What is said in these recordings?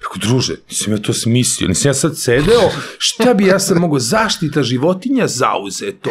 Rekao, druže, nisam ja to smislio, nisam ja sad sedeo, šta bi ja sad mogo, zaštita životinja zauzeto,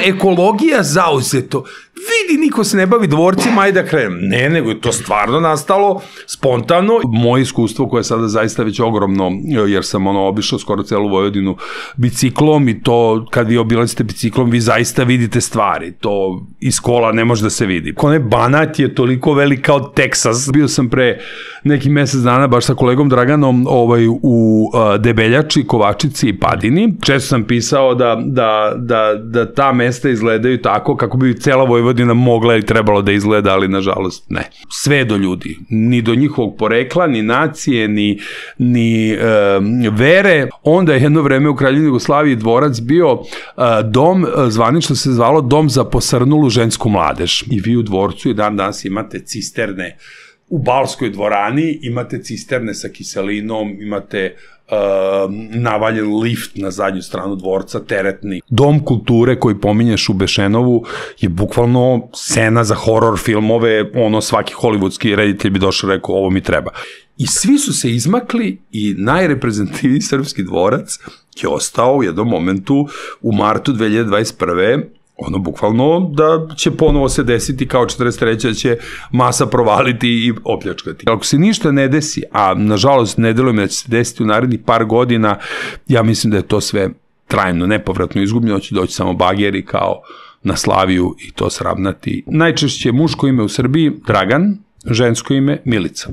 ekologija zauzeto, vidi, niko se ne bavi dvorcima, ajde da krenem. Ne, nego je to stvarno nastalo spontano. Moje iskustvo koje je sada zaista već ogromno, jer sam obišao skoro celu Vojvodinu biciklom i to kad vi obilazite biciklom, vi zaista vidite stvari. To iz kola ne može da se vidi. Kone Banat je toliko velik kao Teksas. Bio sam pre neki mesec dana baš sa kolegom Draganom u Debeljači, Kovačici i Padini. Često sam pisao da ta mesta izgledaju tako kako bi cela Vojvodina mogla i trebalo da izgleda, ali nažalost ne. Sve do ljudi, ni do njihovog porekla, ni nacije, ni vere. Onda je jedno vreme u Kraljevini Jugoslaviji dvorac bio dom, zvanično se zvalo Dom za posrnulu žensku mladež. I vi u dvorcu i dan danas imate cisterne. U Balskoj dvorani imate cisterne sa kiselinom, imate navaljen lift na zadnju stranu dvorca, teretni. Dom kulture koji pominješ u Bešenovu je bukvalno scena za horor filmove, svaki hollywoodski reditelj bi došao i rekao, ovo mi treba. I svi su se izmakli i najreprezentativniji srpski dvorac je ostao u jednom momentu u martu 2021. Bukvalno da će ponovo se desiti kao 43. da će masa provaliti i opljačkati. Ako se ništa ne desi, a nažalost ne deluje mi da će se desiti u narednih par godina, ja mislim da je to sve trajno, nepovratno izgubljeno, će doći samo bageri kao na Slaviju i to sravnati. Najčešće muško ime u Srbiji Dragan, žensko ime Milica.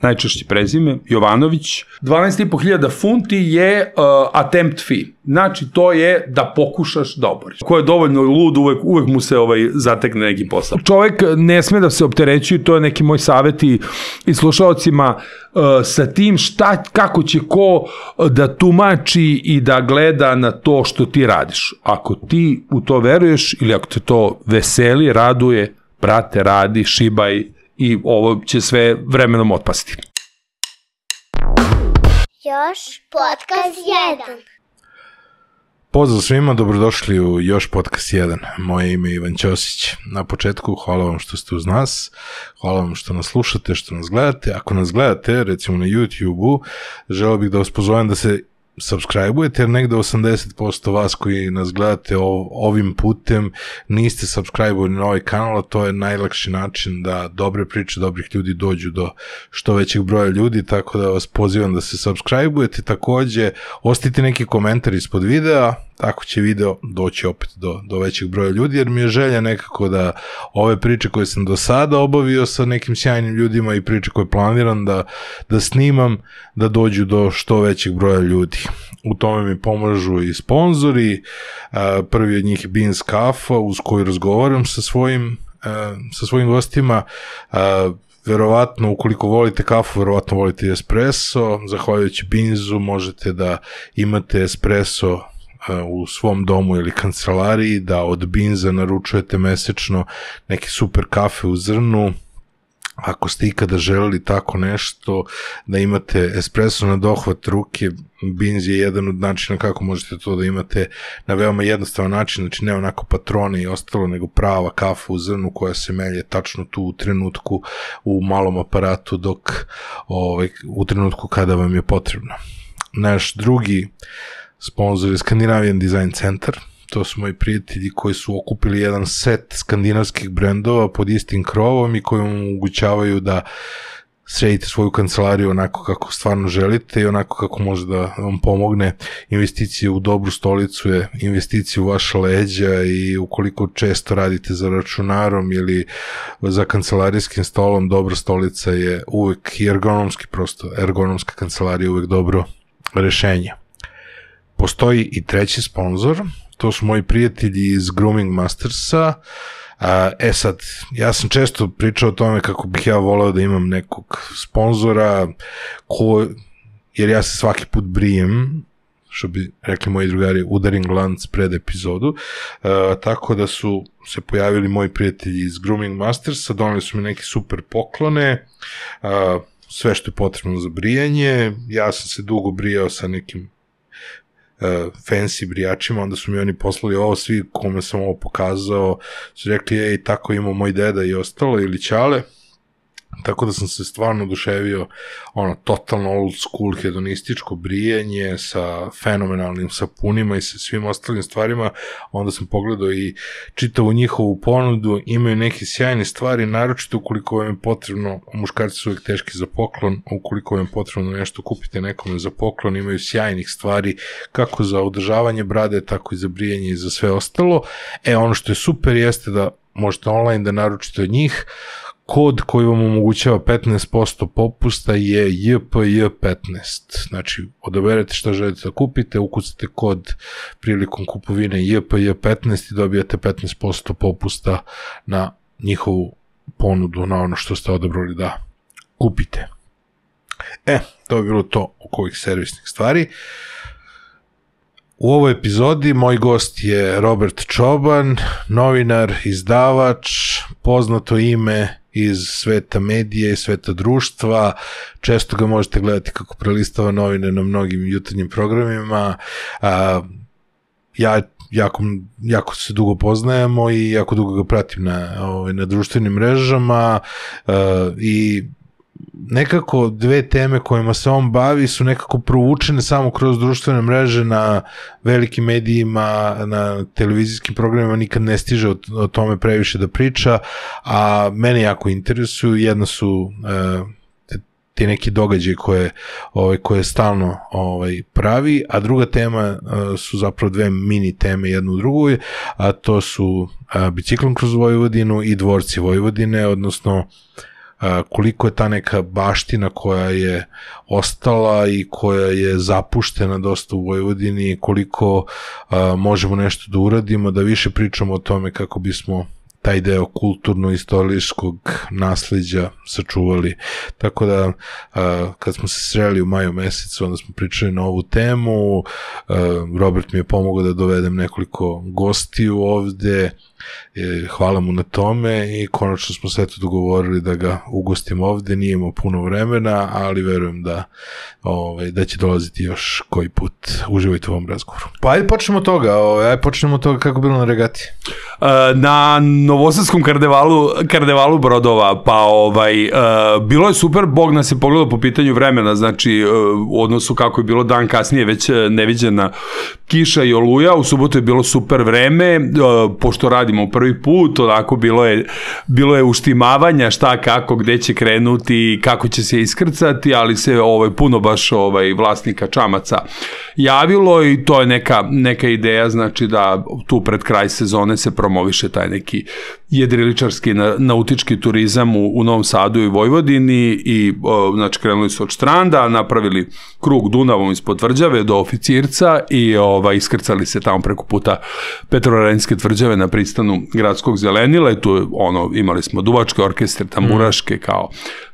Najčešće prezime, Jovanović. 12.500 funti je attempt fee. Znači, to je da pokušaš da oboriš. Ko je dovoljno lud, uvek mu se zatekne neki posao. Čovek ne sme da se opterećuje, to je neki moj savjet i slušalcima sa tim kako će ko da tumači i da gleda na to što ti radiš. Ako ti u to veruješ ili ako te to veseli, raduje, brate, radi, šibaj, i ovo će sve vremenom otpasti. Još podcast 1. Pozdrav svima, dobrodošli u Još podcast 1. Moje ime je Ivan Ćosić. Na početku, hvala vam što ste uz nas, hvala vam što nas slušate, što nas gledate. Ako nas gledate, recimo na YouTube-u, želeo bih da vas pozovem da se subscribe-ujete, jer negde 80% vas koji nas gledate ovim putem niste subscribe-ujeni na ovaj kanal, a to je najlakši način da dobre priče, dobrih ljudi dođu do što većeg broja ljudi, tako da vas pozivam da se subscribe-ujete. Takođe, ostavite neki komentar ispod videa, tako će video doći opet do većeg broja ljudi, jer mi je želja nekako da ove priče koje sam do sada obavio sa nekim sjajnim ljudima i priče koje planiram da snimam, da dođu do što većeg broja ljudi. U tome mi pomažu i sponzori, prvi od njih je Beans Kafa, uz koju razgovaram sa svojim gostima. Verovatno, ukoliko volite kafu, verovatno volite espresso. Zahvaljujući Beansu možete da imate espresso u svom domu ili kancelariji, da od Beansa naručujete mesečno neke super kafe u zrnu. Ako ste ikada želeli tako nešto, da imate espresso na dohvat ruke, Beans je jedan od načina kako možete to da imate na veoma jednostavan način, znači ne onako patrone i ostalo, nego prava kafa u zrnu koja se melje tačno tu u trenutku u malom aparatu u trenutku kada vam je potrebno. Naš drugi sponzor je Scandinavian Design Center. To su moji prijatelji koji su okupili jedan set skandinavskih brendova pod istim krovom i koji vam omogućavaju da sredite svoju kancelariju onako kako stvarno želite i onako kako može da vam pomogne. Investicije u dobru stolicu je investicija u vaša leđa i ukoliko često radite za računarom ili za kancelarijskim stolom, dobra stolica je uvek i ergonomska kancelarija je uvek dobro rešenje. Postoji i treći sponzor, to su moji prijatelji iz Grooming Mastersa. Sad, ja sam često pričao o tome kako bih ja voleo da imam nekog sponzora, jer ja se svaki put brijem, što bi rekli moji drugari, udarim glanc pred epizodu, tako da su se pojavili moji prijatelji iz Grooming Mastersa, doneli su mi neke super poklone, sve što je potrebno za brijanje. Ja sam se dugo brijao sa nekim fancy brijačima, onda su mi oni poslali ovo, svi kome sam ovo pokazao su rekli, tako imao moj deda i ostalo, ili ćale, Tako da sam se stvarno oduševio, totalno old school hedonističko brijanje sa fenomenalnim sapunima i sa svim ostalim stvarima. Onda sam pogledao i čitavu njihovu ponudu, imaju neke sjajne stvari, naročito ukoliko vam je potrebno, muškarci su uvijek teški za poklon, ukoliko vam je potrebno nešto kupite nekome za poklon, imaju sjajnih stvari, kako za održavanje brade, tako i za brijanje i za sve ostalo. Ono što je super jeste da možete online da naručite od njih. Kod koji vam omogućava 15% popusta je JPJ15. Znači, odaberete šta želite da kupite, ukucate kod prilikom kupovine JPJ15 i dobijate 15% popusta na njihovu ponudu, na ono što ste odabrali da kupite. To je bilo to oko ovih servisnih stvari. U ovoj epizodi moj gost je Robert Čoban, novinar, izdavač, poznato ime iz sveta medije i sveta društva. Često ga možete gledati kako prelistava novine na mnogim jutarnjim programima. Jako se dugo poznajemo i jako dugo ga pratim na društvenim mrežama i nekako dve teme kojima se on bavi su nekako provučene samo kroz društvene mreže, na velikim medijima, na televizijskim programima nikad ne stiže o tome previše da priča, a mene jako interesuju. Jedna su ti neki događaji koje stalno pravi, a druga tema su zapravo dve mini teme jednu u drugoj, a to su Biciklom kroz Vojvodinu i Dvorci Vojvodine, odnosno koliko je ta neka baština koja je ostala i koja je zapuštena dosta u Vojvodini, koliko možemo nešto da uradimo, da više pričamo o tome kako bismo taj deo kulturno-istorijskog nasleđa sačuvali. Tako da, kad smo se sreli u maju mesecu, onda smo pričali na ovu temu. Robert mi je pomogao da dovedem nekoliko gostiju ovde, hvala mu na tome i konačno smo sve to dogovorili da ga ugostimo ovde. Nije imao puno vremena, ali verujem da će dolaziti još koji put. Uživajte u ovom razgovoru. Pa ajde počnemo od toga, kako bilo na regati. Na Novosadskom karnevalu brodova, pa bilo je super, Bog nas je pogledao po pitanju vremena, znači u odnosu kako je bilo dan kasnije, već neviđena kiša i oluja, u subotu je bilo super vreme, pošto radimo prvi put, onako bilo je uštimavanja šta, kako, gde će krenuti, kako će se iskrcati, ali se puno baš vlasnika čamaca javilo i to je neka ideja, znači da tu pred kraj sezone se promoviše taj neki jedriličarski nautički turizam u Novom Sadu i Vojvodini i znači krenuli su od štranda, napravili krug Dunavom ispod tvrđave do Oficirca i iskrcali se tamo preko puta Petrovaradinske tvrđave na pristanu Gradskog zelenila i tu imali smo duvačke orkestre, tamburaške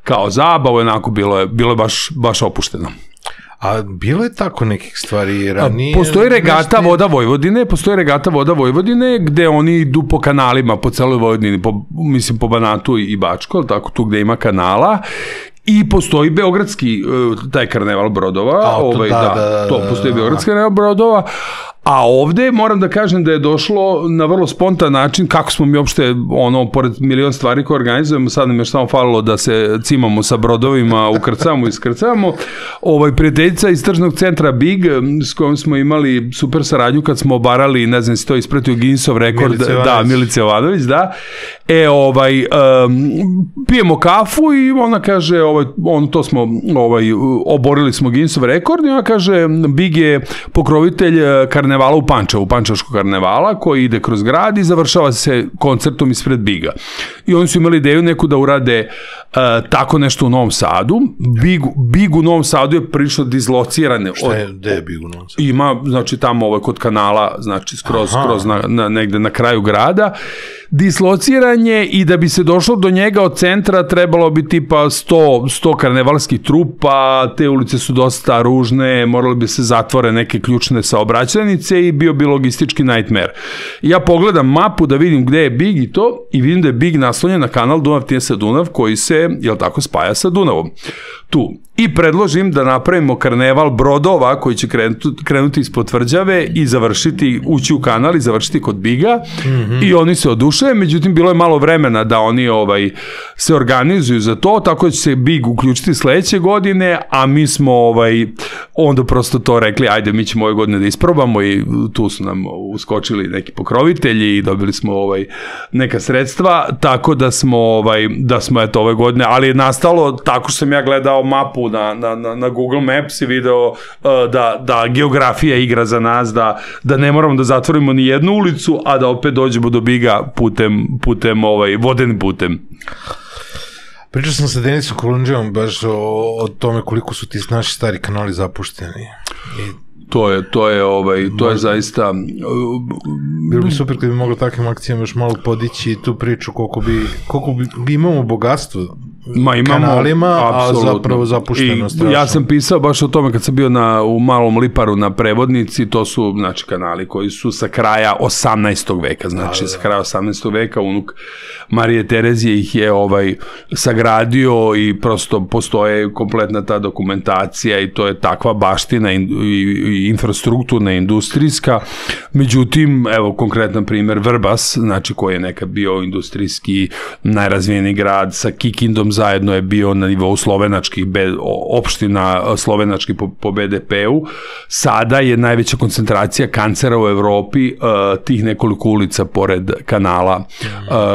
kao zabavu, onako bilo je baš opušteno. A bilo je tako nekih stvari ranije? Postoji regata Voda Vojvodine gde oni idu po kanalima po celoj Vojvodini, mislim po Banatu i Bačko, tako tu gde ima kanala. I postoji beogradski taj karneval brodova, postoji beogradski karneval brodova, a ovde moram da kažem da je došlo na vrlo spontan način, kako smo mi uopšte, pored milion stvari koje organizujemo, sad nam je samo falilo da se cimamo sa brodovima, ukrcamo i iskrcamo. Prijateljica iz tržnog centra Big, s kojom smo imali super saradnju kad smo obarali, ne znam si to ispratio, Guinnessov rekord, Milica Jovanović, da. Pijemo kafu i ona kaže, to smo, oborili smo Guinnessov rekord i ona kaže, Big je pokrovitelj karnevala u Pančevu, Pančevskog karnevala, koji ide kroz grad i završava se koncertom ispred Biga. I oni su imali ideju neku da urade tako nešto u Novom Sadu. Big u Novom Sadu je prilično dislocirane. Gde je Big u Novom Sadu? Ima, znači tamo kod kanala, znači skroz negde na kraju grada. Dislociranje i da bi se došlo do njega od centra trebalo bi tipa 100 karnevalskih trupa, te ulice su dosta ružne, morali bi se zatvore neke ključne saobraćajnice prevodnice i bio bi logistički nightmare. Ja pogledam mapu da vidim gde je Big i to, i vidim da je Big naslonjen na kanal Dunav-Tisa-Dunav koji se, jel tako, spaja sa Dunavom. Tu. I predložim da napravimo karneval brodova koji će krenuti ispod tvrđave i ući u kanal i završiti kod Biga, i oni se odušaju, međutim bilo je malo vremena da oni se organizuju za to, tako da će se Big uključiti sledeće godine, a mi smo onda prosto to rekli, ajde mi ćemo ove godine da isprobamo, i tu su nam uskočili neki pokrovitelji i dobili smo neka sredstva, tako da smo eto ove godine, ali je nastalo tako što sam ja gledao mapu na Google Maps i video da geografija igra za nas, da ne moramo da zatvorimo ni jednu ulicu, a da opet dođemo do Biga putem vodenim putem. Pričao sam sa Denisom Kolundžijom baš o tome koliko su ti naši stari kanali zapušteni. To je zaista... Bilo bi super kad bi moglo takvim akcijama još malo podići tu priču koliko bi imamo bogatstvo kanalima, a zapravo zapušteno strašno. Ja sam pisao baš o tome kad sam bio u Malom Liparu na prevodnici, to su kanali koji su sa kraja 18. veka, znači sa kraja 18. veka, unuk Marije Terezije ih je sagradio i prosto postoje kompletna ta dokumentacija i to je takva baština i infrastrukturna, industrijska. Međutim, evo konkretan primer Vrbas, znači koji je nekad bio industrijski najrazvijeniji grad sa Kikindom, zajedno je bio na nivou slovenačkih opština, slovenački po BDP-u. Sada je najveća koncentracija kancera u Evropi tih nekoliko ulica pored kanala,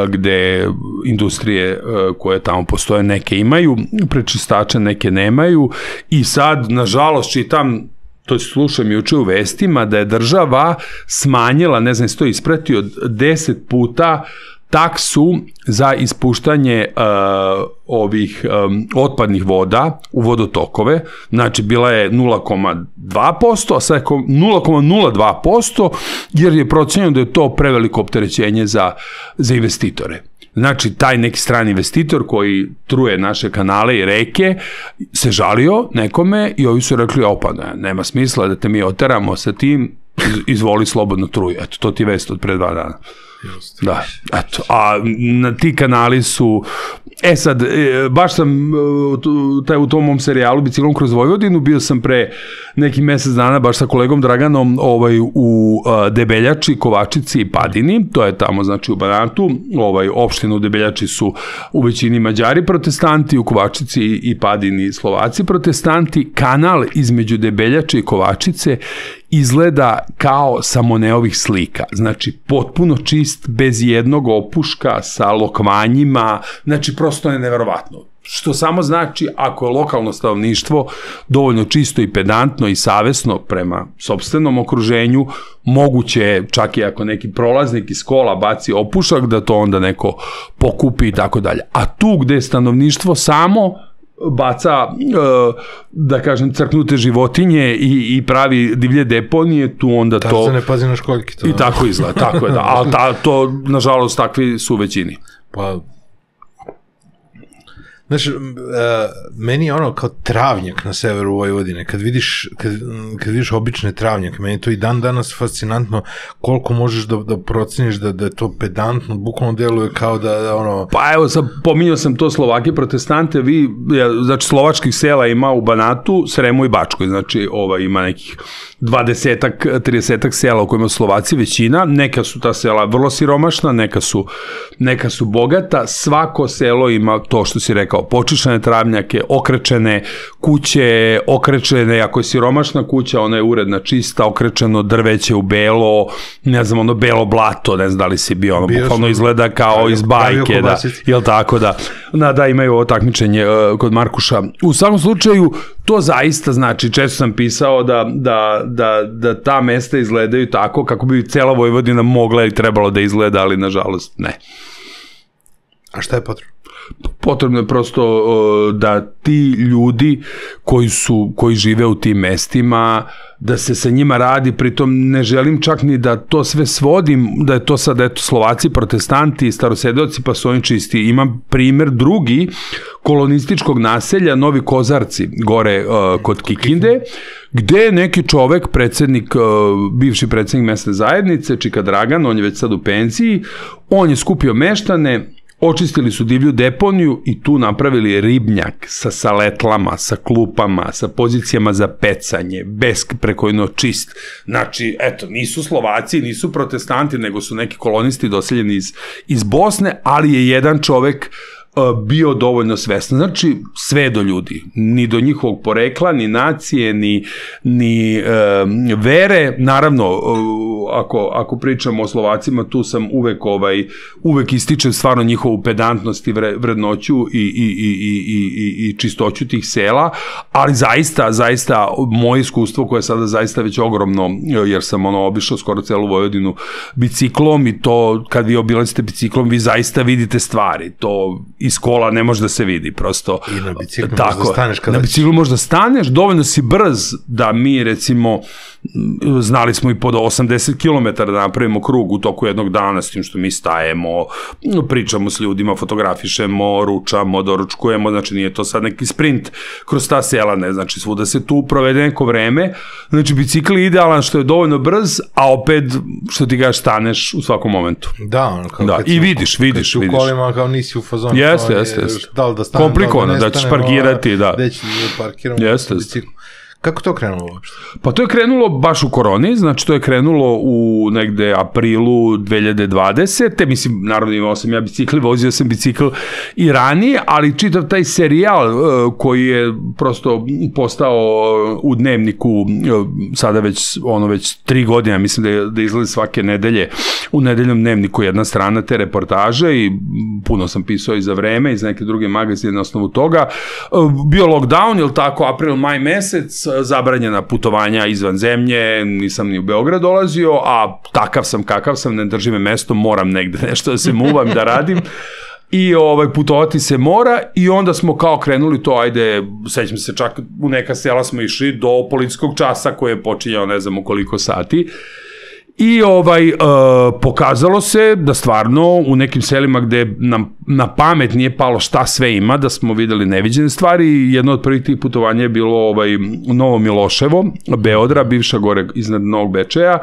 gde industrije koje tamo postoje, neke imaju prečistače, neke nemaju, i sad, nažalost, čitam, to slušam juče u vestima, da je država smanjila, ne znam, to ispratio 10 puta taksu za ispuštanje ovih otpadnih voda u vodotokove, znači bila je 0,2%, a sad je 0,02%, jer je procenjeno da je to preveliko opterećenje za investitore. Znači, taj neki strani investitor koji truje naše kanale i reke se žalio nekome i ovi su rekli, opa, nema smisla da te mi oteramo sa tim, izvoli slobodno truju. Eto, to ti je vest od pre 2 dana. Da, eto, a ti kanali su, sad, baš sam u tom mom serijalu Biciklom kroz Vojvodinu, bio sam pre neki mesec dana baš sa kolegom Draganom u Debeljači, Kovačici i Padini, to je tamo znači u Banatu, opštinu u Debeljači su u većini Mađari protestanti, u Kovačici i Padini Slovaci protestanti. Kanal između Debeljače i Kovačice izgleda kao sa Moneovih slika, znači potpuno čist, bez jednog opuška, sa lokvanjima, znači prosto je neverovatno. Što samo znači, ako je lokalno stanovništvo dovoljno čisto i pedantno i savesno prema sopstvenom okruženju, moguće je, čak i ako neki prolaznik iz kola baci opušak, da to onda neko pokupi i tako dalje. A tu gde je stanovništvo samo baca, da kažem, crknute životinje i pravi divlje deponije, tu onda to... Tako se ne pazi na školjki. I tako izgleda, tako je, da. Ali to, nažalost, takvi su u većini. Pa... Znaš, meni je ono kao travnjak na severu Vojvodine, kad vidiš obične travnjake, meni je to i dan danas fascinantno koliko možeš da proceniš da je to pedantno, bukvalno deluje kao da ono... Pa evo, pominjao sam to Slovake protestante, znači slovačkih sela ima u Banatu, Sremu i Bačkoj, znači ima nekih 20-ak, 30-ak sela u kojima Slovaci većina, neka su ta sela vrlo siromašna, neka su bogata, svako selo ima to što si rekao, počišane travnjake, okrečene kuće, okrečene, ako je siromašna kuća, ona je uredna, čista, okrečeno drveće u belo, ne znam, ono belo blato, ne znam da li si bio, ono bukvalno izgleda kao iz bajke, da, jel tako, da imaju ovo takmičenje kod Markuša. U svakom slučaju, to zaista znači, često sam pisao da ta mesta izgledaju tako kako bi cela Vojvodina mogla i trebalo da izgleda, ali nažalost ne. A šta je potrebno? Potrebno je prosto da ti ljudi koji žive u tim mestima, da se sa njima radi, pritom ne želim čak ni da to sve svodim, da je to sad, eto, Slovaci, protestanti, starosedeoci, pa su oni čisti. Imam primer drugi, kolonističkog naselja Novi Kozarci, gore kod Kikinde, gde je neki čovek, bivši predsednik mesne zajednice, Čika Dragan, on je već sad u penziji, on je skupio meštane, očistili su divlju deponiju i tu napravili ribnjak sa saletlama, sa klupama, sa pozicijama za pecanje, besprekojno čist. Znači, eto, nisu Slovaci, nisu protestanti, nego su neki kolonisti doseljeni iz Bosne, ali je jedan čovek bio dovoljno svestan. Znači, sve do ljudi. Ni do njihovog porekla, ni nacije, ni vere. Naravno, ako pričamo o Slovacima, tu sam uvek ističem stvarno njihovu pedantnost i vrednoću i čistoću tih sela, ali zaista moje iskustvo koje je sada zaista već ogromno, jer sam obišao skoro celu Vojvodinu biciklom i to kad vi obilazite biciklom vi zaista vidite stvari. To iz kola ne može da se vidi, prosto. I na biciklu možda da staneš kada... Na biciklu možda staneš, dovoljno si brz da mi, recimo, znali smo i po 80 km da napravimo krug u toku jednog dana, s tim što mi stajemo, pričamo s ljudima, fotografišemo, ručamo, doručkujemo, znači nije to sad neki sprint kroz ta sela, ne, znači svuda se tu provede neko vreme, znači bicikl je idealan što je dovoljno brz, a opet, što ti gaš, staneš u svakom momentu. Da, ono kao da, i vidiš. Kad si u kolima, kao nisi u fazonu. Jeste. Da li da stanem, komplikovano, da ćeš parkirati, da. Gde ću parkiramo bicikl. Kako to krenulo uopšte? Pa to je krenulo baš u koroni, znači to je krenulo u negde aprilu 2020. Mislim, naravno imao sam ja bicikl, vozio sam bicikl i ranije, ali čitav taj serijal koji je prosto postao u Dnevniku sada već 3 godine, mislim da izlazi svake nedelje u Nedeljnom Dnevniku jedna strana te reportaže i puno sam pisao i za Vreme i za neke druge magazine na osnovu toga. Bio lockdown, ili tako, april, maj mesec, zabranjena putovanja izvan zemlje, nisam ni u Beograd dolazio, a takav sam kakav sam, ne drži me mesto, moram negde nešto da se muvam, da radim. I putovati se mora i onda smo kao krenuli to, ajde, sećam se čak u neka sela smo išli do policijskog časa koji je počinjao ne znam u koliko sati. I pokazalo se da stvarno u nekim selima gde nam na pamet nije palo šta sve ima, da smo videli neviđene stvari i jedno od prvih tih putovanja je bilo Novo Miloševo, Beodra, bivša gore iznad Novog Bečeja,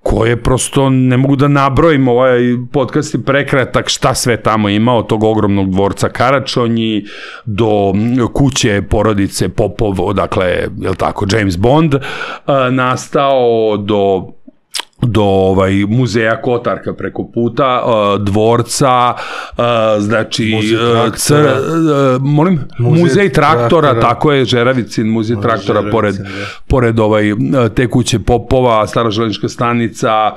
koje prosto ne mogu da nabrojim, ovaj podcast je prekratak šta sve tamo ima, od tog ogromnog dvorca Karačonji do kuće porodice Popov, dakle, je li tako, James Bond nastao, do muzeja Kotarka preko puta, dvorca, znači muzej traktora, tako je, Žeravicin muzej traktora pored te kuće Popova, stara železnička stanica,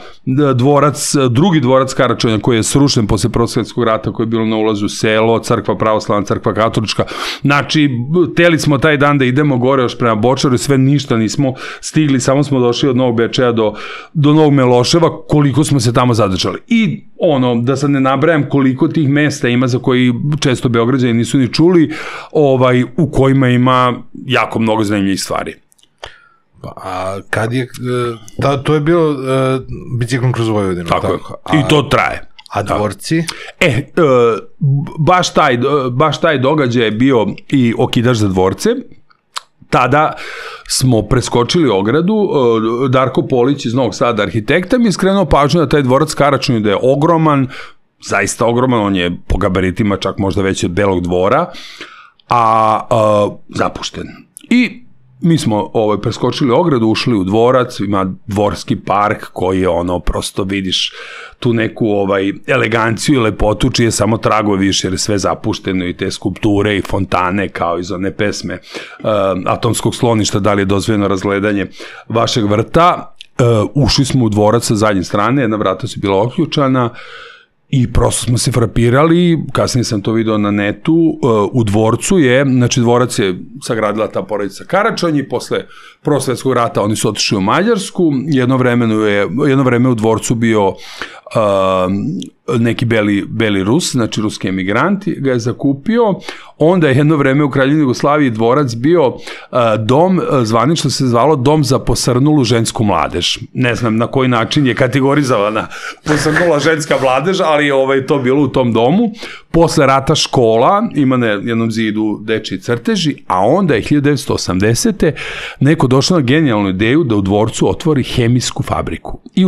drugi dvorac Karačonja koji je srušen posle Prvog svetskog rata, koji je bilo na ulazu u selo, crkva pravoslavna, crkva katolička, znači teli smo taj dan da idemo gore još prema Bočaru i sve ništa nismo stigli, samo smo došli od Novog Bečeja do Novog Miloševa, koliko smo se tamo zadržali. I da sad ne nabrajam koliko tih mesta ima za koji često Beograđani nisu ni čuli, u kojima ima jako mnogo zanimljivih stvari. A kad je, to je bilo biciklom kroz Vojvodinu. Tako je, i to traje. A dvorci? Baš taj događaj je bio i okidač za dvorce. Tada smo preskočili ogradu, Darko Polić iz Novog Sada, arhitekta, mi je skrenuo pažnju na taj dvorac Karačonju da je ogroman, zaista ogroman, on je po gabaritima čak možda veći od Belog dvora, a zapušten. I mi smo preskočili ogradu, ušli u dvorac, ima dvorski park koji je prosto vidiš tu neku eleganciju i lepotu čije samo tragove više jer je sve zapušteno i te skulpture i fontane kao iz one pesme Atomskog skloništa, da li je dozvoljeno razgledanje vašeg vrta. Ušli smo u dvorac sa zadnje strane, jedna vrata su bila oključana i prosto smo se frapirali, kasnije sam to video na netu, u dvorcu je, znači dvorac je sagradila ta porodica Karačonji, posle Prvog svetskog rata oni su otišli u Mađarsku, jedno vreme u dvorcu bio neki beli Rus, znači ruski emigrant ga je zakupio, onda je jedno vreme u Kraljevini Jugoslaviji dvorac bio dom, zvanično se zvalo Dom za posrnulu žensku mladež. Ne znam na koji način je kategorizovana posrnula ženska mladež, ali to bilo u tom domu. posle rata škola, ima na jednom zidu dečiji crteži, a onda je 1980. neko došao na genijalnu ideju da u dvorcu otvori hemijsku fabriku. I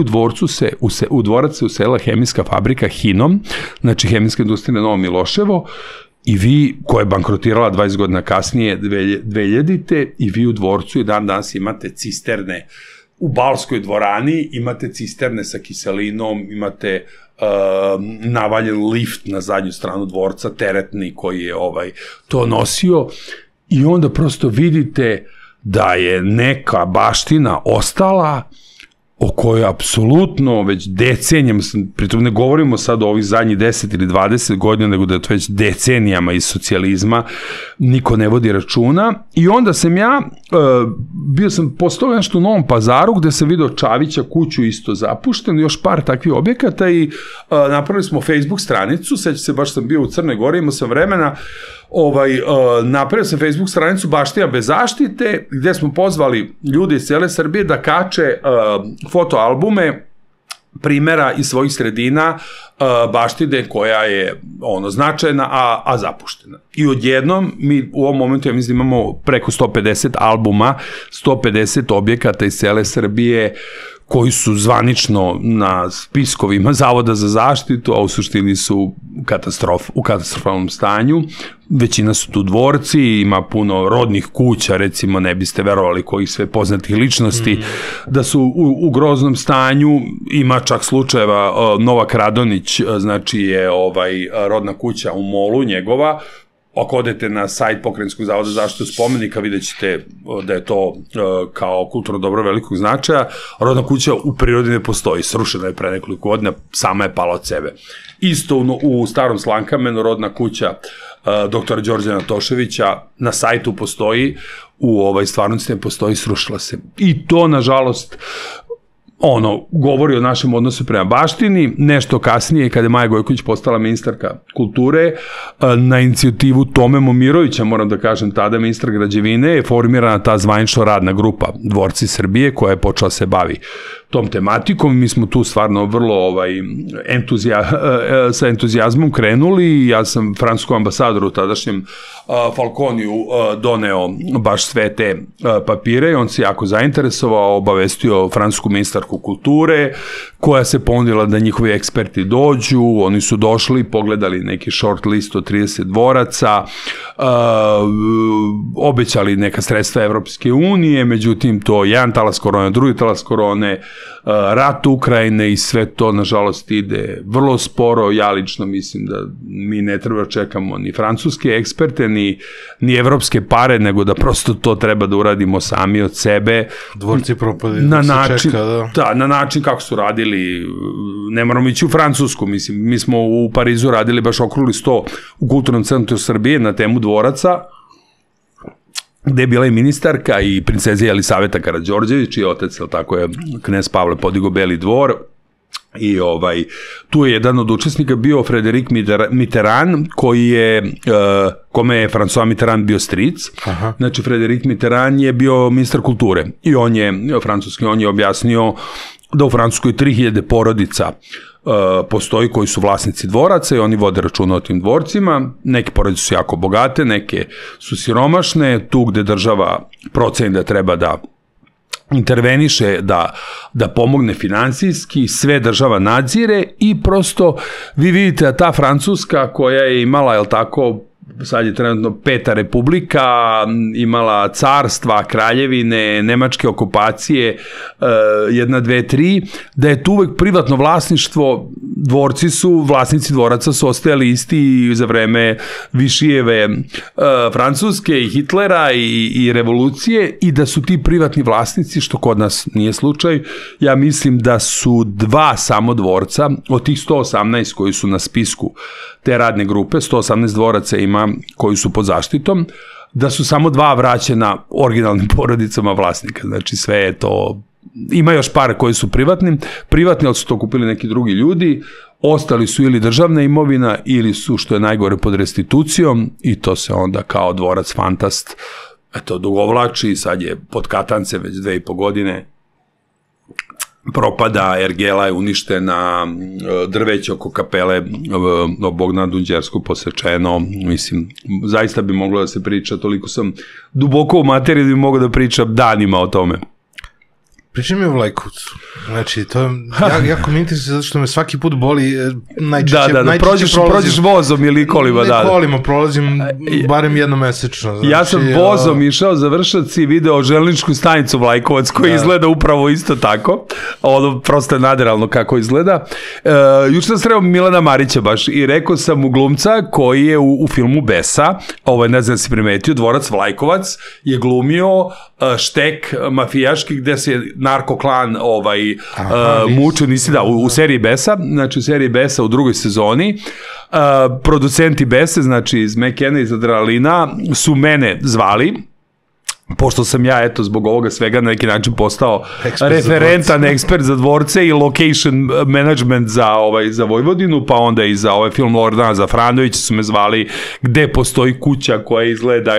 u dvorac se usela hemijska fabrika Hinom, znači hemijska industrija na Novom Miloševo, i vi, koja je bankrotirala 20 godina kasnije, 2000. I vi u dvorcu i dan danas imate cisterne. U Balskoj dvorani imate cisterne sa kiselinom, imate navaljen lift na zadnju stranu dvorca, teretni koji je to nosio, i onda prosto vidite da je neka baština ostala o kojoj apsolutno već decenijama, pritom ne govorimo sad o ovih zadnjih 10 ili 20 godina, nego da je to već decenijama iz socijalizma, niko ne vodi računa. I onda sam ja, bio sam postavio nešto u Novom Pazaru, gde sam video Čavića kuću isto zapuštenu, još par takvih objekata, i napravili smo Facebook stranicu, sećam se, baš sam bio u Crnoj Gori, imao sam vremena, napravio sam Facebook stranicu Baština bez zaštite, gde smo pozvali ljude iz cele Srbije da kače fotoalbume primera iz svojih sredina baštine koja je značajna, a zapuštena. I odjednom, mi u ovom momentu, ja mislim, imamo preko 150 albuma, 150 objekata iz cele Srbije, koji su zvanično na spiskovima Zavoda za zaštitu, a u suštini su u katastrofalnom stanju. Većina su tu dvorci, ima puno rodnih kuća, recimo, ne biste verovali kojih sve poznatih ličnosti, da su u groznom stanju. Ima čak slučajeva, Novak Radonić, znači je rodna kuća u Molu njegova. Ako odete na sajt Pokrajinskog zavoda za zaštitu spomenika, vidjet ćete da je to kao kulturno dobro velikog značaja. Rodna kuća u prirodi ne postoji, srušena je pre nekoliko godina, sama je pala od sebe. Isto u Starom Slankamenu rodna kuća doktora Đorđa Natoševića na sajtu postoji, u stvarnosti ne postoji, srušila se. I to, nažalost, govori o našem odnosu prema baštini. Nešto kasnije, kada je Maja Gojković postala ministarka kulture, na inicijativu Tome Momirovića, moram da kažem, tada ministar građevine, je formirana ta zvanično radna grupa Dvorci Srbije, koja je počela se bavi tom tematikom. Mi smo tu stvarno vrlo sa entuzijazmom krenuli. Ja sam francuskom ambasadoru, tadašnjem Falconiju, doneo baš sve te papire i on se jako zainteresovao, obavestio francusku ministarku kulture, koja se ponudila da njihovi eksperti dođu. Oni su došli, pogledali neki short list od 30 dvoraca, obećali neka sredstva Evropske unije, međutim to jedan talas korone, drugi talas korone, rat Ukrajine i sve to, nažalost, ide vrlo sporo. Ja lično mislim da mi ne treba čekamo ni francuske eksperte, ni evropske pare, nego da prosto to treba da uradimo sami od sebe. Dvorci propade, na način kako su radili. Ne moramo ići u Francusku, mislim, mi smo u Parizu radili baš okrugli 100 u Kulturnom centru Srbije na temu dvoraca, gde je bila i ministarka i princeza Jelisaveta Karađorđević, i otac, tako je, knez Pavle podigao Beli dvor, i tu je jedan od učesnika bio Frederik Mitterrand, kome je François Mitterrand bio stric. Znači, Frederik Mitterrand je bio ministar kulture i on je objasnio da u Francuskoj 3000 porodica postoji koji su vlasnici dvoraca i oni vode računa o tim dvorcima. Neke porodice su jako bogate, neke su siromašne, tu gde država proceni da treba da interveniše, da pomogne finansijski, sve država nadzire, i prosto vi vidite da ta Francuska, koja je imala, jel tako, sad je trenutno 5. republika, imala carstva, kraljevine, nemačke okupacije, 1, 2, 3, da je tu uvek privatno vlasništvo. Vlasnici dvoraca su ostajali isti za vreme Višijeve Francuske i Hitlera i revolucije, i da su ti privatni vlasnici, što kod nas nije slučaj. Ja mislim da su 2 samo dvorca od tih 118 koji su na spisku te radne grupe, 118 dvoraca ima koji su pod zaštitom, da su samo 2 vraćena originalnim porodicama vlasnika. Znači, sve je to... Ima još par koji su privatni, ali su to kupili neki drugi ljudi, ostali su ili državna imovina, ili su, što je najgore, pod restitucijom, i to se onda kao dvorac Fantast dogovlači. Sad je pod katancem već 2,5 godine. propada, ergela je uništena, drveće oko kapele Bogdana Dunđerskog posečeno, mislim, zaista bi moglo da se priča, toliko sam duboko u materiju da bi mogao da pričam danima o tome. Pričaj mi o Vlajkovcu. Znači, to jako mi interesuje zato što me svaki put boli najčešće. Da, prođeš vozom ili kolima. Ne kolima, prolazim barem jednomesečno. Znači, ja sam vozom išao za Vršac i video železničku stanicu Vlajkovac koji izgleda upravo isto tako. Ono prosto je naderalno kako izgleda. Juče sam sreo Milana Marića baš i rekao sam mu glumca koji je u filmu Besa, ne znam da si primetio, dvorac Vlajkovac je glumio štek mafijaški gde se narkoklan muče, nisi da, u seriji Besa, znači u seriji Besa u drugoj sezoni, producenti Bese, znači iz Mekena i iz Adrenalina, su mene zvali, pošto sam ja, eto, zbog ovoga svega na neki način postao referentan ekspert za dvorce i location management za Vojvodinu, pa onda i za ovaj film Lordana Zafranovića su me zvali gde postoji kuća koja izgleda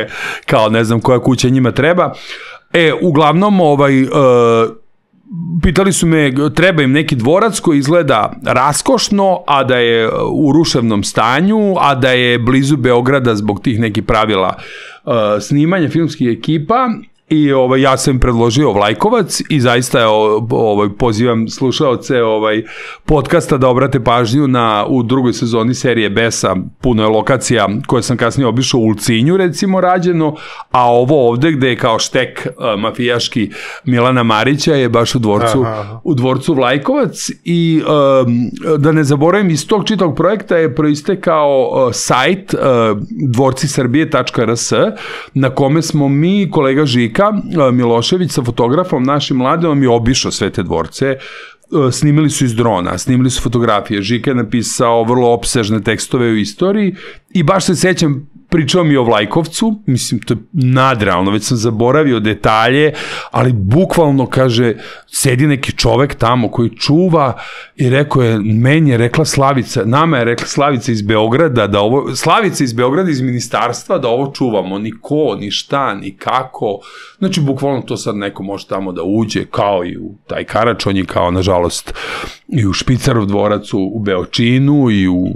kao ne znam koja kuća njima treba. Uglavnom, pitali su me, treba im neki dvorac koji izgleda raskošno, a da je u ruševnom stanju, a da je blizu Beograda zbog tih nekih pravila snimanja filmskih ekipa. I ja sam im predložio Vlajkovac i zaista pozivam slušaoce podcasta da obrate pažnju u drugoj sezoni serije Besa, puno je lokacija koje sam kasnije obišao u Ulcinju recimo rađeno, a ovo ovde gde je kao štek mafijaški Milana Marića je baš u dvorcu Vlajkovac. I da ne zaboravim, iz tog čitavog projekta je proistekao sajt dvorcisrbije.rs na kome smo mi, kolega Žika Milošević sa fotografom našim mladom, je obišao sve te dvorce, snimili su iz drona, snimili su fotografije, Žika je napisao vrlo opsežne tekstove u istoriji i baš se sećam, pričao mi o Vlajkovcu, mislim, to je nadrealno, već sam zaboravio detalje, ali bukvalno, kaže, sedi neki čovek tamo koji čuva i rekao je, meni je rekla Slavica, nama je rekla Slavica iz Beograda, Slavica iz Beograda, iz ministarstva, da ovo čuvamo, ni ko, ni šta, ni kako. Znači, bukvalno to sad neko može tamo da uđe, kao i u taj Karačonji, kao, nažalost, i u Špicarov dvorac u Beočinu i u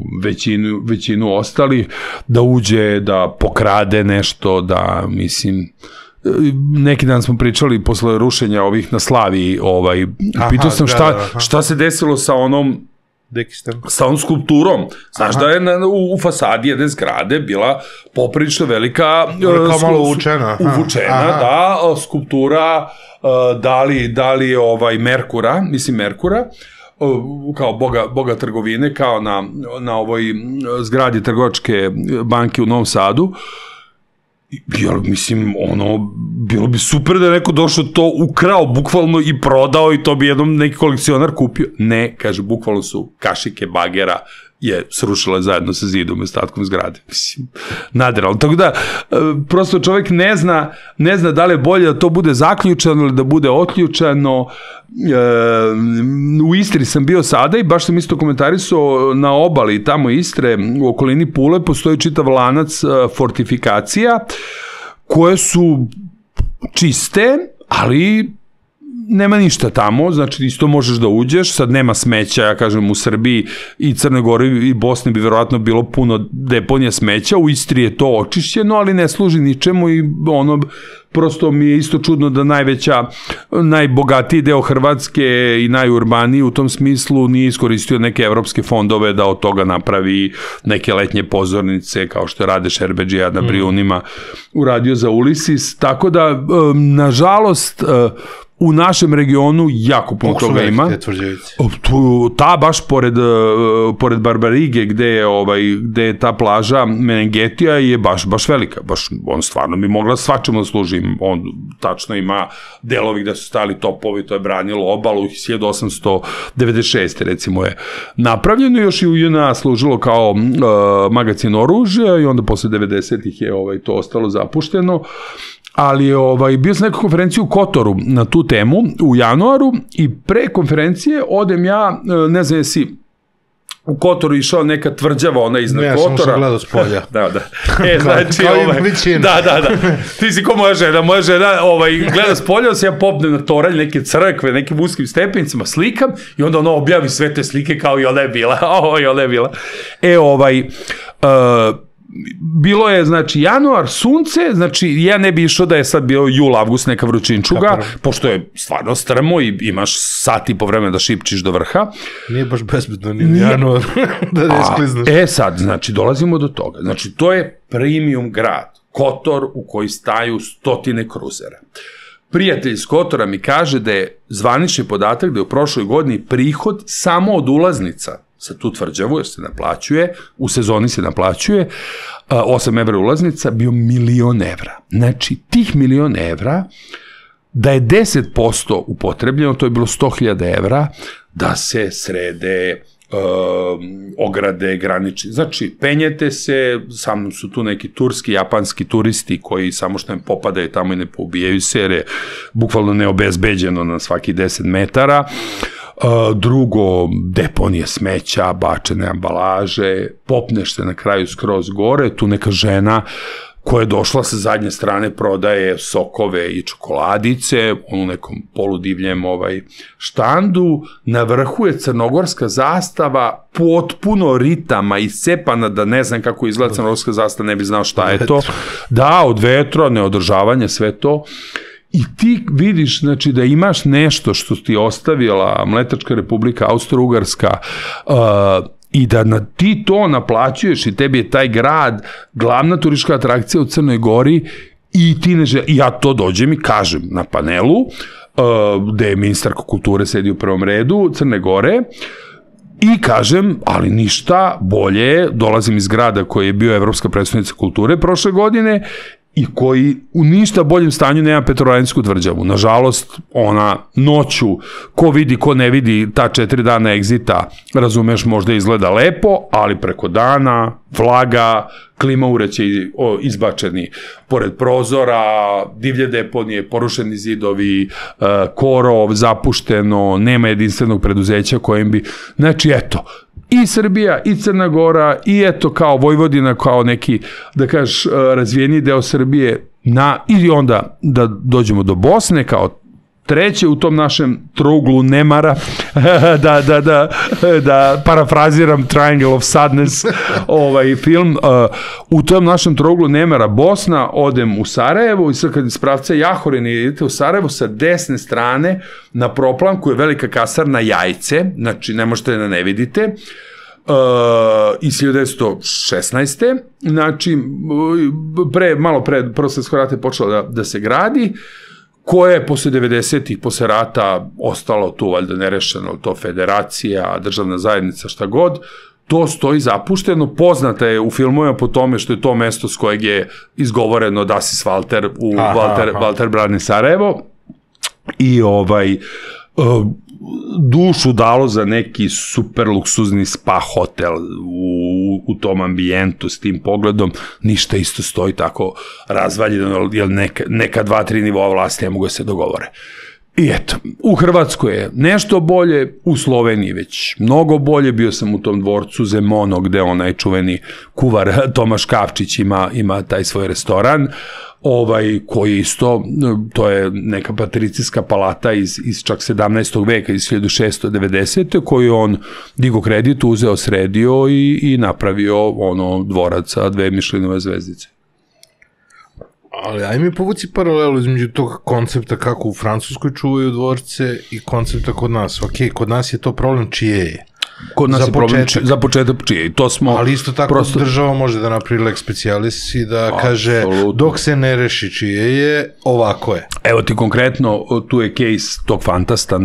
većinu ostalih, da uđe, da pokrade nešto, da, mislim, neki dan smo pričali posle rušenja ovih na Slaviji, pitao sam šta se desilo sa onom skulpturom. Znaš da je u fasadi jedne zgrade bila poprilično velika uvučena, da, skulptura da li Merkura, kao boga trgovine, kao na ovoj zgradi trgovačke banke u Novom Sadu. Mislim, bilo bi super da je neko došao to, ukrao bukvalno i prodao i to bi jednom neki kolekcionar kupio. Ne, kaže, bukvalno su kašike bagera je srušila zajedno sa zidom i ostatkom zgrade. Mislim, naderalno. Tako da, prosto čovek ne zna da li je bolje da to bude zaključano ili da bude otključano. U Istri sam bio sada i baš sam isto komentarisao na obali tamo Istre, u okolini Pule, postoji čitav lanac fortifikacija koje su čiste, ali nema ništa tamo, znači isto možeš da uđeš, sad nema smeća, ja kažem, u Srbiji i Crnoj Gori i Bosni bi verovatno bilo puno deponija smeća, u Istri je to očišćeno, ali ne služi ničemu i prosto mi je isto čudno da najbogatiji deo Hrvatske i najurbaniji u tom smislu nije iskoristio neke evropske fondove da od toga napravi neke letnje pozornice, kao što rade Šerbedžija na Brijunima uradio za Ulisis, tako da, nažalost, u našem regionu jako puno toga ima. Ta baš pored Barbarige gde je ta plaža Menengetija je baš velika. On stvarno bi mogla svačemu da služi. On tačno ima delovi gde su stali topovi, to je branilo obalu. 1896. recimo je napravljeno, još i u JNA služilo kao magacin oružja i onda posle 90-ih je to ostalo zapušteno. Ali bio sam neku konferenciju u Kotoru na tu temu u januaru i pre konferencije odem ja, ne znam jesi u Kotoru išao neka tvrđava, ona iznad Kotora. Ja sam se gledao s polja. Da. Znači, kao i većina. Da. Ti si ko moja žena gleda s polja, se ja popnem na toralj neke crkve, nekim uskim stepenicama, slikam i onda ona objavi sve te slike kao i ona je bila. Bilo je, znači, januar, sunce, znači, ja ne bi išao da je sad bio jul, avgust, neka vrućinčuga, pošto je stvarno strmo i imaš sat i po vremena da šipčiš do vrha. Nije baš bezbedno ni januar da ne skliznaš. Sad, znači, dolazimo do toga. Znači, to je premium grad, Kotor u koji staju stotine kruzera. Prijatelj iz Kotora mi kaže da je zvanični podatak da je u prošloj godini prihod samo od ulaznica sa tu tvrđavu, jer se naplaćuje, u sezoni se naplaćuje, 8 evra ulaznica, bio 1.000.000 evra. Znači, tih 1.000.000 evra, da je 10% upotrebljeno, to je bilo 100.000 evra, da se srede ograde, granične. Znači, penjete se, sa mnom su tu neki turski, japanski turisti koji samo što im popadaju tamo i ne poubijaju se, jer je bukvalno neobezbeđeno na svaki 10 metara. Drugo, deponije smeća, bačene ambalaže, popneš se na kraju skroz gore, tu neka žena koja je došla sa zadnje strane prodaje sokove i čokoladice, u nekom poludivljem štandu, na vrhu je crnogorska zastava, potpuno ritama iscepana, da ne znam kako izgleda crnogorska zastava, ne bi znao šta je to. Da, od vetra, neodržavanje, sve to. I ti vidiš, znači, da imaš nešto što ti ostavila Mletačka republika, Austro-Ugarska, i da ti to naplaćuješ i tebi je taj grad glavna turistička atrakcija u Crnoj Gori i ti ne želi, i ja to dođem i kažem na panelu, gde je ministarka kulture sedi u prvom redu Crne Gore, i kažem, ali ništa bolje, dolazim iz grada koji je bio evropska predstavnica kulture prošle godine i koji u ništa boljem stanju nema Petrovaradinsku tvrđavu. Nažalost, ona noću, ko vidi, ko ne vidi, ta 4 dana egzita, razumeš, možda izgleda lepo, ali preko dana, vlaga, klima urećaj izbačeni pored prozora, divlje deponije, porušeni zidovi, korov, zapušteno, nema jedinstvenog preduzeća kojem bi... Znači, eto, i Srbija, i Crna Gora, i eto kao Vojvodina, kao neki, da kažeš, razvijeni deo Srbije, i onda da dođemo do Bosne, kao treće u tom našem trouglu nemara, da parafraziram Triangle of Sadness, film, u tom našem trouglu nemara Bosna, odem u Sarajevo i sad kad iz pravca Jahorine idete u Sarajevo, sa desne strane na proplanku je velika kasarna Jajce, znači ne možete da ne vidite, iz 1916. Znači, malo pre Prvog svetskog rata je počela da se gradi, koje je posle 90-ih, posle rata, ostalo tu valjda nerešeno, to federacija, državna zajednica, šta god, to stoji zapušteno, poznata je u filmovima po tome što je to mesto s kojeg je izgovoreno Das ist Walter u Walter brani Sarajevo, i dušu dalo za neki super luksuzni spa hotel u tom ambijentu s tim pogledom, ništa isto stoji tako razvaljeno, jer neka 2-3 nivoa vlasti ne mogu se dogovore. I eto, u Hrvatskoj je nešto bolje, u Sloveniji već mnogo bolje, bio sam u tom dvorcu Zemono, gde onaj čuveni kuvar Tomaš Kavčić ima taj svoj restoran, koji isto, to je neka patricijska palata iz čak 17. veka, iz 1690. koju on digo kredit, uzeo, sredio i napravio dvorac sa 2 Mišlinove zvezdice. Ali aj mi povuci paralelu između tog koncepta kako u Francuskoj čuvaju dvorce i koncepta kod nas. Ok, kod nas je to problem čije je. Kod nas je problem za početak čije. Ali isto tako država može da napravi lex specialis i da kaže dok se ne reši čije je, ovako je. Evo ti konkretno, tu je case tog fantasta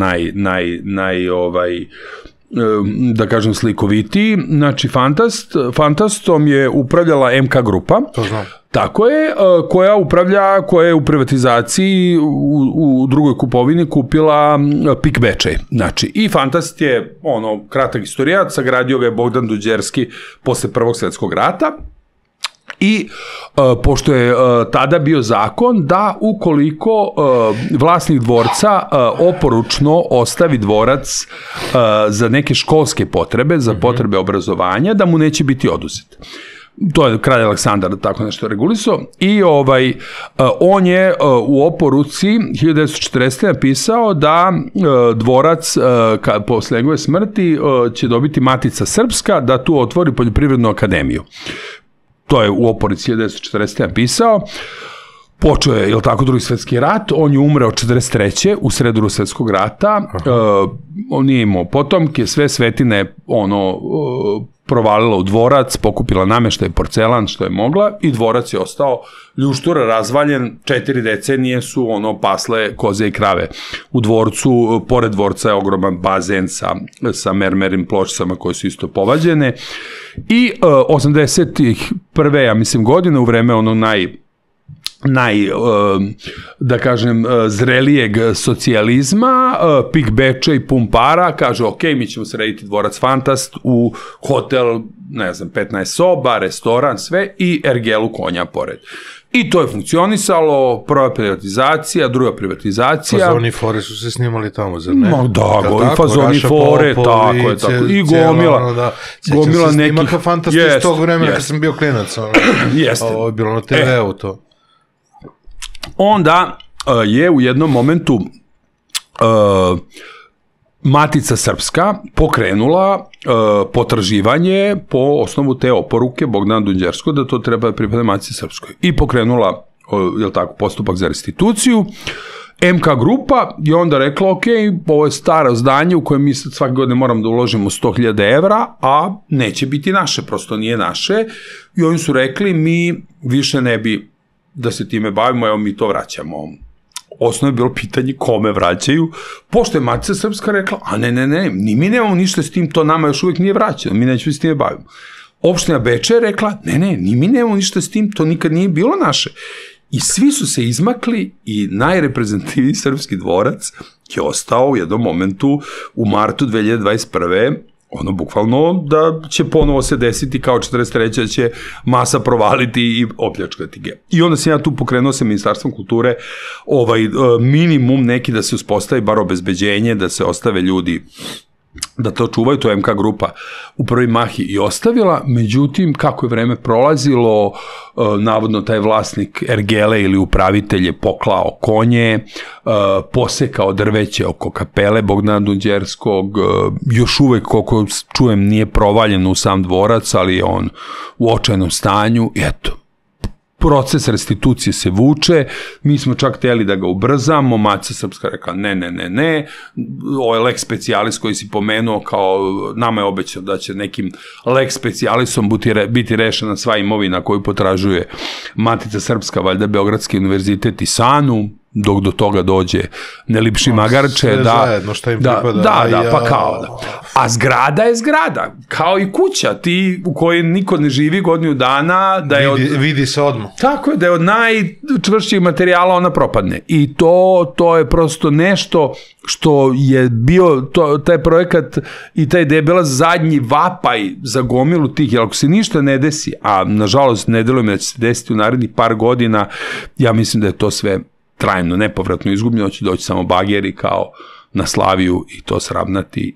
da kažem slikovitiji. Znači fantastom je upravljala MK grupa. To znam. Tako je, koja je u privatizaciji u drugoj kupovini kupila PIK Bečej. Znači, i Fantast je, kratak istorijat, sagradio ga je Bogdan Duđerski posle Prvog svetskog rata I pošto je tada bio zakon da ukoliko vlasnik dvorca oporučno ostavi dvorac za neke školske potrebe, za potrebe obrazovanja, da mu neće biti oduzet. To je kralj Aleksandar tako nešto regulisao i on je u oporuci 1940. napisao da dvorac posle njegove smrti će dobiti Matica Srpska da tu otvori poljoprivrednu akademiju. To je u oporuci 1940. napisao. Počeo je, jel tako, Drugi svetski rat, on je umreo 1943. u sred Drugog svetskog rata, on nije imao potomke, sve svetine provalila u dvorac, pokupila nameštaj porcelan što je mogla i dvorac je ostao ljuštura, razvaljen, 4 decenije su pasle koze i krave. U dvorcu, pored dvorca je ogroman bazen sa mermerim pločicama koje su isto povađene i 81. ja mislim godine u vreme da kažem, zrelijeg socijalizma, pik beče i pun para, kaže, ok, mi ćemo srediti dvorac Fantast u hotel, ne znam, 15 soba, restoran, sve i ergelu konja pored. I to je funkcionisalo, prva privatizacija, druga privatizacija. Fazoni fore su se snimali tamo, zar ne? Da, i fazoni fore, tako je, i gomila nekih... Snimaka Fantasta iz tog vremena kad sam bio klinac. Jeste. Ovo je bilo na TV-u to. Onda je u jednom momentu Matica Srpska pokrenula potraživanje po osnovu te oporuke Bogdana Dunđerskog da to treba pripada Matici Srpskoj. I pokrenula, jel tako, postupak za restituciju. MK grupa je onda rekla, ok, ovo je staro zdanje u kojem mi sad svake godine moramo da uložimo 100.000 evra, a neće biti naše, prosto nije naše. I oni su rekli, mi više ne bi da se time bavimo, evo mi to vraćamo. Osnovno je bilo pitanje kome vraćaju, pošto je Matica Srpska rekla, a ne, ni mi nemamo ništa s tim, to nama još uvijek nije vraćeno, mi nećemo s time bavimo. Opština Bečej je rekla, ne, ni mi nemamo ništa s tim, to nikad nije bilo naše. I svi su se izmakli i najreprezentativniji srpski dvorac je ostao u jednom momentu u martu 2021. Bukvalno da će ponovo se desiti kao 43. da će masa provaliti i opljačkati ga. I onda sam ja tu pokrenuo sa Ministarstvom kulture minimum neki da se uspostavi bar obezbeđenje, da se ostave ljudi da to čuvaju, to je MK grupa u prvi mahi i ostavila, međutim, kako je vreme prolazilo, navodno taj vlasnik ergele ili upravitelj je poklao konje, posekao drveće oko kapele Bogdana Dunđerskog, još uvek, koliko čujem, nije provaljen u sam dvorac, ali je on u očajnom stanju, i eto. Proces restitucije se vuče, mi smo čak hteli da ga ubrzamo, Matica Srpska rekla ne, ovaj lex specialis koji si pomenuo, kao nama je obećao da će nekim lex specialisom biti rešena sva imovina koju potražuje Matica Srpska, valjda Beogradski univerzitet i SANU, dok do toga dođe ne lipši magarče. Sve zajedno šta im pripada. Da, pa kao da. A zgrada je zgrada, kao i kuća, ti u kojoj niko ne živi godinu dana. Vidi se odmah. Tako je, da je od najčvršćih materijala ona propadne. I to je prosto nešto što je bio, taj projekat i taj da je bila zadnji vapaj za gomilu tih, jer ako se ništa ne desi, a nažalost ne deluje mi da će se desiti u narednih par godina, ja mislim da je to sve trajno, nepovratno izgubljeno, će doći samo bageri kao na Slaviju i to sravnati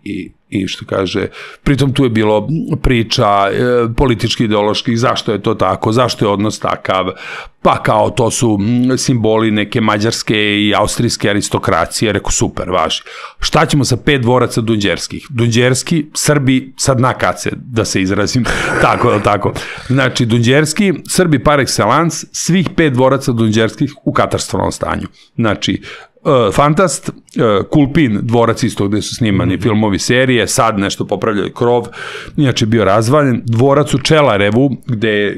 i što kaže, pritom tu je bilo priča politički, ideoloških, zašto je to tako, zašto je odnos takav, pa kao to su simboli neke mađarske i austrijske aristokracije, rekao super, važi. Šta ćemo sa 5 dvoraca Dunđerskih? Dunđerski, Srbi, sad na kace, da se izrazim, tako. Znači, Dunđerski, Srbi par excellence, svih 5 dvoraca Dunđerskih u katastrofalnom stanju. Znači, Fantast, Kulpin, dvorac isto gde su snimani filmovi, serije, sad nešto popravljali krov, inače bio razvaljen, dvorac u Čelarevu,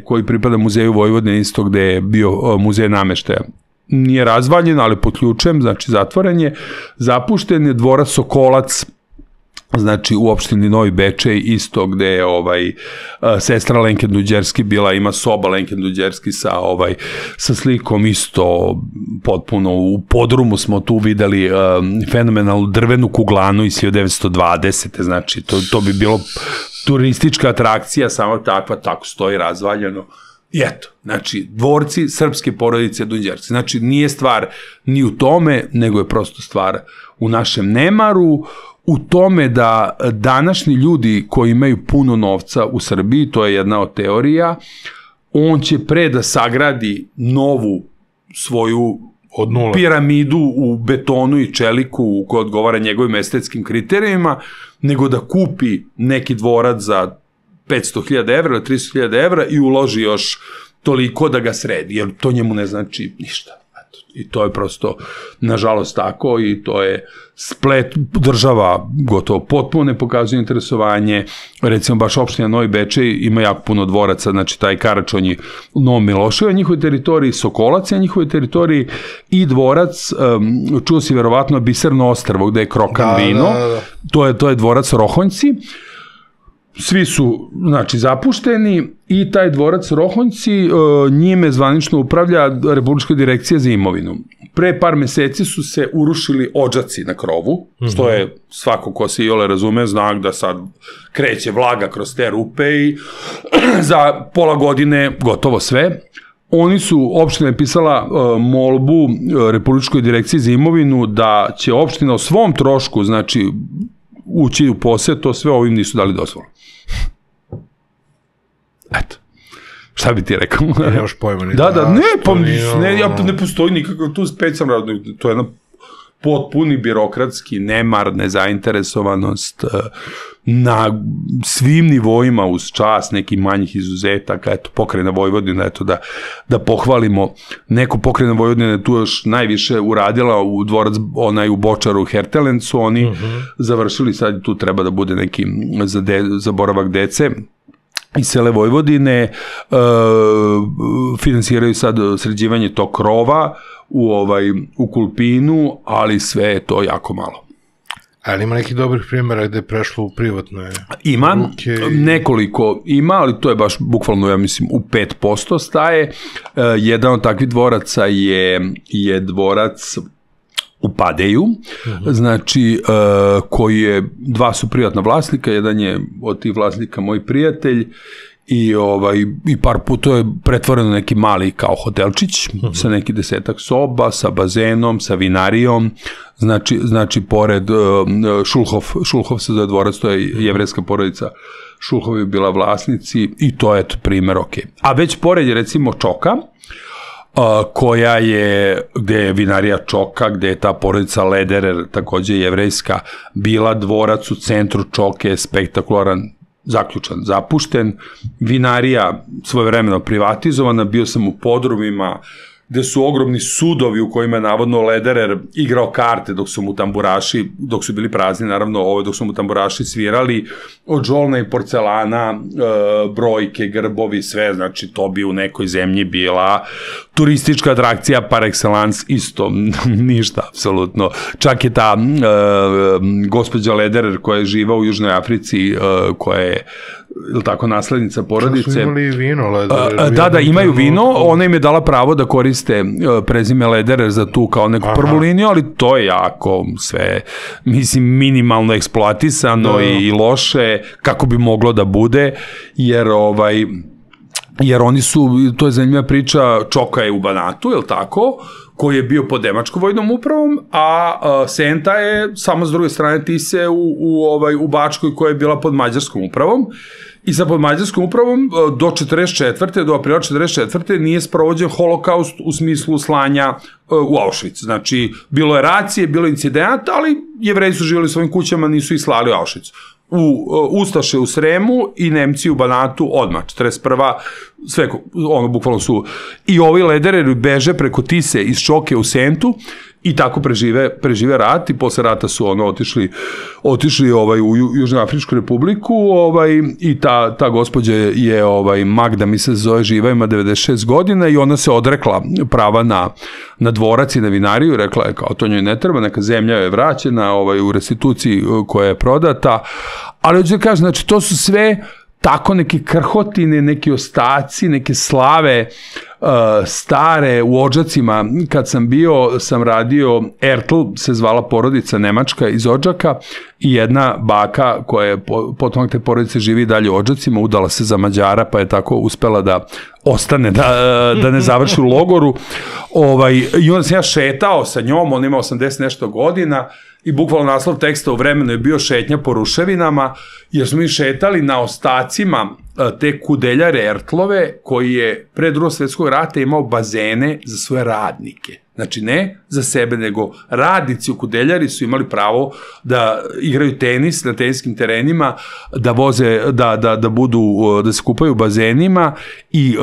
koji pripada muzeju Vojvodine, isto gde je bio muzej nameštaja. Nije razvaljen, ali pod ključem, znači zatvoren je, zapušten je dvorac Sokolac, znači u opštini Novi Bečej, isto gde je sestra Lenke Dunđerski bila, ima soba Lenke Dunđerski sa slikom, isto potpuno u podrumu smo tu videli fenomenalnu drvenu kuglanu iz 1920. Znači to bi bilo turistička atrakcija, samo takva, tako stoji razvaljeno. I eto, znači, dvorci srpske porodice Dunđerci. Znači, nije stvar ni u tome, nego je prosto stvar u našem nemaru, u tome da današnji ljudi koji imaju puno novca u Srbiji, to je jedna od teorija, on će pre da sagradi novu svoju piramidu u betonu i čeliku koja odgovara njegovim estetskim kriterijima, nego da kupi neki dvorac za 500.000 evra ili 300.000 evra i uloži još toliko da ga sredi, jer to njemu ne znači ništa. I to je prosto, nažalost, tako i to je splet država gotovo potpuno ne pokazuje interesovanje. Recimo, baš opština Novi Bečej ima jako puno dvoraca, znači taj Karačonji u Novom Miloševu, njihovoj teritoriji, Sokolac je njihovoj teritoriji i dvorac, čuo si verovatno Biserno ostrvo gde je krokan vino, to je dvorac Rohonjci. Svi su, znači, zapušteni i taj dvorac Rohonjci, njime zvanično upravlja Republička direkcija za imovinu. Pre par meseci su se urušili odžaci na krovu, što je svako ko se iole razume znak da sad kreće vlaga kroz te rupe i za pola godine gotovo sve. Oni su, opština je pisala molbu Republičkoj direkciji za imovinu da će opština o svom trošku, znači, ući u posjed, to sve ovim nisu dali dozvolu. Eto. Šta bi ti rekao? Nemaš pojma ni ne postoji nikakav tu specijalno radno, to je jedna potpuni birokratski nemar, nezainteresovanost na svim nivoima uz čast nekih manjih izuzetaka, eto, pokrajina Vojvodina, eto, da pohvalimo neku pokrajina Vojvodina je tu još najviše uradila u dvorac, onaj u Bočaru, Hertelencu, oni završili, sad tu treba da bude neki za boravak dece, iz cele Vojvodine, finansiraju sad sređivanje tog krova u Kulpinu, ali sve je to jako malo. Ali ima nekih dobrih primjera gde je prešlo u privatne ruke? Ima, nekoliko ima, ali to je baš bukvalno, ja mislim, u 5% staje. Jedan od takvih dvoraca je dvorac u Padeju, znači, koji je, dva su privatna vlasnika, jedan je od tih vlasnika moj prijatelj i par puta je pretvoreno neki mali kao hotelčić sa neki 10-ak soba, sa bazenom, sa vinarijom, znači pored Šulhov se zove dvorac, to je jevrejska porodica, Šulhov je bila vlasnici i to je primer ok. A već pored je recimo Čoka, koja je, gde je vinarija Čoka, gde je ta porodica Lederer, takođe jevrejska, bila dvorac u centru Čoke, spektakularan, zaključan, zapušten, vinarija svojevremeno privatizovana, bio sam u podrumima gde su ogromni sudovi u kojima je navodno Lederer igrao karte dok su mu tamburaši, dok su bili prazni, naravno, dok su mu tamburaši svirali od žolna i porcelana, brojke, grbovi, sve, znači to bi u nekoj zemlji bila turistička atrakcija par excellence, isto, ništa, apsolutno. Čak je ta gospođa Lederer koja je živa u Južnoj Africi, koja je ili tako, naslednica porodice. Čak su imali vino Lederer. Da, imaju vino, ona im je dala pravo da koriste prezime Lederer za tu kao neku prvu liniju, ali to je jako sve, mislim, minimalno eksploatisano i loše, kako bi moglo da bude, jer oni su, to je zanimljiva priča, Čoka je u Banatu, je li tako, koji je bio pod Nemačkom vojnom upravom, a Senta je samo s druge strane Tise u Bačkoj koja je bila pod Mađarskom upravom. I sad pod Mađarskom upravom do 44. do aprila 44. nije sprovođen holokaust u smislu slanja u Auschwitz. Znači, bilo je racije, bilo je incident, ali Jevreji su živjeli u svojim kućama, nisu ih slali u Auschwitz. Ustaše u Sremu i Nemci u Banatu odmah, 41. sve, ono, bukvalno su, i ovi Ledereri beže preko Tise iz Čoke u Sentu i tako prežive rat i posle rata su otišli u Južnoafričku republiku i ta gospođa je Magda, mi se zove, živa, ima 96 godina i ona se odrekla prava na dvorac i na vinariju i rekla je kao to njoj ne treba, neka zemlja je vraćena u restituciji koja je prodata, ali hoću da kažem, znači to su sve tako neke krhotine, neki ostaci, neke slave stare u Odžacima, kad sam bio, sam radio, Ertl se zvala porodica Nemačka iz Odžaka i jedna baka koja je potom te porodice živi dalje u Odžacima, udala se za Mađara pa je tako uspela da ostane, da ne završi u logoru. I onda sam ja šetao sa njom, on ima 80 nešto godina i bukvalno naslov teksta u Vremenu je bio šetnja po ruševinama, jer smo mi šetali na ostacima te kudeljare Ertlove, koji je pre Drugog svjetskog rata imao bazene za svoje radnike. Znači, ne za sebe, nego radnici u kudeljari su imali pravo da igraju tenis na teniskim terenima, da voze, da se kupaju u bazenima i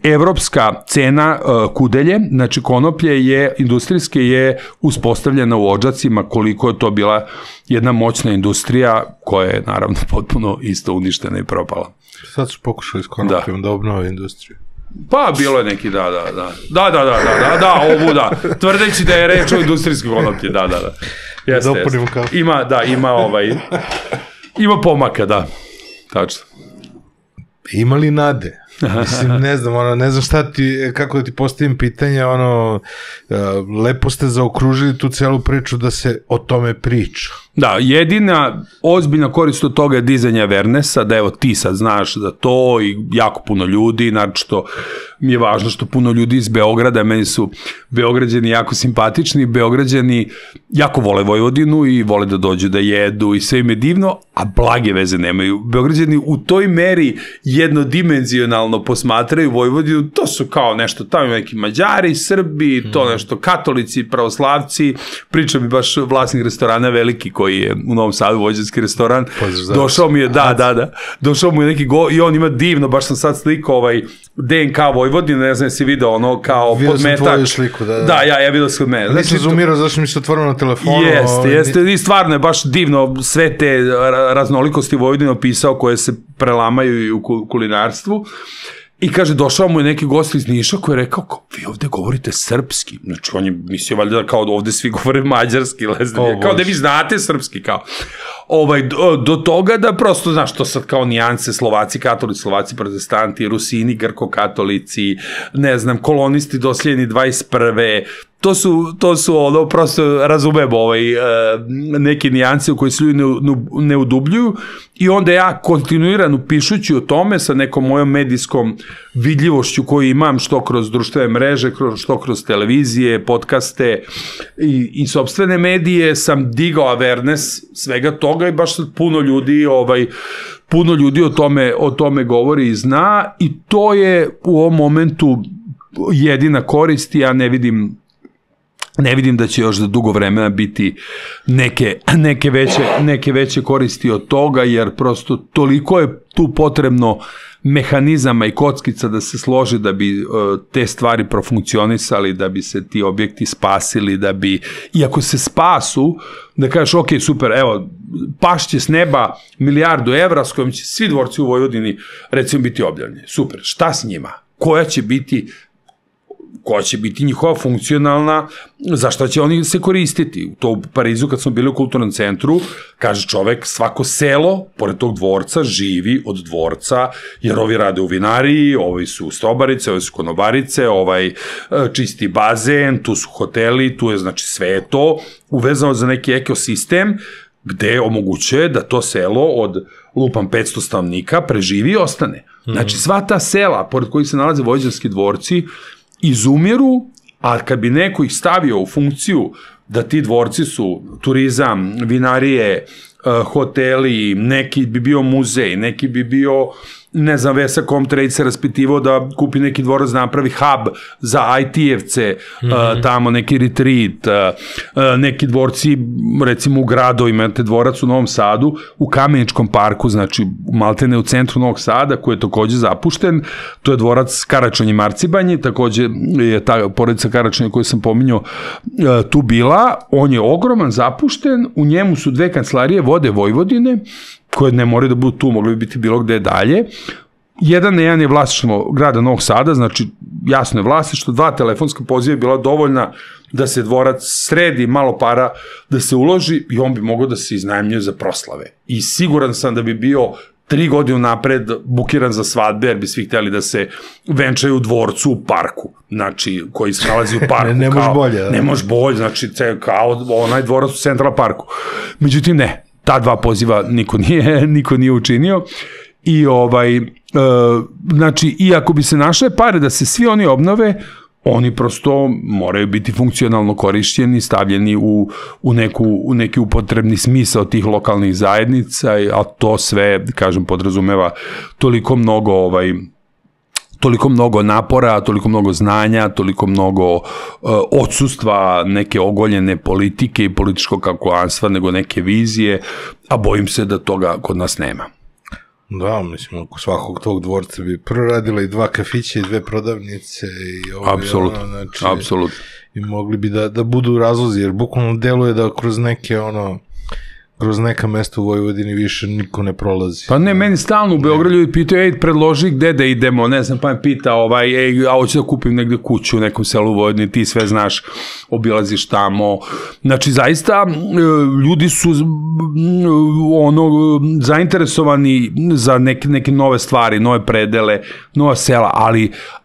evropska cena kudelje, znači konoplje industrijske je uspostavljena u Odžacima, koliko je to bila jedna moćna industrija koja je naravno potpuno isto uništena i propala. Sad su pokušali s konopljom da obnove industriju. Pa, bilo je neki, da, tvrdeći da je reč o industrijskoj konoplji, da. Jeste. Ima pomaka, da, tačno. Ima li nade? Mislim, ne znam kako da ti postavim pitanje, lepo ste zaokružili tu celu priču da se o tome priča. Da, jedina ozbiljna korist od toga je dizanje avernesa, da evo ti sad znaš za to i jako puno ljudi, naročito mi je važno što puno ljudi iz Beograda, meni su Beograđani jako simpatični, Beograđani jako vole Vojvodinu i vole da dođu da jedu i sve im je divno, a blage veze nemaju. Beograđani u toj meri jednodimenzionalno posmatraju Vojvodinu, to su kao nešto, tamo ima neki Mađari, Srbi, to nešto, katolici, pravoslavci, priča mi baš vlasnik restorana veliki koji je u Novom Sadu, vojvođanski restoran, došao mi je, došao mu je neki i on ima divno, baš sam sad slikao DNK Vojvodine, ne znam jesi video ono kao podmetak. Vidio sam tvoju sliku, da. Da, ja vidio sam me. Nisam zoomirao, zašto mi se otvorilo na telefonu. Jeste, i stvarno je baš divno sve te raznolikosti Vojvodine opisao koje se prelamaju i u kulinarstvu. I kaže, došao mu je neki gost iz Niša koji je rekao, vi ovde govorite srpski. Znači, on je mislio valjda da kao ovde svi govore mađarski, kao da vi znate srpski, kao. Do toga da prosto, znaš, to sad kao nijanse, Slovaci katolici, Slovaci protestanti, Rusini, Grko-katolici, ne znam, kolonisti dosljeni 21. To su ono, prosto razumemo neke nijanse u koje se ljudi ne udubljuju i onda ja kontinuirano pišući o tome sa nekom mojom medijskom vidljivošću koju imam što kroz društvene mreže, što kroz televizije, podcaste i sopstvene medije sam digao awareness svega toga i baš sad puno ljudi o tome govori i zna i to je u ovom momentu jedina korist i ja ne vidim da će još za dugo vremena biti neke veće koristi od toga, jer prosto toliko je tu potrebno mehanizama i kockica da se složi da bi te stvari profunkcionisali, da bi se ti objekti spasili, da bi, iako se spasu, da kažeš, ok, super, evo, pašće s neba €1.000.000 s kojim će svi dvorci u Vojvodini, recimo, biti objavljeni. Super, šta s njima? Koja će biti njihova funkcionalna, za šta će oni se koristiti. To u Parizu, kad smo bili u kulturnom centru, kaže čovek, svako selo, pored tog dvorca, živi od dvorca, jer ovi rade u vinariji, ovi su stobarice, ovi su konobarice, čisti bazen, tu su hoteli, tu je, znači, sve to uvezano za neki ekosistem, gde omogućuje da to selo od, lupam, 500 stanovnika preživi i ostane. Znači, sva ta sela, pored kojih se nalaze vojvođanski dvorci, izumiru, a kad bi neko ih stavio u funkciju da ti dvorci su turizam, vinarije, hoteli, neki bi bio muzej, neki bi bio, ne znam, Vesa Comtrade se raspitivao da kupi neki dvorac, da napravi hub za IT-evce, tamo neki retreat, neki dvorci, recimo u gradovima, imate dvorac u Novom Sadu, u Kameničkom parku, znači maltene u centru Novog Sada, koji je takođe zapušten, to je dvorac Karačonje Marcibanje, takođe je ta porodica Karačonje koju sam pominjao tu bila, on je ogroman, zapušten, u njemu su 2 kancelarije Vode Vojvodine, koje ne moraju da budu tu, mogli bi biti bilo gde dalje. Jedan je vlasništvo grada Novog Sada, znači jasno je vlasništvo, 2 telefonska poziva je bila dovoljna da se dvorac sredi, malo para da se uloži i on bi mogao da se iznajmljuje za proslave. I siguran sam da bi bio 3 godine napred bukiran za svadbe, jer bi svi htjeli da se venčaju u dvorcu u parku, znači, koji se nalazi u parku. Ne može bolje. Ne može bolje, znači, kao onaj dvorac u Central Parku. Međutim, ne, ta 2 poziva niko nije učinio i znači, iako bi se našle pare da se svi oni obnove, oni prosto moraju biti funkcionalno korišćeni, stavljeni u neki upotrebni smisao tih lokalnih zajednica, a to sve, kažem, podrazumeva toliko mnogo napora, toliko mnogo znanja, toliko mnogo odsustva neke ogoljene politike i političkog kalkulanstva, nego neke vizije, a bojim se da toga kod nas nema. Da, mislim, oko svakog tog dvorca bi proradila i 2 kafića i 2 prodavnice i ovo. Apsolutno, apsolutno. I mogli bi da budu razlozi, jer bukvalno deluje da kroz neka mesta u Vojvodini više niko ne prolazi. Pa ne, meni stalno u Beogradu ljudi pitaju, predloži gde da idemo, ne znam, pa me pita, a hoću da kupim negde kuću u nekom selu u Vojvodini, ti sve znaš, obilaziš tamo. Znači, zaista, ljudi su zainteresovani za neke nove stvari, nove predele, nova sela,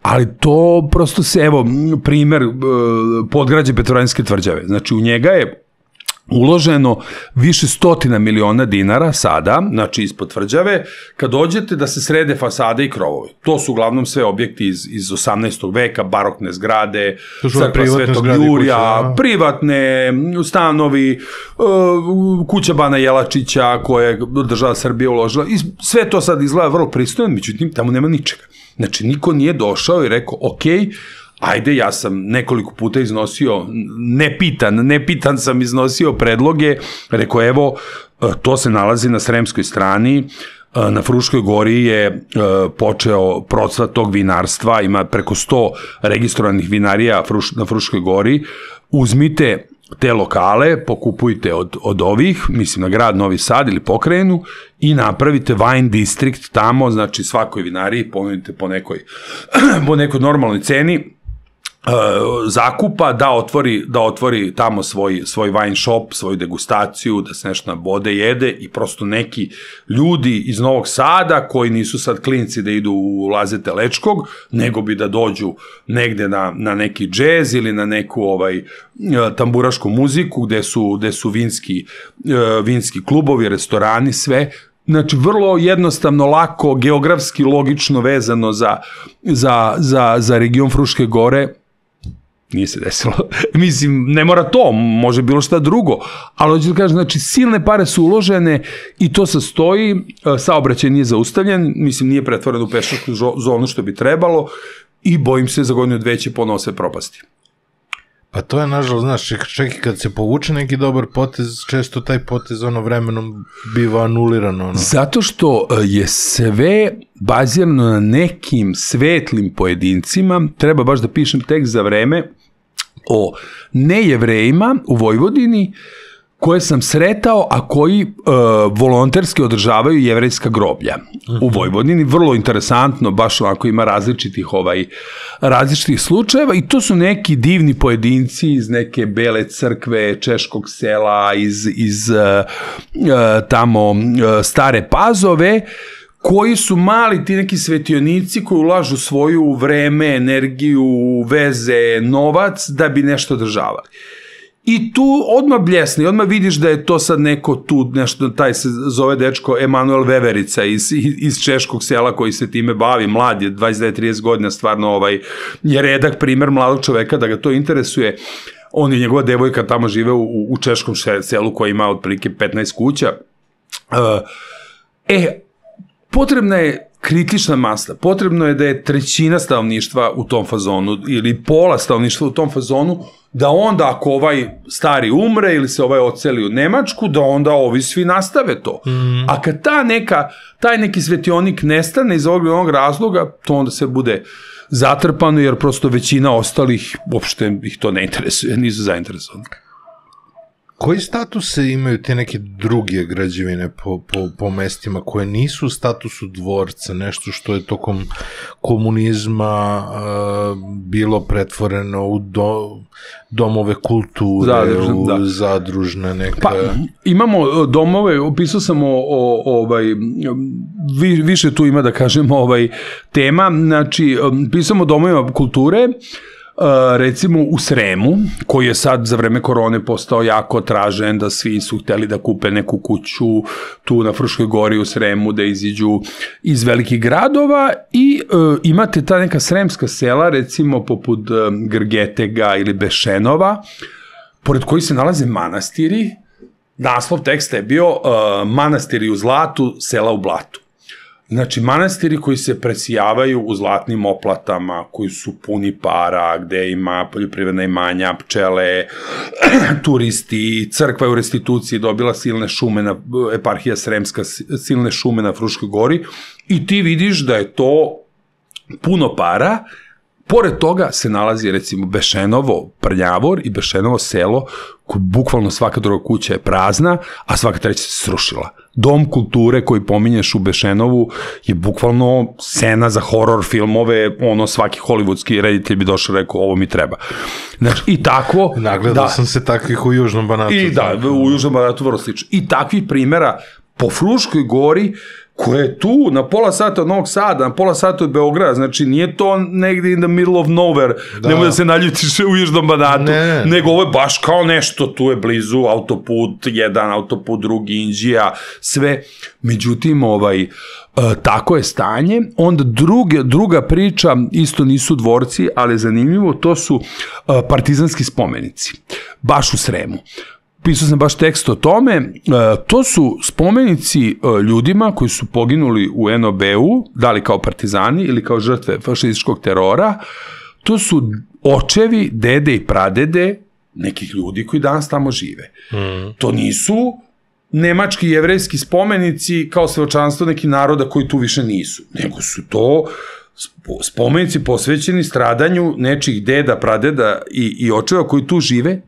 ali to prosto se, evo, primer podgrađe Petrovaradinske tvrđave, znači, u njega je uloženo više 100 miliona dinara sada, znači ispod tvrđave, kad dođete da se srede fasade i krovovi. To su uglavnom sve objekti iz 18. veka, barokne zgrade, crkva Svetog Jurija, privatne, stanovi, kuća Bana Jelačića koja je država Srbije uložila. I sve to sad izgleda vrlo pristojno, međutim tamo nema ničega. Znači niko nije došao i rekao, okej, ajde, ja sam nekoliko puta iznosio, nepitan sam iznosio predloge, rekao, evo, to se nalazi na Sremskoj strani, na Fruškoj gori je počeo procvat tog vinarstva, ima preko 100 registrovanih vinarija na Fruškoj gori, uzmite te lokale, pokupujte od ovih, mislim na grad Novi Sad ili pokrajinu, i napravite wine district tamo, znači svakoj vinariji ponudite po nekoj normalnoj ceni zakupa, da otvori tamo svoj wine shop, svoju degustaciju, da se nešto nabode, jede, i prosto neki ljudi iz Novog Sada, koji nisu sad klinci da idu u Lazete Lečkog, nego bi da dođu negde na neki džez ili na neku tamburašku muziku, gde su vinski klubovi, restorani, sve. Znači, vrlo jednostavno, lako, geografski, logično vezano za region Fruške gore. Nije se desilo. Mislim, ne mora to, može bilo šta drugo, ali hoću da kažem, znači, silne pare su uložene i to sastoji, saobraćaj nije zaustavljen, mislim, nije pretvoren u pešačku zonu što bi trebalo, i bojim se za godinu 2 će ponovo sve propasti. Pa to je, nažalost, znaš, čak i kad se povuče neki dobar potez, često taj potez vremenom biva anuliran. Zato što je sve bazirano na nekim svetlim pojedincima, treba baš da pišem tekst za vreme o nejevrejima u Vojvodini, koje sam sretao, a koji volonterski održavaju jevrejska groblja u Vojvodini. Vrlo interesantno, baš onako ima različitih slučajeva, i to su neki divni pojedinci iz neke Bele crkve, Češkog sela, iz tamo Stare Pazove, koji su mali ti neki svetionici koji ulažu svoju vreme, energiju, veze, novac da bi nešto održavali. I tu odmah bljesni, odmah vidiš da je to sad neko tu, nešto, taj se zove dečko Emanuel Veverica iz Češkog sela, koji se time bavi, mlad je, 29-30 godina, stvarno je redak primer mladog čoveka da ga to interesuje. On i njegova devojka tamo žive u Češkom selu koji ima otprilike 15 kuća. Potrebna je kritična masa, potrebno je da je 1/3 stanovništva u tom fazonu ili pola stanovništva u tom fazonu, da onda ako ovaj stari umre ili se ovaj odseli u Nemačku, da onda ovi svi nastave to. A kad taj neki svetionik nestane iz ovog razloga, to onda se bude zatrpano, jer prosto većina ostalih uopšte ih to ne interesuje, nisu zainteresovani. Koji statuse imaju te neke druge građevine po mestima koje nisu u statusu dvorca, nešto što je tokom komunizma bilo pretvoreno u domove kulture, zadružne neka... Pa, imamo domove, opisao sam više tu ima da kažem tema, znači pisamo domovima kulture, recimo u Sremu, koji je sad za vreme korone postao jako tražen, da svi su hteli da kupe neku kuću tu na Fruškoj gori u Sremu, da iziđu iz velikih gradova i imate ta neka sremska sela, recimo poput Grgetega ili Bešenova, pored kojih se nalaze manastiri. Naslov teksta je bio manastiri u zlatu, sela u blatu. Znači, manastiri koji se presijavaju u zlatnim oplatama, koji su puni para, gde ima poljoprivredna imanja, pčele, turisti, crkva je u restituciji dobila silne šume, eparhija Sremska, silne šume na Fruškoj gori i ti vidiš da je to puno para. Pored toga se nalazi recimo Bešenovo Prnjavor i Bešenovo selo, koje bukvalno svaka druga kuća je prazna, a svaka treća se srušila. Dom kulture koji pominješ u Bešenovu je bukvalno scena za horor filmove, svaki hollywoodski reditelj bi došao i rekao ovo mi treba. Znači, i takvo... Nagledao sam se takvih u Južnom Banatu. I da, u Južnom Banatu vrlo slično. I takvih primjera po Fruškoj gori, koja je tu na pola sata od Novog Sada, na pola sata od Beograda, znači nije to negde in the middle of nowhere, nemoj da se naljutiš u Južnom Banatu, nego ovo je baš kao nešto, tu je blizu autoput, jedan autoput, drugi, Inđija, sve. Međutim, tako je stanje. Onda druga priča, isto nisu dvorci, ali zanimljivo, to su partizanski spomenici, baš u Sremu. Pisao sam baš tekst o tome, to su spomenici ljudima koji su poginuli u NOB-u, da li kao partizani ili kao žrtve fašističkog terora, to su očevi, dede i pradede nekih ljudi koji danas tamo žive. To nisu nemački i jevrejski spomenici kao svedočanstvo nekih naroda koji tu više nisu, nego su to spomenici posvećeni stradanju nečih deda, pradeda i očeva koji tu žive.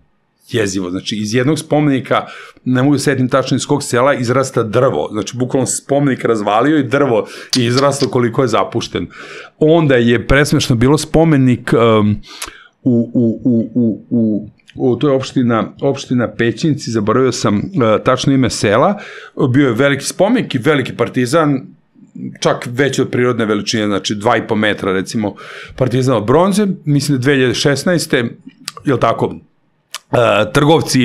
Jezivo, znači iz jednog spomenika, ne mogu setim tačno iz kog sela, izrasta drvo, znači bukvalno spomenik razvalio i drvo i izrasta koliko je zapušten. Onda je presmešno bilo spomenik to je opština Pećinci, zaboravio sam tačno ime sela, bio je veliki spomenik i veliki partizan, čak veći od prirodne veličine, znači 2,5 metra recimo partizan od bronze, mislim 2016. je li tako, trgovci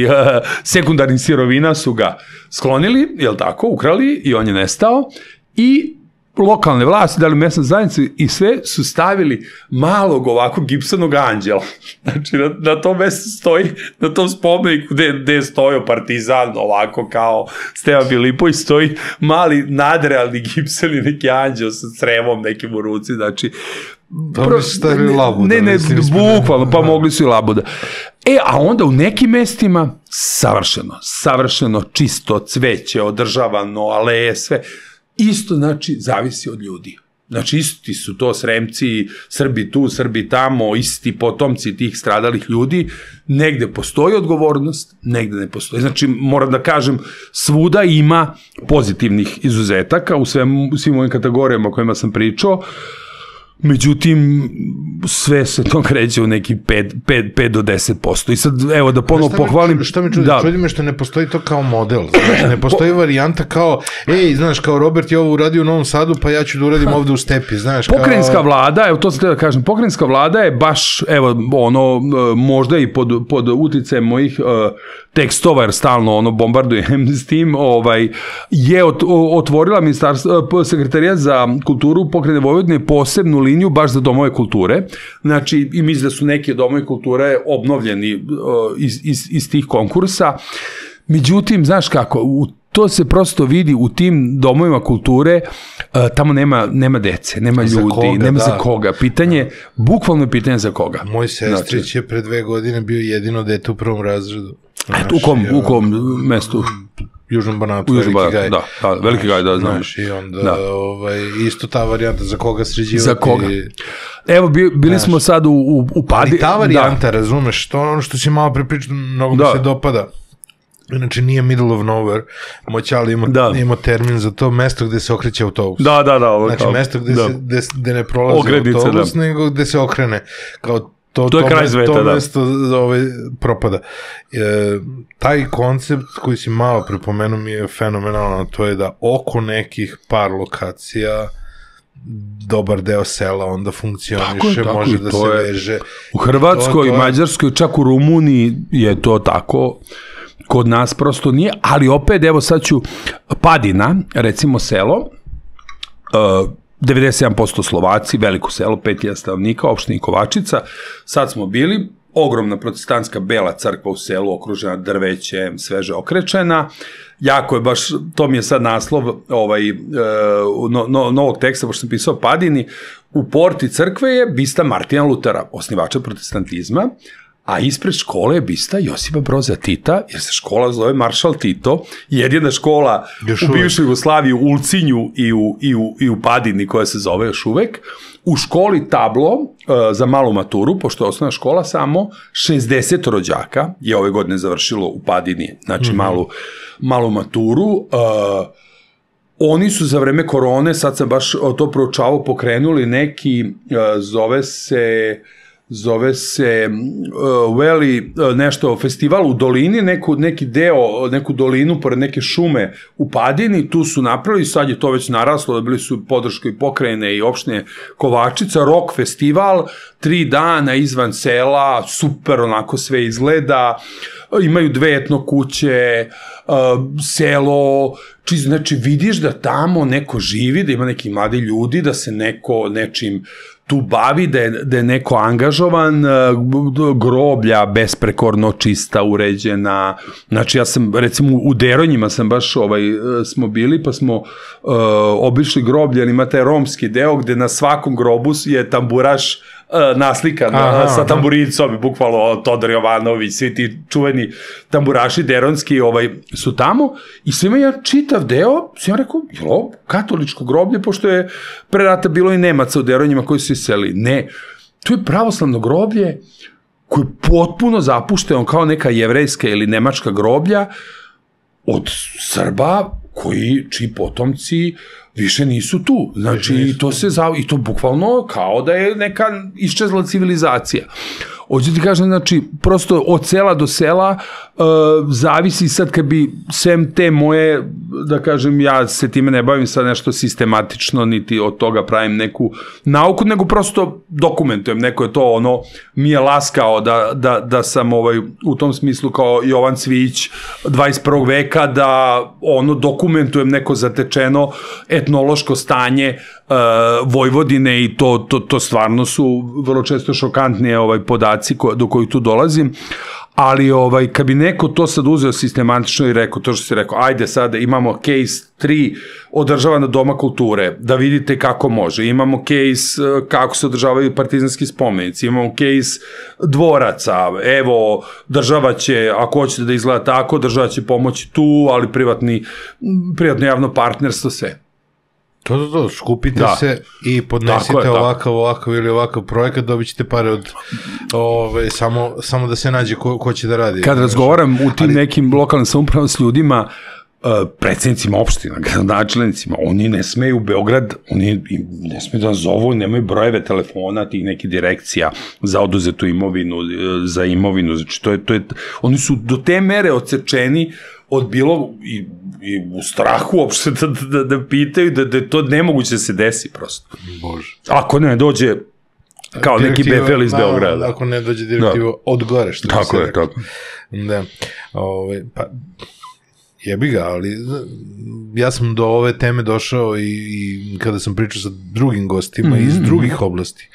sekundarnih sirovina su ga sklonili, je li tako, ukrali i on je nestao i lokalne vlasti, dali mesna zajednica i sve su stavili malog ovako gipsanog anđela. Znači na tom mestu stoji, na tom spomeniku gde je stojao partizan ovako kao Stevan Filipović, stoji mali nadrealni gipsani neki anđel sa crevom nekim u ruci, znači to bi se stavili labuda. Ne, bukvalno, pa mogli su i labuda. A onda u nekim mestima savršeno čisto, cveće, održavano, aleje, sve. Isto, znači, zavisi od ljudi. Znači, isti su to Sremci, Srbi tu, Srbi tamo, isti potomci tih stradalih ljudi. Negde postoji odgovornost, negde ne postoji. Znači, moram da kažem, svuda ima pozitivnih izuzetaka u svim ovim kategorijama o kojima sam pričao. Međutim, sve se to kreće u neki 5 do 10%. I sad, evo, da ponovo pohvalim... Šta mi čudi me što ne postoji to kao model. Znači, ne postoji varijanta kao, znaš, kao Robert je ovo uradio u Novom Sadu, pa ja ću da uradim ovde u Stepi, znaš, kao... Pokrajinska vlada, evo, to sam htio da kažem, pokrajinska vlada je baš, evo, možda i pod uticajem mojih tekstova, jer stalno bombardujem s tim, je otvorila sekretarijat za kulturu Pokrajine Vojvodine posebnu liniju baš za domove kulture. Znači, i mislim da su neke domove kulture obnovljeni iz tih konkursa. Međutim, znaš kako, to se prosto vidi u tim domovima kulture, tamo nema dece, nema ljudi, nema za koga. Pitanje, bukvalno je pitanje za koga. Moj sestrić je pre 2 godine bio jedino dete u 1. razredu. U kom mestu? Južnom Banatu, Veliki Gaj. Da, Veliki Gaj, da, znam. I onda isto ta varijanta za koga sređivati. Za koga. Evo, bili smo sad u Padi. Ali ta varijanta, razumeš, to ono što si malo prepričao, mnogo mi se dopada. Inače nije middle of nowhere, moj ćale ima termin za to, mesto gde se okreće autobus. Da. Znači mesto gde ne prolazi autobus, nego gde se okrene. Kao to je kraj sveta, to mesto propada. Taj koncept koji si malo pripomenuo mi je fenomenalan, to je da oko nekih par lokacija dobar deo sela onda funkcioniše, može da se veže. U Hrvatskoj, Mađarskoj, čak u Rumuniji je to tako. Kod nas prosto nije, ali opet, evo sad ću, Padina, recimo selo, 97% Slovaci, veliko selo, 5.000 stanovnika, opština Kovačica, sad smo bili, ogromna protestantska bela crkva u selu, okružena drvećem, sveže okrečena, jako je baš, to mi je sad naslov novog teksta, pošto sam pisao Padini, u porti crkve je bista Martina Lutera, osnivača protestantizma, a ispred škole je bista Josipa Broza Tita, jer se škola zove Maršal Tito, jedina škola u bivšoj Jugoslaviji, u Ulcinju i u Padini, koja se zove još uvek. U školi tablo za malu maturu, pošto je osnovna škola, samo 60 rođaka je ove godine završilo u Padini, znači malu maturu. Oni su za vreme korone, sad sam baš to proučavao, pokrenuli neki, zove se nešto festival u dolini, neki deo, neku dolinu pored neke šume u Padini, tu su napravili, sad je to već naraslo, dobili su podršku i pokrajine i opštine Kovačica, rock festival, 3 dana izvan sela, super onako sve izgleda, imaju 2 etno kuće, selo, znači vidiš da tamo neko živi, da ima neki mladi ljudi, da se neko nečim tu bavi, da je neko angažovan, groblja besprekorno čista, uređena. Znači ja sam, recimo u Deronjima sam baš smo bili, pa smo obišli groblje, ali ima taj romski deo gde na svakom grobu je tamburaš naslikan sa tamburicom, bukvalno Todor Jovanović, svi ti čuveni tamburaši deronski su tamo i svima ja čitav deo, sam ja rekao, je li ovo katoličko groblje, pošto je pre rata bilo i Nemaca u Deronjima koji su iseli. Ne, to je pravoslavno groblje koje je potpuno zapušteno kao neka jevrejska ili nemačka groblja od Srba čiji potomci više nisu tu. Znači, i to bukvalno kao da je neka iščezla civilizacija. Hoću ti kažem, znači, prosto od sela do sela zavisi sad kad bi sem te moje, da kažem, ja se time ne bavim sad nešto sistematično, niti od toga pravim neku nauku, nego prosto dokumentujem. Neko je to, mi je laskao da sam u tom smislu kao Jovan Cvijić 21. veka, da dokumentujem neko zatečeno etnološko stanje Vojvodine i to stvarno su vrlo često šokantnije podaci do kojih tu dolazim, ali kad bi neko to sad uzeo sistematično i rekao, to što si rekao, ajde sada imamo case 3 održavana doma kulture, da vidite kako može, imamo case kako se održavaju partizanski spomenici, imamo case dvoraca, evo, država će, ako hoćete da izgleda tako, država će pomoći tu, ali privatno javno partnerstvo, sve. To, skupite se i podnesite ovakav ili ovakav projekat, dobit ćete pare od, samo da se nađe ko će da radi. Kad razgovaram u tim nekim lokalnim samoupravama s ljudima, predsednicima opština, gradonačelnicima, oni ne smeju u Beograd, oni ne smeju da nas zovu, nemaju brojeve telefona, tih nekih direkcija za oduzetu imovinu, za imovinu, znači oni su do te mere odsečeni od bilo i u strahu uopšte da pitaju da je to nemoguće da se desi prosto. Bože. Ako ne dođe kao neki BFL iz Beograda. Ako ne dođe direktiva od gore, što tako se rekao. Da. Pa jebi ga, ali ja sam do ove teme došao i kada sam pričao sa drugim gostima iz drugih oblasti.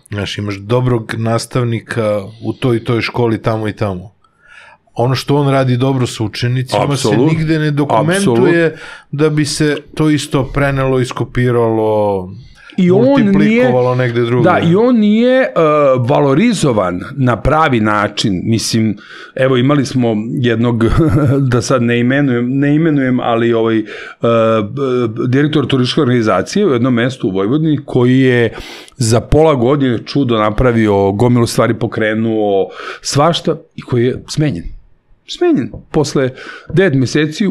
Znaš, imaš dobrog nastavnika u toj i toj školi tamo i tamo. Ono što on radi dobro sa učenicima se nigde ne dokumentuje da bi se to isto prenelo, iskopiralo, multiplikovalo negde drugo. Da, i on nije valorizovan na pravi način. Mislim, evo imali smo jednog, da sad ne imenujem, ali direktor turističke organizacije u jednom mestu u Vojvodini koji je za pola godine čudo napravio, gomilu stvari pokrenuo, svašta, i koji je smenjen. smenjen. Posle 9 meseci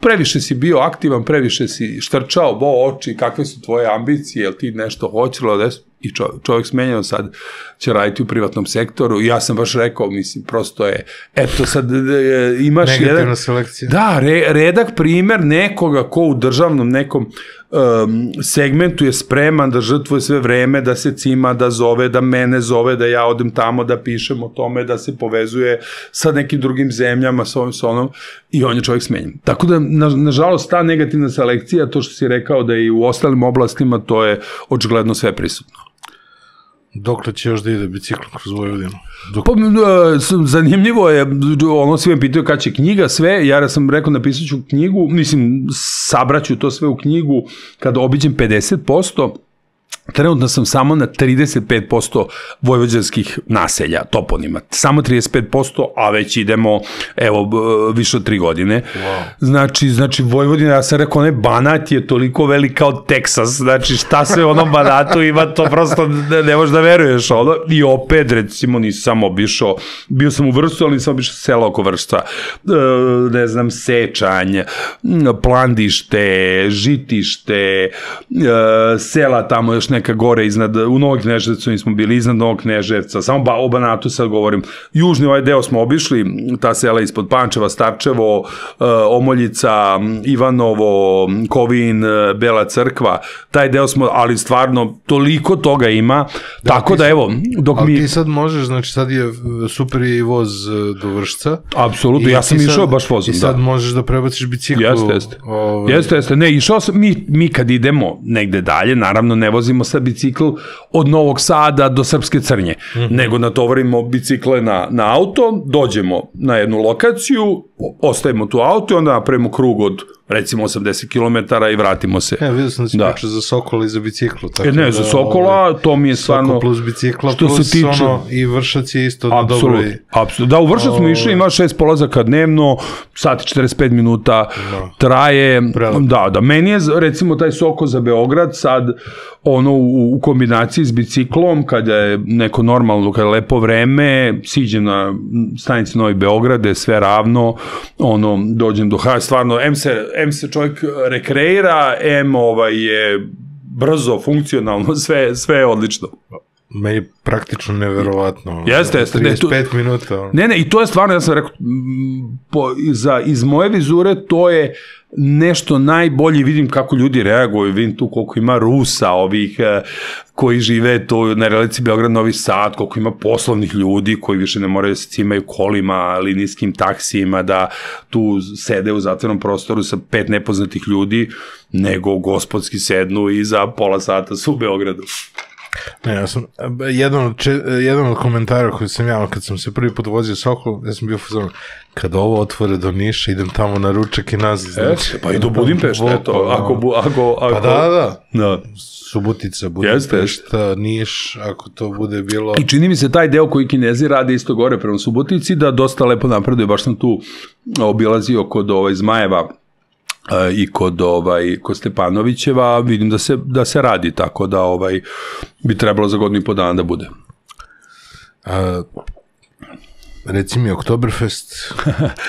previše si bio aktivan, previše si štrčao, bo oči, kakve su tvoje ambicije, jel ti nešto hoćelo, i čovjek smenjeno sad će raditi u privatnom sektoru i ja sam baš rekao, mislim, prosto je, eto sad imaš negativna selekcija. Da, redak primer nekoga ko u državnom nekom segmentu je spreman da žrtvuje sve vreme, da se cima, da zove, da mene zove, da ja odem tamo, da pišem o tome, da se povezuje sa nekim drugim zemljama, sa ovim, sa onom, i on je čovjek smenjen. Tako da, nažalost, ta negativna selekcija, to što si rekao da i u ostalim oblastima, to je očigledno sve prisutno. Dokle će još da ide biciklom kroz Vojvodinu? Pa, zanimljivo je, ono svi me pitaju kada će knjiga, sve, ja sam rekao napisat ću knjigu, mislim, sabraću to sve u knjigu kada obiđem 50%, trenutno sam samo na 35% vojvođanskih naselja, toponima. Samo 35%, a već idemo, evo, više od 3 godine. Wow. Znači, Vojvodina, ja sam rekao, onaj Banat je toliko velik kao Teksas, znači šta se u onom Banatu ima, to prosto ne možeš da veruješ, ono. I opet, recimo, nisam obišao, bio sam u Vršcu, ali nisam obišao sela oko Vršca, ne znam, Sečanj, Plandište, Žitište, sela tamo još neka gore iznad, u Novog Kneževcu nismo bili, iznad Novog Kneževca, samo o Banatu sad govorim. Južni ovaj deo smo obišli, ta sela ispod Pančeva, Starčevo, Omoljica, Ivanovo, Kovin, Bela Crkva, taj deo smo, ali stvarno toliko toga ima, da, tako da evo, dok mi... Ali ti sad možeš, znači sad je super i voz do Vršca. Apsolutno, ja sam išao baš vozom, da. I sad možeš da prebaciš biciklu. Jeste, ne, išao sam, mi kad idemo negde dalje, naravno ne vozimo sad bicikl od Novog Sada do Srpske Crnje, nego natovarimo bicikle na auto, dođemo na jednu lokaciju, ostavimo tu auto i onda napravimo krug od recimo 80 km i vratimo se. Vidio sam da si pričao za Sokola i za biciklu. Ne, za Sokola, to mi je stvarno... Sokol plus bicikla, plus ono, i Vršac je isto dobro. Apsolutno. Da, u Vršac smo išli, ima 6 polazaka dnevno, sat i 45 minuta, traje. Da, meni je recimo taj Sokol za Beograd sad, ono, u kombinaciji s biciklom, kada je neko normalno, kada je lepo vreme, siđem na stanici Novi Beograd, je sve ravno, ono, dođem do Haja, stvarno, M se čovjek rekreira, M je brzo, funkcionalno, sve je odlično. Meni je praktično neverovatno. Jeste. 35 minuta. Ne, i to je stvarno, ja sam rekao, iz moje vizure to je nešto najbolje, vidim kako ljudi reaguju, vidim tu koliko ima Rusa, ovih koji žive tu na relaciji Beograd-Novi Sad, koliko ima poslovnih ljudi koji više ne moraju da se cimaju kolima, linijskim taksijima, da tu sede u zatvornom prostoru sa 5 nepoznatih ljudi, nego gospodski sednu i za pola sata su u Beogradu. Ne, ja sam, jedan od komentara koji sam ja, kad sam se prvi put vozio Sokol, ja sam bio fuzon, kad ovo otvore do Niša, idem tamo na ručak i nazad. Znači, pa i do Budimpešte, eto, ako... Pa da. Subotica, Budimpešta, Niš, ako to bude bilo... I čini mi se taj deo koji Kinezi rade isto gore prema Subotici, da dosta lepo napreduje, baš sam tu obilazio kod Zmajeva, i kod Stepanovićeva, vidim da se radi, tako da bi trebalo za godinu i po dana da bude. Reci mi, Oktoberfest,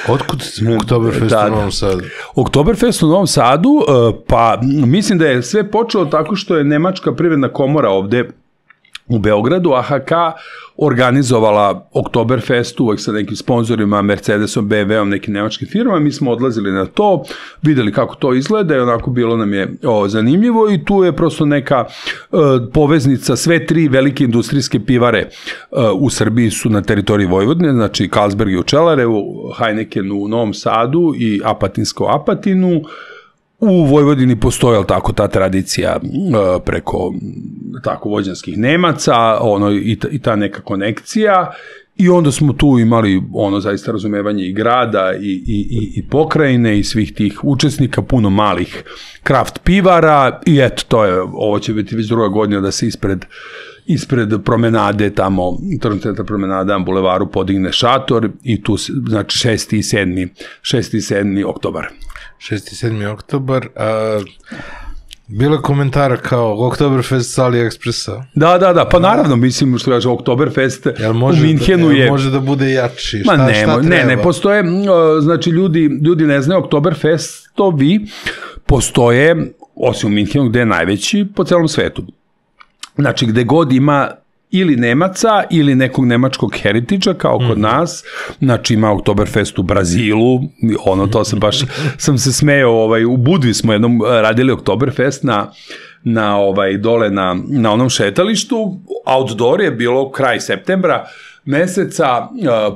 otkud Oktoberfest u Novom Sadu? Oktoberfest u Novom Sadu, pa mislim da je sve počelo tako što je Nemačka privredna komora ovde u Beogradu, AHK, organizovala Oktoberfest, uvek sa nekim sponzorima, Mercedesom, BMW-om, nekim nemačkim firmama, mi smo odlazili na to, videli kako to izgleda i onako bilo nam je zanimljivo i tu je prosto neka poveznica, sve 3 velike industrijske pivare u Srbiji su na teritoriji Vojvodine, znači Carlsberg u Čelarevu, Heineken u Novom Sadu i Apatinsko u Apatinu. U Vojvodini postoji tako ta tradicija preko tako vođanskih Nemaca, i ta neka konekcija, i onda smo tu imali zaista razumevanje i grada i pokrajine i svih tih učesnika, puno malih kraft pivara i eto, ovo će biti već druga godina da se ispred promenade tamo, tržnog centra promenade na bulevaru podigne šator i tu, znači 6. i 7. oktobar. 6. i 7. oktobar, Bilo je komentara kao Oktoberfest sa AliExpressa. Da, pa naravno, mislim što kaže Oktoberfest u Minhenu je... Može da bude jači, šta treba? Ne, postoje, znači ljudi ne znaju, Oktoberfestovi postoje, osim u Minhenu gde je najveći, po celom svetu. Znači gde god ima ili Nemaca ili nekog nemačkog heritage-a kao kod nas, znači ima Oktoberfest u Brazilu, to sam se smejao, u Budvi smo jednom radili Oktoberfest dole na onom šetalištu, outdoor je bilo kraj septembra meseca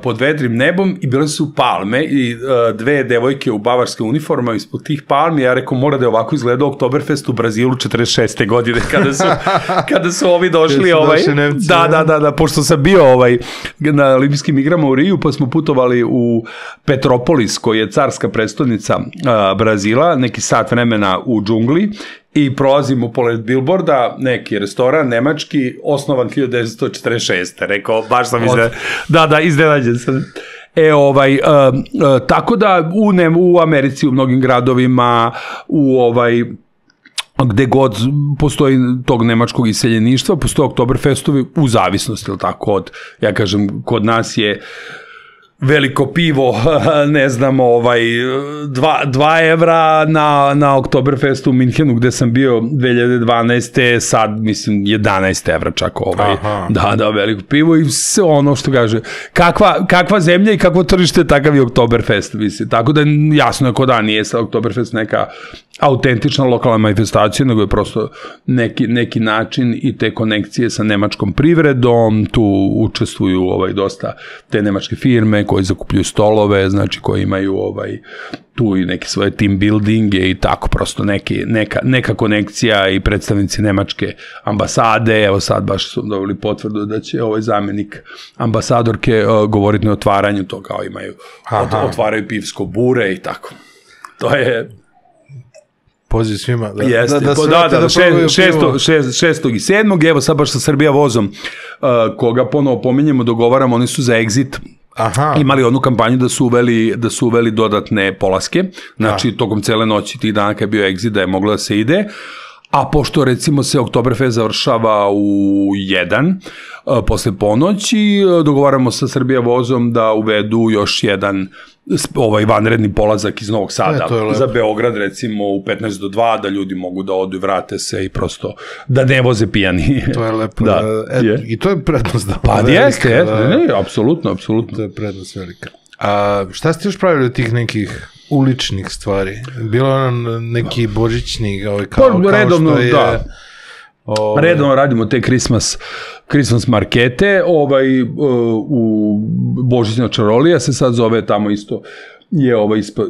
pod vedrim nebom i bile su palme i dve devojke u bavarskim uniformama ispod tih palmi. Ja rekao, mora da je ovako izgledao Oktoberfest u Brazilu 46. godine kada su ovi došli. Da, pošto sam bio na olimpijskim igrama u Riju, pa smo putovali u Petropolis, koji je carska prestolnica Brazila, neki sat vremena u džungli, i prolazimo pored billboarda, neki restoran, nemački, osnovan 1946. Rekao, baš sam iznenađen sam. Tako da u Americi, u mnogim gradovima, gde god postoji tog nemačkog iseljeništva, postoje Oktoberfestovi u zavisnosti, ili tako, od, ja kažem, kod nas je veliko pivo, ne znam, 2 evra na Oktoberfestu u Minhenu gde sam bio 2012. sad, mislim, 11 evra čak Da, veliko pivo i sve ono što kaže. Kakva zemlja i kakvo tržište, takav je Oktoberfest, mislim. Tako da jasno je ko da nije sa Oktoberfest neka autentična lokalna manifestacija, nego je prosto neki način i te konekcije sa nemačkom privredom, tu učestvuju dosta te nemačke firme koji zakupljuju stolove, znači koji imaju tu i neke svoje team buildinge i tako, prosto neka konekcija i predstavnici nemačke ambasade. Evo sad baš su dobili potvrdu da će zamjenik ambasadorke govoriti na otvaranju, to kao imaju, otvaraju pivsko bure i tako. To je... Poziv svima. Da 6. i 7. Evo sad baš sa Srbija vozom, koga ponovo pominjemo, dogovaramo, oni su za Exit imali onu kampanju da su uveli dodatne polaske, znači tokom cele noći tih dana kad je bio Exit da je moglo da se ide, a pošto recimo se Oktoberfest završava u 1 posle ponoći, dogovaramo sa Srbija vozom da uvedu još jedan vanredni polazak iz Novog Sada za Beograd, recimo u 15 do 2, da ljudi mogu da odu i vrate se i prosto da ne voze pijani. To je lepo. I to je prednost. Pa jeste, apsolutno. To je prednost velika. A šta ste još pravili od tih nekih uličnih stvari? Bilo neki božićni kao što je... Redovno radimo te Christmas markete, u Božićna čarolija se sad zove, tamo isto je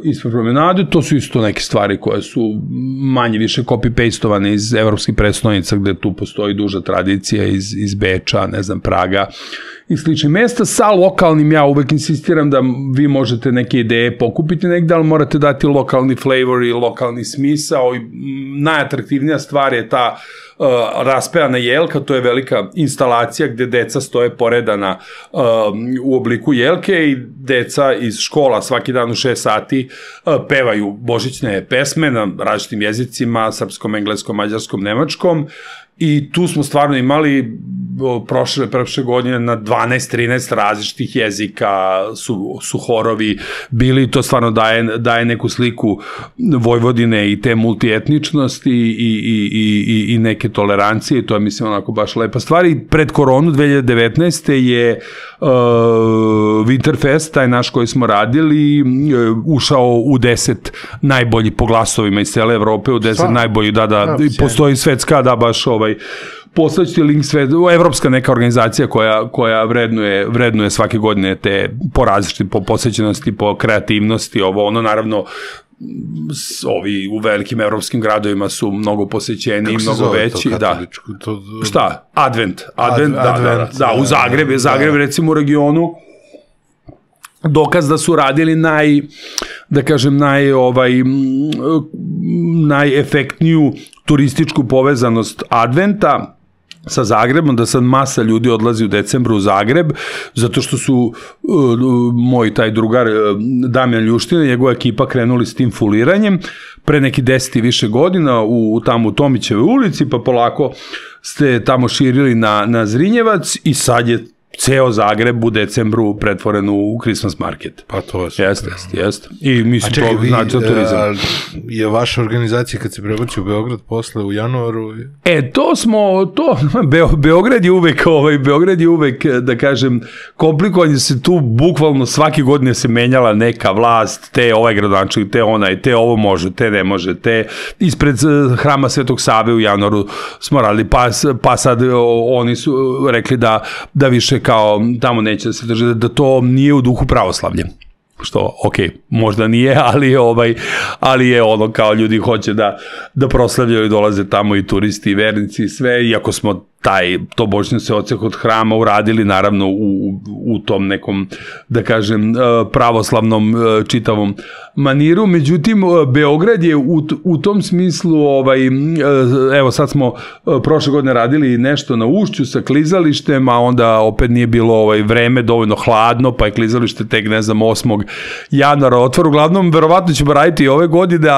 ispred promenade, to su isto neke stvari koje su manje više copy-pastovane iz evropskih predstavnica gde tu postoji duža tradicija iz Beča, ne znam, Praga i sličnih mesta. Sa lokalnim ja uvek insistiram da vi možete neke ideje pokupiti negde, ali morate dati lokalni flavor i lokalni smisao i najatraktivnija stvar je ta raspevana jelka, to je velika instalacija gde deca stoje poredana u obliku jelke i deca iz škola svaki dan u 6 sati pevaju božićne pesme na različitim jezicima, srpskom, engleskom, mađarskom, nemačkom, i tu smo stvarno imali prošle godine na 12-13 različitih jezika su horovi bili, to stvarno daje neku sliku Vojvodine i te multietničnosti i neke tolerancije, to je, mislim, onako baš lepa stvar. I pred koronu 2019. je Winterfest, taj naš koji smo radili, ušao u 10 najbolji po glasovima iz cele Evrope, u 10 najbolji, da, postoji svetska, da, baš poslaćete link evropska neka organizacija koja vrednuje svake godine te po različiti, po posvećenosti, po kreativnosti, naravno ovi u velikim evropskim gradovima su mnogo posvećeni i mnogo veći. Šta? Advent, da, u Zagreb recimo u regionu, dokaz da su radili najefektniju turističku povezanost Adventa sa Zagrebom, da sad masa ljudi odlazi u decembru u Zagreb, zato što su moj taj drugar Damjan Ljuština i njegova ekipa krenuli s tim fuliranjem pre neki 10 i više godina tamo u Tomićevoj ulici, pa polako ste tamo širili na Zrinjevac i sad je ceo Zagreb u decembru pretvoren u Christmas market. Pa to je. Jeste. I mislim to znači za turizam. Je vaša organizacija kad se prebaci u Beograd posle u januaru? Beograd je uvek, da kažem, komplikovan se tu, bukvalno svake godine se menjala neka vlast, te ovaj gradonačelnik, te onaj, te ovo može, te ne može, te ispred hrama Svetog Save u januaru smo radili, pa sad oni su rekli da više kao tamo neće da se drže, da to nije u duhu pravoslavlja. Što, možda nije, ali je ono kao ljudi hoće da proslavljaju i dolaze tamo i turisti i vernici i sve, iako smo to božnje se odsek od hrama uradili naravno u tom nekom, da kažem, pravoslavnom čitavom maniru, međutim Beograd je u tom smislu, evo sad smo prošle godine radili nešto na Ušću sa klizalištem, a onda opet nije bilo vreme dovoljno hladno, pa je klizalište tek 8. januara otvor. Uglavnom, verovatno ćemo raditi i ove godine,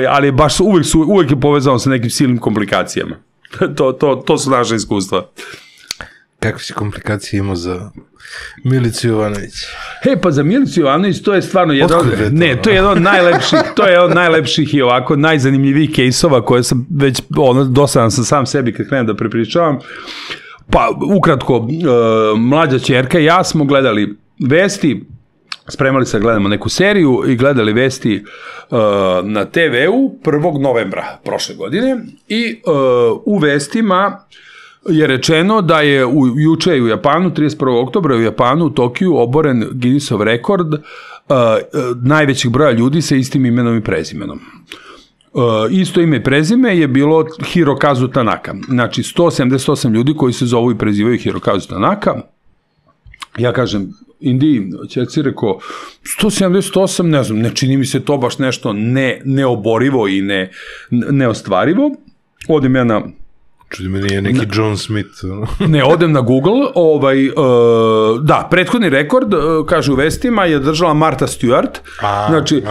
ali baš uvek je povezano sa nekim silnim komplikacijama. To su naše iskustva. Kakve si komplikacije imao za Milicu Jovanović? Pa za Milicu Jovanović to je stvarno to je jedan od najlepših i ovako najzanimljivijih kejsova koje sam već, dosadan sam sam sebi kad krenem da prepričavam. Pa ukratko, mlađa ćerka i ja smo gledali vesti, spremali se da gledamo neku seriju i gledali vesti na TV-u 1. novembra prošle godine i u vestima je rečeno da je juče u Japanu, 31. oktobra u Japanu, u Tokiju, oboren Guinnessov rekord najvećih broja ljudi sa istim imenom i prezimenom. Isto ime i prezime je bilo Hirokazu Tanaka. Znači 178 ljudi koji se zovu i prezivaju Hirokazu Tanaka. Ja kažem, Indiji, ćerci rekao, 178, ne znam, ne čini mi se to baš nešto neoborivo i neostvarivo. Odem ja na... Čudi me nije neki John Smith. Ne, odem na Google, da, prethodni rekord, kaže u vestima, je držala Martha Stewart. Znači,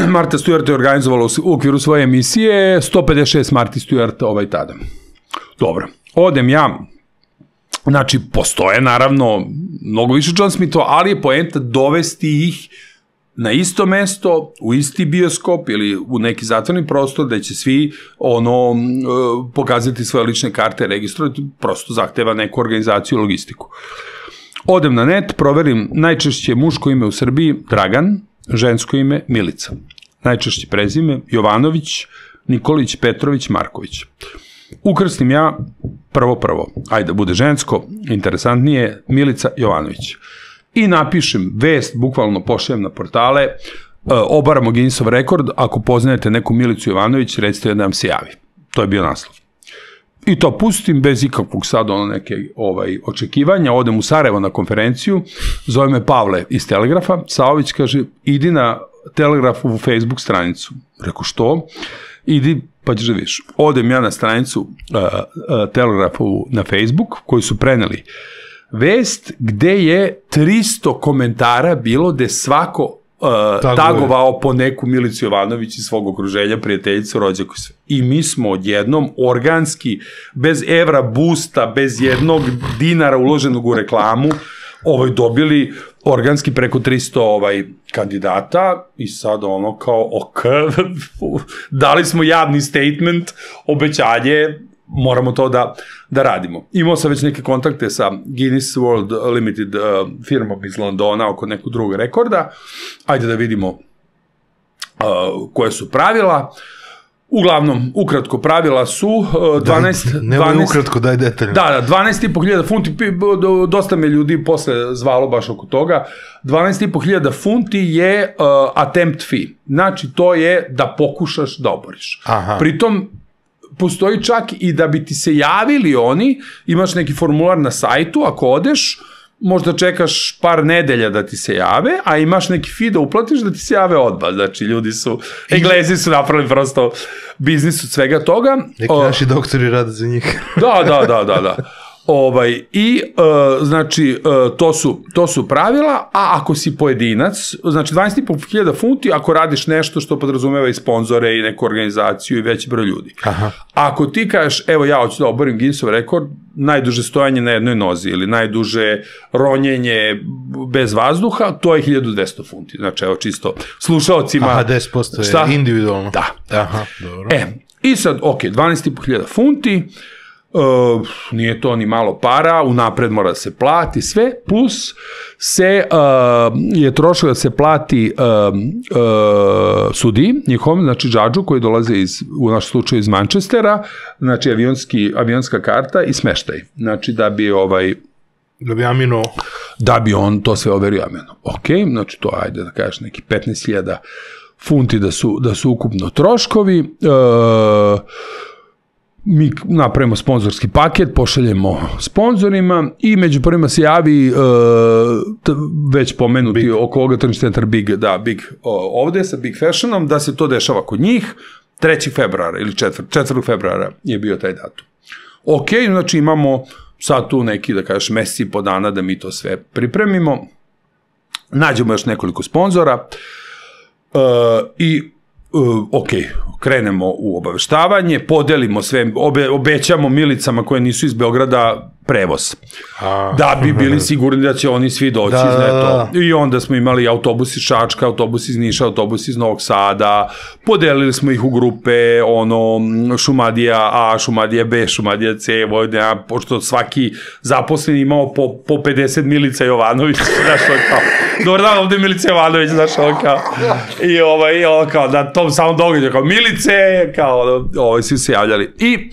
Martha Stewart je organizovala u okviru svoje emisije 156 Martha Stewart tada. Dobro, odem ja. Znači, postoje naravno mnogo više John Smithova, ali je poenta dovesti ih na isto mesto, u isti bioskop ili u neki zatvorni prostor da će svi pokazati svoje lične karte, registrovati, prosto zahteva neku organizaciju i logistiku. Odem na net, proverim najčešće muško ime u Srbiji Dragan, žensko ime Milica. Najčešće prezime Jovanović, Nikolić, Petrović, Marković. Ukrstim ja prvo, ajde da bude žensko, interesantnije, Milica Jovanović. I napišem vest, bukvalno pošaljem na portale, obaramo Guinnessov rekord, ako poznajete neku Milicu Jovanović, recite da nam se javi. To je bio naslov. I to pustim bez ikakvog sad neke očekivanja, odem u Sarajevo na konferenciju, zove me Pavle iz Telegrafa, Saović kaže, idi na Telegrafu u Facebook stranicu. Rekao, što? Idi, pa ćeš da vidiš. Odem ja na stranicu Telegrafu na Facebook, koji su preneli vest, gde je 300 komentara bilo gde svako tagovao po neku Milicu Jovanović iz svog okruženja, prijateljicu, rođaku. I mi smo odjednom organski, bez evra boosta, bez jednog dinara uloženog u reklamu, dobili organski preko 300 kandidata i sad kao, dali smo javni statement, obećanje, moramo to da radimo. Imao sam već neke kontakte sa Guinness World Limited firmom iz Londona oko nekog drugog rekorda. Ajde da vidimo koje su pravila. Uglavnom, ukratko, pravila su 12... Nemoj ukratko, daj detaljno. Da, 12.500 funti, dosta me ljudi posle zvalo baš oko toga. 12.500 funti je attempt fee. Znači, to je da pokušaš da oboriš. Pritom, postoji čak i da bi ti se javili oni, imaš neki formular na sajtu, ako odeš, možda čekaš par nedelja da ti se jave, a imaš neki fee da uplatiš da ti se jave odmah. Znači, Englezi su napravili prosto biznis od svega toga. Neki naši doktori rade za njih. Da. Znači, to su pravila, a ako si pojedinac, znači 12.500 funti ako radiš nešto što podrazumeva i sponzore i neku organizaciju i veći broj ljudi. Aha. Ako ti kažeš, evo ja hoću da oborim Guinnessov rekord, najduže stojanje na jednoj nozi ili najduže ronjenje bez vazduha, to je 1200 funti. Znači, evo čisto slušalcima. Aha, 10% je individualno. Da. Aha, dobro. I sad, 12.500 funti, nije to ni malo para, unapred mora da se plati sve, plus je trošak da se plati sudiji njihovom, znači džadžu koji dolaze u našem slučaju iz Manchestera, znači avionska karta i smeštaj. Znači da bi da bi on to sve overio ameno. Ok, znači to ajde da kažeš neki 15.000 funti da su ukupno troškovi. Mi napravimo sponzorski paket, pošaljemo sponzorima i među prvima se javi već pomenuti oko ovoga tržni centar Big ovde sa Big Fashionom, da se to dešava kod njih 3. februara ili 4. februara je bio taj datum. Ok, znači imamo sad tu neki, da kažeš, meseci i po dana da mi to sve pripremimo, nađemo još nekoliko sponzora i ok, krenemo u obaveštavanje, podelimo sve, obećamo milicama koje nisu iz Beograda prevoz. Da bi bili sigurni da će oni svi doći iz Neto. I onda smo imali autobus iz Čačka, autobus iz Niša, autobus iz Novog Sada, podelili smo ih u grupe, Šumadija A, Šumadija B, Šumadija C, Vojvodina, pošto svaki zaposleni imao po 50 Milica Jovanović, znaš, kao, dobar dan, ovde je Milica Jovanović, znaš, kao, i kao, na tom samom događaju, kao Milice, kao, svi se javljali. I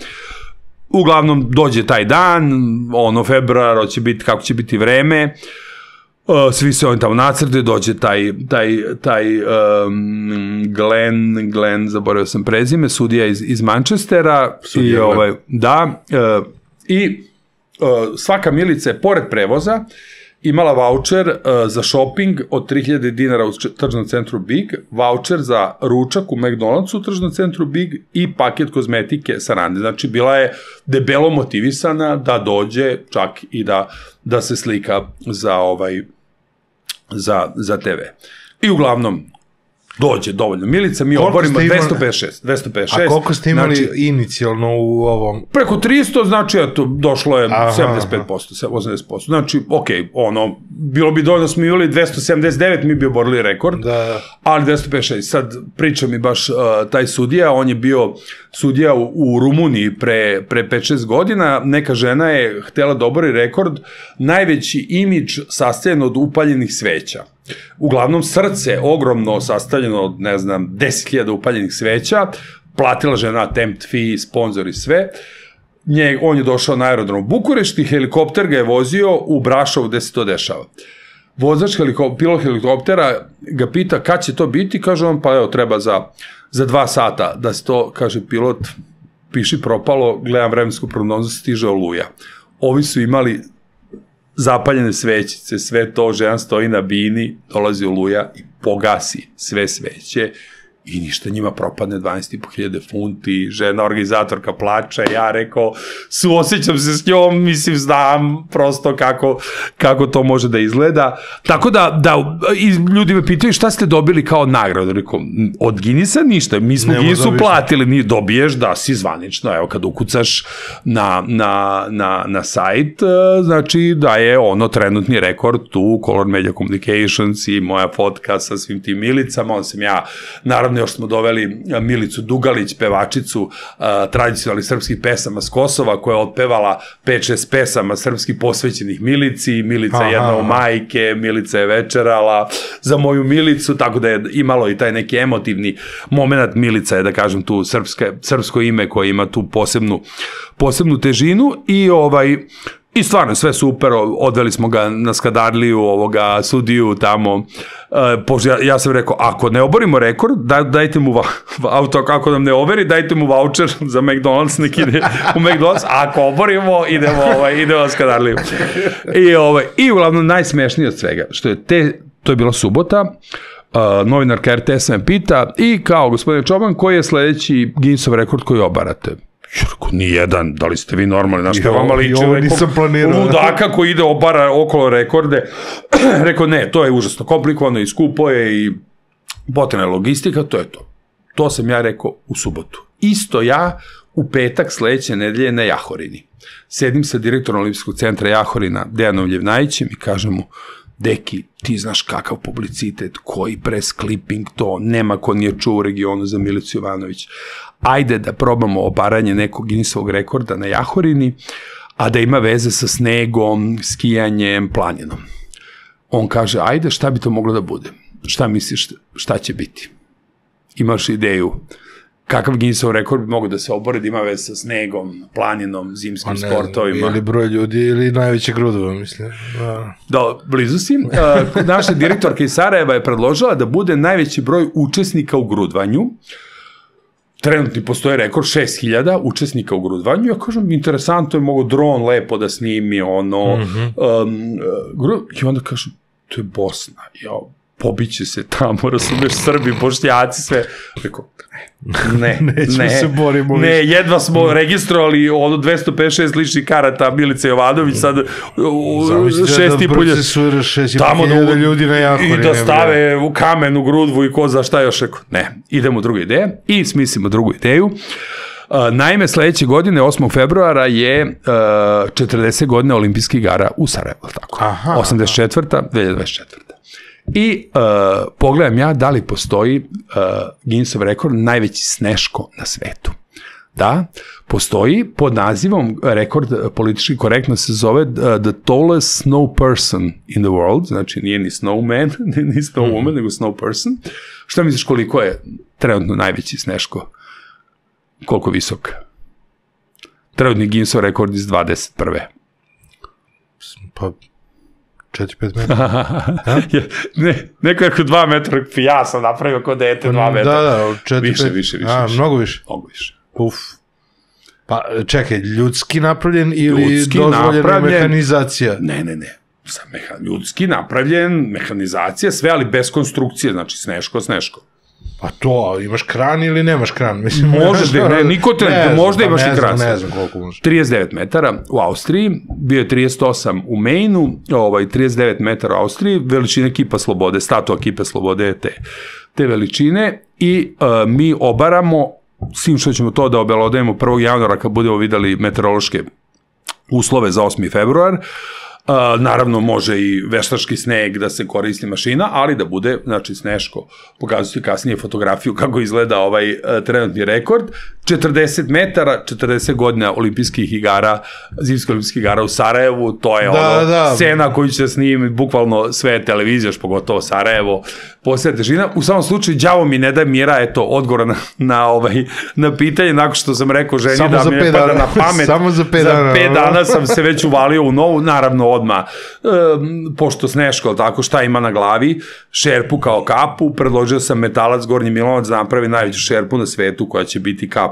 uglavnom dođe taj dan, februar, kako će biti vreme, svi se oni tamo nacrte, dođe taj Glenn, zaboravio sam prezime, sudija iz Manchestera, i svaka milica je, pored prevoza, imala voucher za shopping od 3000 dinara u tržnom centru Big, voucher za ručak u McDonald'su u tržnom centru Big i paket kozmetike sa rande. Znači, bila je debelo motivisana da dođe čak i da se slika za TV. I uglavnom, dođe dovoljno milica, mi oborimo 256. A koliko ste imali inicijalno u ovom? Preko 300, znači, došlo je 75%, 80%. Znači, ok, bilo bi dovoljno, smo imali 279, mi bi oborili rekord, ali 256. Sad priča mi baš taj sudija, on je bio sudija u Rumuniji pre 5-6 godina, neka žena je htela da obori rekord, najveći imidž sastavljen od upaljenih sveća. Uglavnom, srce ogromno sastavljeno od, ne znam, 10.000 upaljenih sveća, platila žena attempt fee, sponsor i sve. On je došao na aerodrom u Bukurešti, helikopter ga je vozio u Brašovu gde se to dešava. Vozač, pilot helikoptera ga pita kad će to biti, kaže on, pa evo, treba za 2 sata da se to, kaže pilot, piši propalo, gledam vremensku prognozu, stiže oluja. Ovi su imali zapaljene svećice, sve to, žena stoji na bini, dolazi oluja i pogasi sve sveće i ništa, njima propadne 12.500 funti, žena organizatorka plače, ja rekao, suosjećam se s njom, mislim, znam prosto kako to može da izgleda. Tako da ljudi me pitaju šta ste dobili kao nagradu, rekao, od Guinnessa ništa, mi smo Guinnessu platili, dobiješ da si zvanično, evo kad ukucaš na sajt, znači da je trenutni rekord tu, Color Media Communications i moja fotka sa svim tim milicama, onda sam ja, naravno, još smo doveli Milicu Dugalić, pevačicu tradicionalnih srpskih pesama s Kosova, koja je otpevala 5-6 pesama srpskih posvećenih Milici, Milica je jedna u majke, Milica je večerala za moju Milicu, tako da je imalo i taj neki emotivni moment. Milica je, da kažem, tu srpsko ime koje ima tu posebnu težinu i I stvarno, sve super, odveli smo ga na Skadarliju, sudiju tamo. Ja sam rekao, ako ne oborimo rekord, dajte mu auto, kako nam ne overi, dajte mu voucher za McDonald's, nek ide u McDonald's, a ako oborimo, idemo na Skadarliju. I uglavnom, najsmešnije od svega, što je to je bila subota, novinarka RTS-a me pita, i kao, gospodine Čoban, koji je sledeći Guinnessov rekord koji obarate? Nijedan, da li ste vi normalni, znaš što je vama liči ludaka koji ide obara okolo rekorde. Rekao, ne, to je užasno komplikovano i skupo je i potrebna logistika, to je to. To sam ja rekao u subotu. Isto ja u petak sledeće nedelje na Jahorini. Sedim sa direktorom Olimpijskog centra Jahorina, Dejanom Ljevnajićem, i kažem mu, deki, ti znaš kakav publicitet, koji press clipping to, nema ko nije čuo u regionu za Milicu Jovanović. Ajde da probamo obaranje nekog Guinnessovog rekorda na Jahorini, a da ima veze sa snegom, skijanjem, planinom. On kaže, ajde, šta bi to moglo da bude? Šta misliš, šta će biti? Imaš ideju? Kakav Guinnessov rekord bi mogo da se obore, da ima veze sa snegom, planinom, zimskim sportovima? Ili broj ljudi, ili najveće grudova, mislim. Da, blizu si. Naša direktorka iz Sarajeva je predložila da bude najveći broj učesnika u grudvanju. Trenutni postoje rekord 6000 učesnika u grudvanju. Ja kažem, interesantno je, mogo dron lepo da snimi, i onda kažem, to je Bosna. Pobiće se tamo, razumeš, Srbi, Bošnjaci, sve. Rekao, ne, jedva smo registrovali 256 ličnih karata Milice Jovanović, sad 6.500 tamo ljudi na Jahorini. I da stave u kamen u grudvu i ko za šta još. Rekao, ne, idemo u drugu ideju i smislimo drugu ideju. Naime, sledeće godine, 8. februara, je 40 godina olimpijskih igara u Sarajevu, tako? 84. 2024. I pogledam ja da li postoji Guinnessov rekord najveći sneško na svetu. Da, postoji pod nazivom, rekord politički korektno se zove The Tallest Snow Person in the World, znači nije ni snowman, ni snowwoman, nego snow person. Šta misliš koliko je trenutno najveći sneško? Koliko visok? Trenutni Guinnessov rekord iz 21. Pa 4-5 metara. Neko je ako 2 metra, ja sam napravio kao dete 2 metra. Da, 4-5. Više. Mnogo više? Mnogo više. Uf. Pa čekaj, ljudski napravljen ili dozvoljena mehanizacija? Ne. Ljudski napravljen, mehanizacija, sve, ali bez konstrukcije, znači sneško. Pa to, imaš kran ili nemaš kran? Možeš, niko te, možda imaš i kran. Ne znam koliko možeš. 39 metara u Austriji, bio je 38 u Maine-u, 39 metara u Austriji, veličine Kipa Slobode, statua Kipa Slobode je te veličine, i mi obaramo, s tim što ćemo to da obelodajemo 1. januara kad budemo videli meteorološke uslove za 8. februar, naravno može i veštački sneg da se koristi mašina, ali da bude, znači, sneško. Pokazuju kasnije fotografiju kako izgleda ovaj trenutni rekord. 40 metara, 40 godina olimpijskih igara, zimskih olimpijskih igara u Sarajevu, to je scena koju će snimiti bukvalno sve televizije, pogotovo Sarajevo, posljedna težina. U samom slučaju, đavo mi ne da mira, eto, odgovor na pitanje, nakon što sam rekao ženi da mi ne pada na pamet. Samo za 5 dana. Za 5 dana sam se već uvalio u novu, naravno odmah, pošto sneško, tako, šta ima na glavi, šerpu kao kapu, predložio sam Metalac Gornji Milanovac da napravi najveću šerpu na svetu koja će biti kapa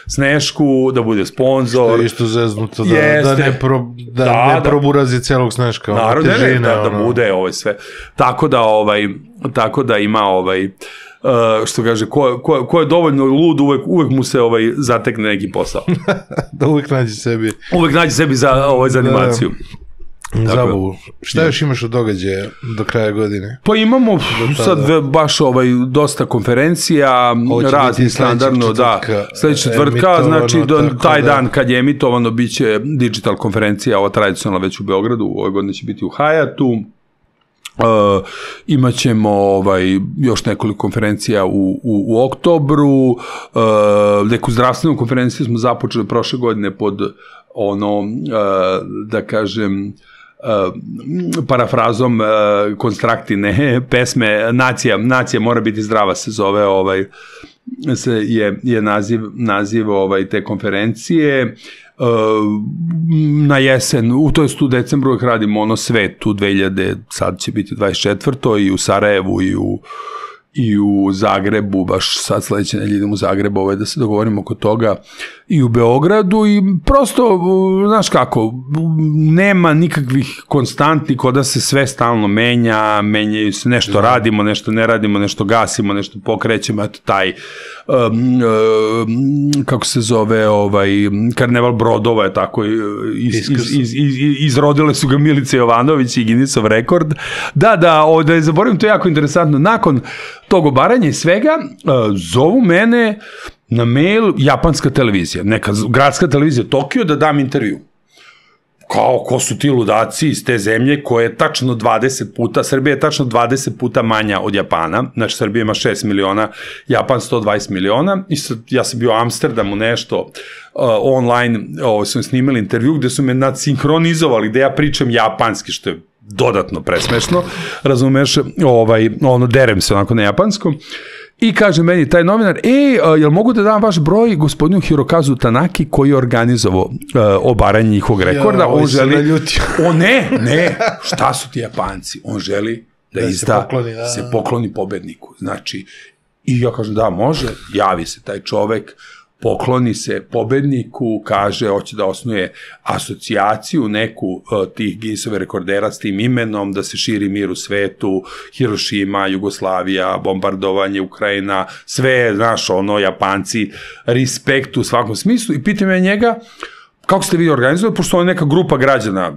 Snešku, da bude sponsor. Što je isto zeznuto, da ne proburazi celog Sneška. Naravno, da bude sve. Tako da ima što kaže, ko je dovoljno lud, uvek mu se zatekne neki posao. Da uvek nađe sebi. Uvek nađe sebi za animaciju. Zabavu. Šta još imaš od događaja do kraja godine? Pa imamo sad baš dosta konferencija, raznih standardno, sledeća četvrtka, znači taj dan kad je emitovano biće digital konferencija, ova tradicionalna već u Beogradu, ove godine će biti u Hayatu. Imaćemo još nekoliko konferencija u oktobru, neku zdravstvenu konferenciju smo započeli prošle godine pod da kažem, parafrazom Konstraktine pesme Nacija mora biti zdrava se zove je naziv te konferencije. Na jesen, to jest u decembru uvek radimo ono Svet u 2000, sad će biti 24. i u Sarajevu i u Zagrebu, baš sad sledeće nedelje idem u Zagrebu da se dogovorimo oko toga, i u Beogradu, i prosto, znaš kako, nema nikakvih konstantnih, kod da se sve stalno menjaju se, nešto radimo, nešto ne radimo, nešto gasimo, nešto pokrećemo, eto taj, kako se zove, karneval brodova je tako, izrodile su ga Milica Jovanović i Guinnessov rekord. Da je zaboravim, to je jako interesantno, nakon tog obaranja i svega, zovu mene na mail japanska televizija, neka gradska televizija Tokio, da dam intervju. Kao, ko su ti ludaci iz te zemlje koje je tačno 20 puta, Srbija je tačno 20 puta manja od Japana, znači Srbija ima 6 miliona, Japan 120 miliona, i sad ja sam bio u Amsterdamu nešto online, su snimali intervju gde su me nadsinkronizovali, gde ja pričam japanski, što je dodatno presmešno, razumeš, derem se onako na japanskom, i kaže meni taj novinar, jel mogu da dam vaš broj gospodinu Hirokazu Tanaki koji je organizovao obaranje njihovog rekorda, on želi, ne, šta su ti Japanci, on želi da se pokloni pobedniku, znači, i ja kažem da može, javi se taj čovek, pokloni se pobedniku, kaže, hoće da osnuje asocijaciju neku tih Guinnessove rekordera s tim imenom, da se širi mir u svetu, Hirošima, Jugoslavija, bombardovanje Ukrajina, sve, znaš, Japanci, respekt u svakom smislu, i pitam ja njega, kako ste vi organizovali, pošto je neka grupa građana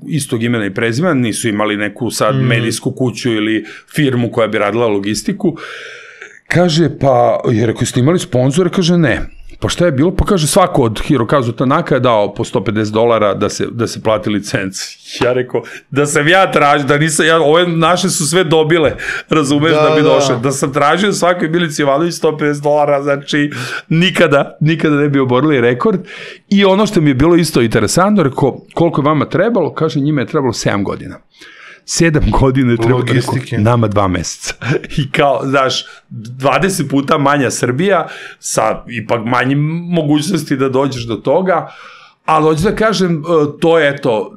istog imena i prezimena, nisu imali neku sad medijsku kuću ili firmu koja bi radila logistiku, kaže, pa, jer ako ste imali sponzore, kaže, ne. Pa šta je bilo? Pa kaže, svako od Hirokazu Tanaka je dao po $150 da se plati licenci. Ja rekao, da sam ja tražio, da nisam, ove naše su sve dobile, razumeš, da bi došle. Da sam tražio svakoj Milici Jovanović $150, znači nikada ne bi oborili rekord. I ono što mi je bilo isto interesantno, rekao, koliko je vama trebalo? Kaže, njima je trebalo 7 godina. 7 godina je trebalo, nama 2 meseca. I kao, znaš, 20 puta manja Srbija, sa ipak manjim mogućnosti da dođeš do toga, ali hoću da kažem, to je, eto,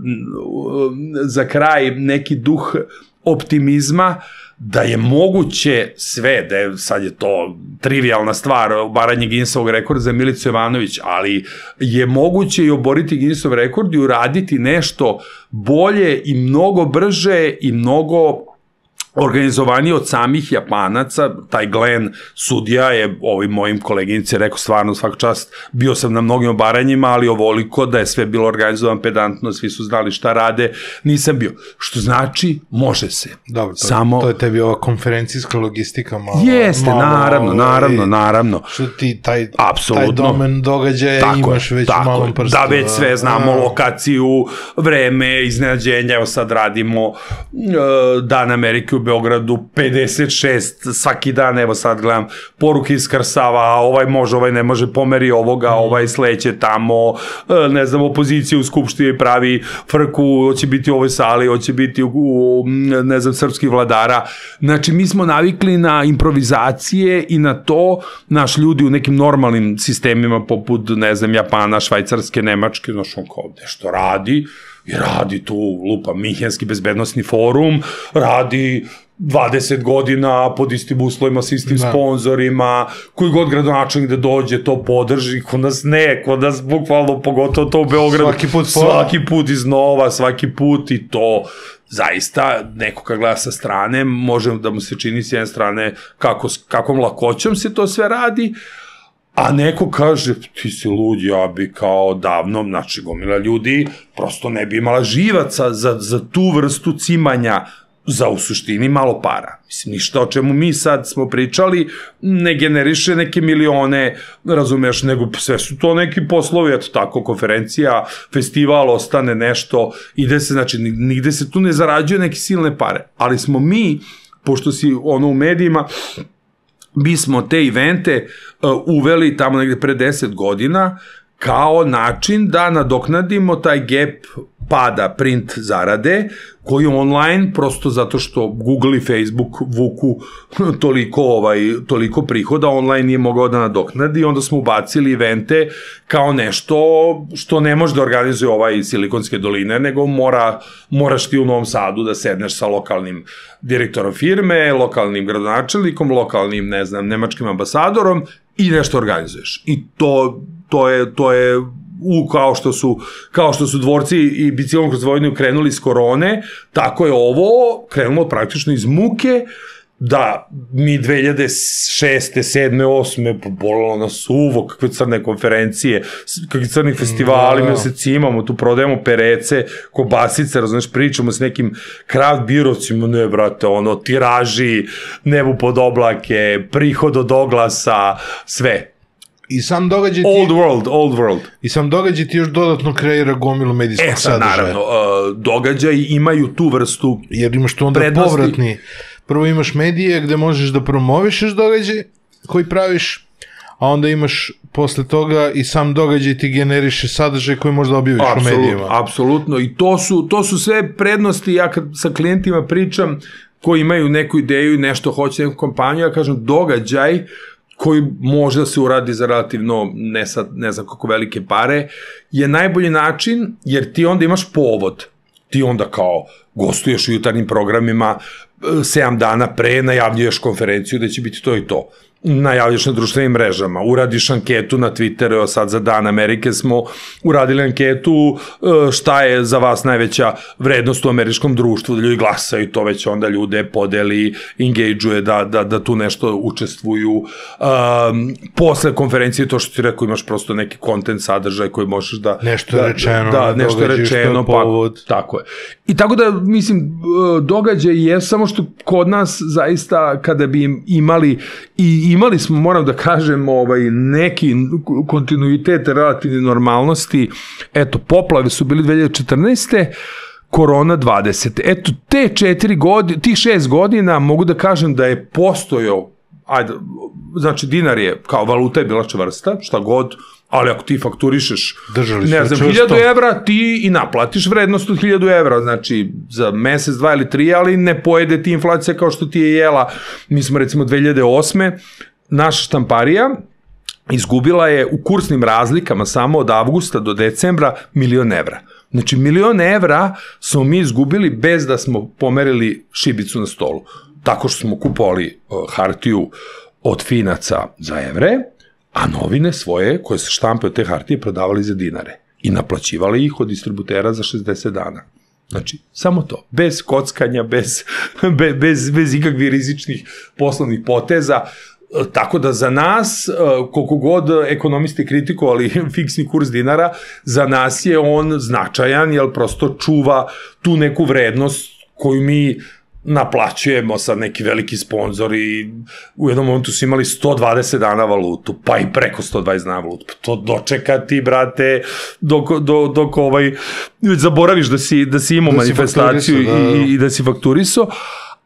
za kraj neki duh optimizma, da je moguće sve, da je, sad je to trivialna stvar, obaranje Guinnessovog rekorda za Milicu Jovanović, ali je moguće i oboriti Guinnessov rekord i uraditi nešto bolje i mnogo brže i mnogo organizovaniji od samih Japanaca. Taj Glenn, sudija, je ovim mojim koleginici rekao, stvarno svaka čast, bio sam na mnogim obaranjima, ali ovoliko da je sve bilo organizovan pedantno, svi su znali šta rade, nisam bio. Što znači, može se. Dobro, to je tebi ova konferencijska logistika malo... Jeste, naravno. Što ti taj domen događaja imaš već u malom prstu. Da, već sve znamo, lokaciju, vreme, iznenađenja, evo sad radimo Dan Amerike u Beogradu, 56 svaki dan, evo sad gledam poruke iz Krsava, ovaj može, ovaj ne može, pomeri ovoga, ovaj sleće tamo, ne znam, opozicija u Skupštini pravi frku, hoće biti u ovoj sali, hoće biti u, ne znam, srpskih vladara. Znači, mi smo navikli na improvizacije i na to, naš ljudi u nekim normalnim sistemima poput, ne znam, Japana, Švajcarske, Nemačke, znaš, on kao nešto radi, i radi tu, lupa, Minhenski bezbednostni forum, radi 20 godina pod istim uslovima, s istim sponzorima, koji god gradonačelnik da dođe, to podrži, kod nas bukvalno, pogotovo to u Beogradu, svaki put iznova, svaki put, i to zaista, neko kad gleda sa strane, može da mu se čini s jedne strane kakvom lakoćom se to sve radi, a neko kaže, ti si lud, ja bi kao davno, znači gomila ljudi, prosto ne bi imala živaca za tu vrstu cimanja, za u suštini malo para. Mislim, ništa o čemu mi sad smo pričali ne generiše neke milione, razumeš, nego sve su to neki poslovi, eto tako, konferencija, festival, ostane nešto, ide se, znači, nigde se tu ne zarađuje neke silne pare, ali smo mi, pošto si ono u medijima, mi smo te evente uveli tamo negde pre 10 godina, kao način da nadoknadimo taj gap pada print zarade, koji online, prosto zato što Google i Facebook vuku toliko prihoda, online nije mogao da nadoknadi, onda smo ubacili evente kao nešto što ne može da organizuje ovaj Silikonske doline, nego moraš ti u Novom Sadu da sedneš sa lokalnim direktorom firme, lokalnim gradonačelnikom, lokalnim, ne znam, nemačkim ambasadorom i nešto organizuješ. I to je kao što su dvorci i biciklom kroz Vojvodinu krenuli iz korone, tako je ovo krenulo praktično iz muke, da mi 2006. 7. 8. bolilo nas uvo, kakve crne konferencije, kakvi crni festivali, meseci imamo, tu prodajemo perece, kobasice, razumeš, pričamo s nekim craft birovcima, ne brate, tiraži, nebu pod oblake, prihod od oglasa, sve. I sam događaj ti... Old world. I sam događaj ti još dodatno kreira gomilu medijskog sadržaja. Naravno, događaj imaju tu vrstu jer imaš tu onda povratni. Prvo imaš medije gde možeš da promovišeš događaj koji praviš, a onda imaš posle toga i sam događaj ti generiše sadržaj koji možda objaviš u medijima. Apsolutno. I to su sve prednosti. Ja kad sa klijentima pričam koji imaju neku ideju i nešto hoće neku kompaniju, ja kažem događaj koji može da se uradi za relativno ne znam kako velike pare, je najbolji način, jer ti onda imaš povod. Ti onda kao gostuješ u jutarnjim programima, 7 dana pre najavljuješ konferenciju da će biti to i to. Najavljaš na društvenim mrežama, uradiš anketu na Twitteru, evo sad za Dan Amerike smo uradili anketu šta je za vas najveća vrednost u američkom društvu, da ljudi glasaju, to već onda ljude podeli, engage-uje da tu nešto učestvuju. Posle konferencije, to što ti rekao, imaš prosto neki content, sadržaj koji možeš da... Nešto je rečeno. Da, nešto je rečeno, pa tako je. I tako da, mislim, događaj je samo što kod nas zaista kada bi imali smo, moram da kažem, neki kontinuitet relativne normalnosti. Eto, poplave su bili 2014. Korona 20. Eto, tih 6 godina mogu da kažem da je postojao, znači dinar je, kao valuta je bila čvrsta, šta god, ali ako ti fakturišeš, ne znam, 1000 evra, ti i naplatiš vrednost od 1000 evra, znači za mesec, 2 ili 3, ali ne pojede ti inflacija kao što ti je jela. Mi smo recimo 2008. Naša štamparija izgubila je u kursnim razlikama samo od avgusta do decembra 1.000.000 evra. Znači 1.000.000 evra smo mi izgubili bez da smo pomerili šibicu na stolu. Tako što smo kupovali hartiju od finaca za evre, a novine svoje koje se štampaju od te hartije prodavali za dinare i naplaćivali ih od distributera za 60 dana. Znači, samo to. Bez kockanja, bez ikakvih rizičnih poslovnih poteza. Tako da za nas, koliko god ekonomisti kritikovali fiksni kurs dinara, za nas je on značajan, jer prosto čuva tu neku vrednost koju mi naplaćujemo, sad neki veliki sponzori, u jednom momentu su imali 120 dana valutu, pa i preko 120 dana valutu. To dočeka ti, brate, dok zaboraviš da si imao manifestaciju i da si fakturisao.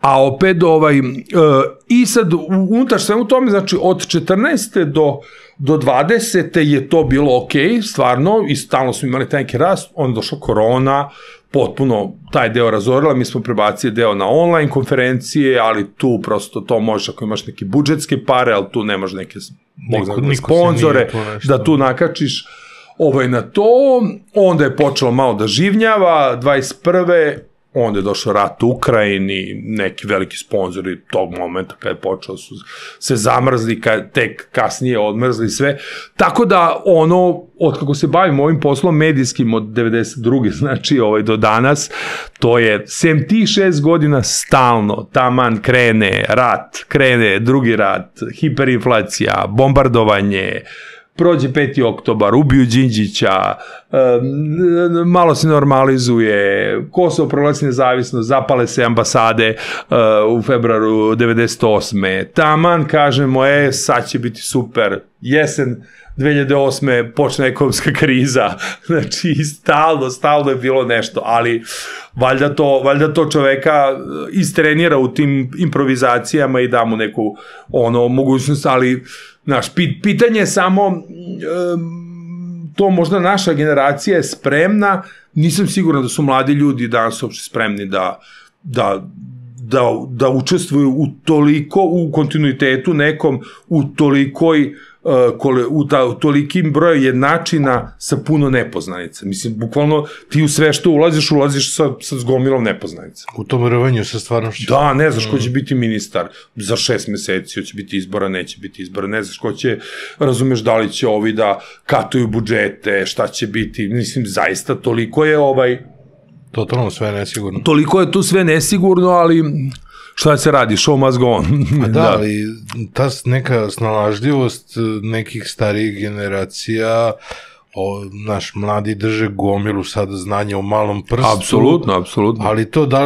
A opet, i sad, unutar svemu tome, znači, od 14. do 20. je to bilo okej, stvarno, i stalno smo imali taj neki rast, onda došla korona, potpuno taj deo razorila, mi smo prebacili deo na online konferencije, ali tu prosto to možeš ako imaš neke budžetske pare, ali tu nemaš neke sponzore, da tu nakačiš na to, onda je počelo malo da živnjava, 21. Onda je došao rat u Ukrajini, neki veliki sponzori tog momenta kada je počeo su se zamrzli, tek kasnije odmrzli sve. Tako da od kako se bavimo ovim poslom medijskim od 92. znači do danas, to je, sem tih 6 godina stalno, taman krene rat, krene drugi rat, hiperinflacija, bombardovanje, prođe 5. oktobar, ubiju Đinđića, malo se normalizuje, Kosovo proglasi nezavisnost, zapale se ambasade u februaru 98. Taman kažemo, sad će biti super, jesen 2008. počne ekonomska kriza, znači stalno je bilo nešto, ali valjda to čoveka istrenira u tim improvizacijama i da mu neku mogućnost, ali znaš, pitanje je samo to možda naša generacija je spremna, nisam siguran da su mladi ljudi danas uopšte spremni da učestvuju u toliko, u kontinuitetu nekom, u tolikoj tolikim brojem jednačina sa puno nepoznanica. Mislim, bukvalno ti u sve što ulaziš sa zgomilom nepoznanica. U tom rvanju sa stvarnošću. Da, ne znaš ko će biti ministar za 6 meseci, hoće biti izbora, neće biti izbora, ne znaš ko će, razumeš da li će ovi da katuju budžete, šta će biti, mislim, zaista toliko je Totalno sve nesigurno. Toliko je tu sve nesigurno, ali šta se radi, show must go on. Da, ali ta neka snalažljivost nekih starijih generacija, naš mladi drže gomilu sada znanja u malom prstu. Apsolutno. Ali to, da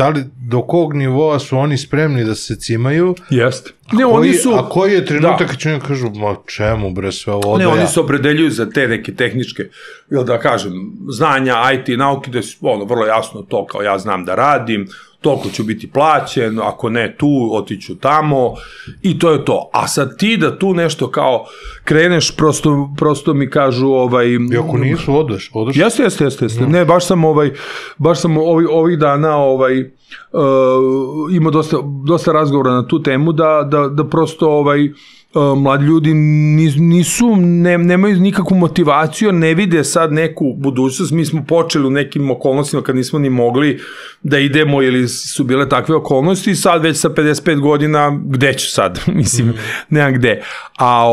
li do kog nivoa su oni spremni da se cimaju? Jeste. A koji je trenutak kad će oni kažu, ma čemu bre sve ovo odaja? Ne, oni se opredeljuju za te neke tehničke, ili da kažem, znanja, IT, nauke, da je vrlo jasno to kao ja znam da radim, toliko ću biti plaćen, ako ne tu, otiću tamo i to je to. A sad ti da tu nešto kao kreneš, prosto mi kažu I ako nisu, odeš? Jeste. Ne, baš sam ovih dana imao dosta razgovora na tu temu da prosto mladi ljudi nemaju nikakvu motivaciju, ne vide sad neku budućnost. Mi smo počeli u nekim okolnostima kad nismo ni mogli da idemo ili su bile takve okolnosti i sad već sa 55 godina gde ću sad? Mislim, nemam gde. A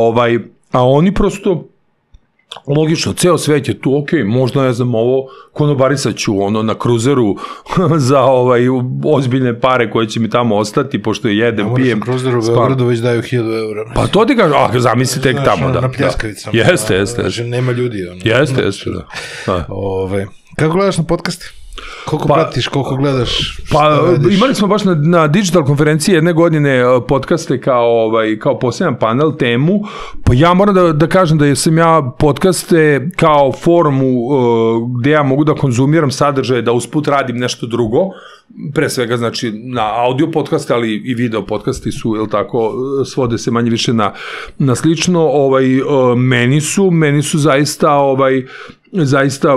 oni prosto logično, ceo svet je tu, možda ne znam konobarisat ću na kruzeru za ozbiljne pare koje će mi tamo ostati, pošto jedem, pijem. Na kruzeru u Beogradu već daju 1000 evra. Pa to ti kažu, zamisli tek tamo, da. Na pljeskavicama. Jeste. Nema ljudi. Jeste, da. Kako gledaš na podcaste? Koliko pratiš, koliko gledaš? Pa imali smo baš na digital konferenciji jedne godine podcaste kao poseban panel temu, pa ja moram da kažem da sam ja podcaste kao formu gde ja mogu da konzumiram sadržaje, da usput radim nešto drugo, pre svega znači na audio podcaste, ali i video podcasti su, jel tako, svode se manje više na slično, meni su zaista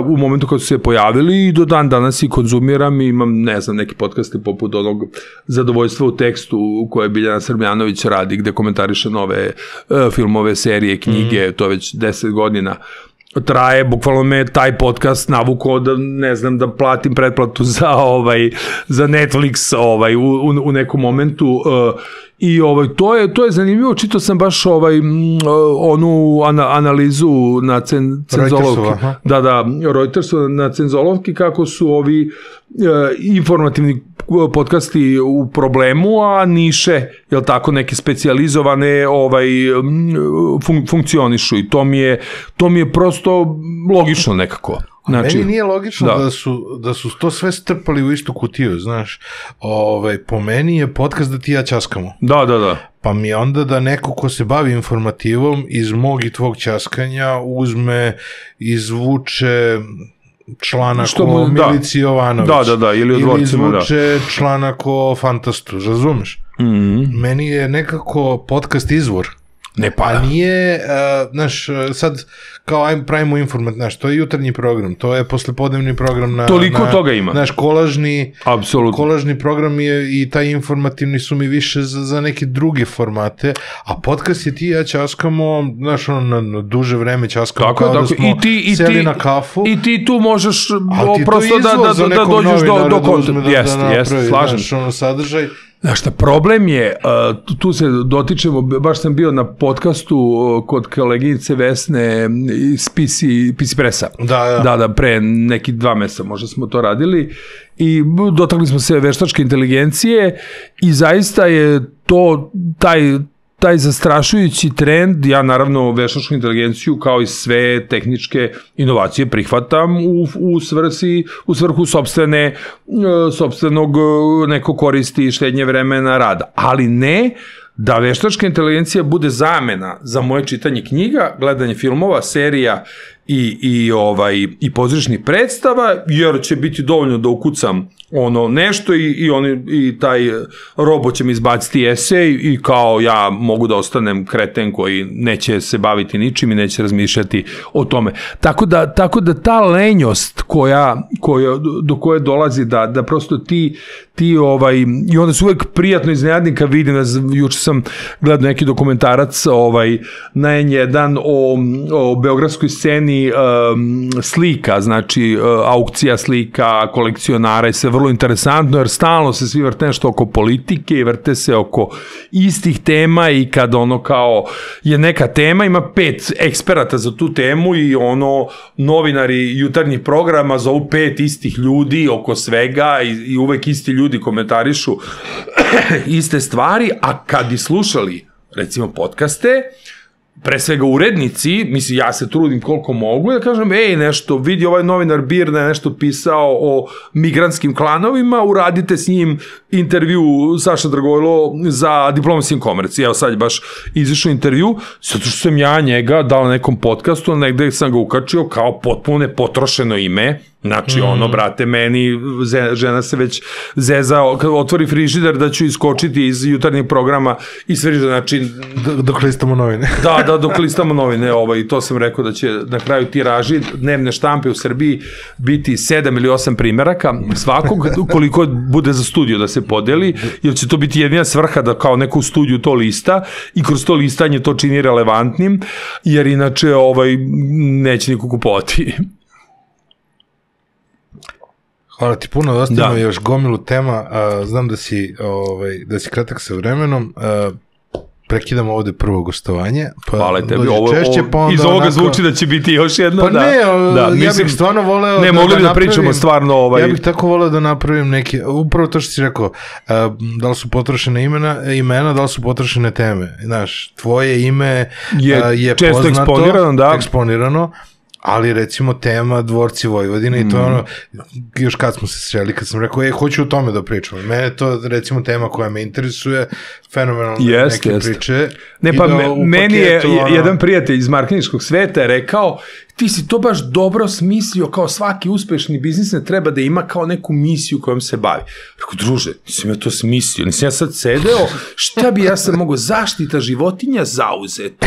u momentu kad su se pojavili i do dan danas i konzumiram i imam, ne znam, neke podcaste poput onog Zadovoljstva u tekstu koje Biljana Srbljanović radi, gde komentariše nove filmove, serije, knjige, to već 10 godina traje, bukvalno me taj podcast navukao da, ne znam, da platim pretplatu za Netflix u nekom momentu i to je zanimljivo, čitao sam baš onu analizu na Cenzolovki, Reutersu na Cenzolovki, kako su ovi informativni podcasti u problemu, a niše, jel tako, neke specijalizovane funkcionišu i to mi je prosto logično nekako. Znači, meni nije logično da su to sve strpali u istu kutiju, znaš. Po meni je podcast da ti ja ćaskamo. Da. Pa mi onda da neko ko se bavi informativom iz mog i tvog ćaskanja uzme, izvuče članak o Milici Jovanović. Da, ili izvuče članak o Fantastu, razumeš? Meni je nekako podcast izvor. Ne, pa nije, znaš, sad kao pravimo informat, znaš, to je jutarnji program, to je poslepodnevni program toliko toga ima. Znaš, kolažni program je i taj informativni su mi više za neke druge formate, a podcast je ti ja ćaskamo, znaš, na duže vreme ćaskamo kao da smo seli na kafu. I ti tu možeš prosto da dođeš do konta. Jeste, slažem. Znaš, sadržaj. Znaš šta, problem je, tu se dotičemo, baš sam bio na podcastu kod koleginice Vesne iz PC Pressa. Da, pre neki 2 meseca možda smo to radili i dotakli smo se veštačke inteligencije i zaista je to taj zastrašujući trend. Ja naravno veštačku inteligenciju kao i sve tehničke inovacije prihvatam u svrhu sopstvenog neko koristi i štednje vremena rada, ali ne da veštačka inteligencija bude zamena za moje čitanje knjiga, gledanje filmova, serija i pozorišnih predstava, jer će biti dovoljno da ukucam nešto i taj robot će mi izbaciti esej i kao ja mogu da ostanem kreten koji neće se baviti ničim i neće razmišljati o tome. Tako da ta lenjost do koje dolazi da prosto ti i onda se uvek prijatno iznenadnim kad vidim, juče sam gledao neki dokumentarac na N1 o beogradskoj sceni slika, znači aukcija slika, kolekcionara i sve vrlo interesantno, jer stalno se svi vrte nešto oko politike i vrte se oko istih tema i kad kao je neka tema, ima 5 eksperata za tu temu i novinari jutarnjih programa zovu 5 istih ljudi oko svega i uvek isti ljudi komentarišu iste stvari, a kad bi slušali recimo podcaste, pre svega urednici, mislim, ja se trudim koliko mogu, da kažem, nešto, vidi ovaj novinar Birna je nešto pisao o migrantskim klanovima, uradite s njim intervju Saša Dragojlo za Diplomacy and Commerce. Evo sad je baš izašao intervju, zato što sam ja njega dao na nekom podcastu, negde sam ga ukačio kao potpuno nepotrošeno ime. Znači, brate, meni žena se već zeza, kad otvori frižider da ću iskočiti iz jutarnjeg programa iz frižidera, znači... Dok listamo novine. Da, dok listamo novine, i to sam rekao da će na kraju tiraži dnevne štampe u Srbiji biti 7 ili 8 primeraka svakog, koliko bude za studio da se podeli, jer će to biti jedina svrha da kao neko u studiju to lista i kroz to listanje to čini relevantnim, jer inače neće niko kupovati. Hvala ti puno, dosta ima još gomilu tema, znam da si kratak sa vremenom, prekidamo ovde prvo gostovanje. Hvala tebi, iz ovoga zvuči da će biti još jedno. Pa ne, ja bih stvarno voleo ne, mogli bi da pričamo stvarno ja bih tako voleo da napravim neke, upravo to što si rekao, da li su potrošene imena, da li su potrošene teme, znaš, tvoje ime je često eksponirano, ali recimo tema Dvorci Vojvodine i to je još kad smo se sreli, kad sam rekao, hoću o tome da pričam. Mene je to recimo tema koja me interesuje, fenomenalno neke priče. Ne, pa meni je jedan prijatelj iz marketinškog sveta je rekao, ti si to baš dobro smislio, kao svaki uspešni biznis ne treba da ima kao neku misiju kojom se bavi. Rekao, druže, nisam ja to smislio, nisam ja sad sedeo, šta bi ja sad mogo, zaštita životinja zauzeto,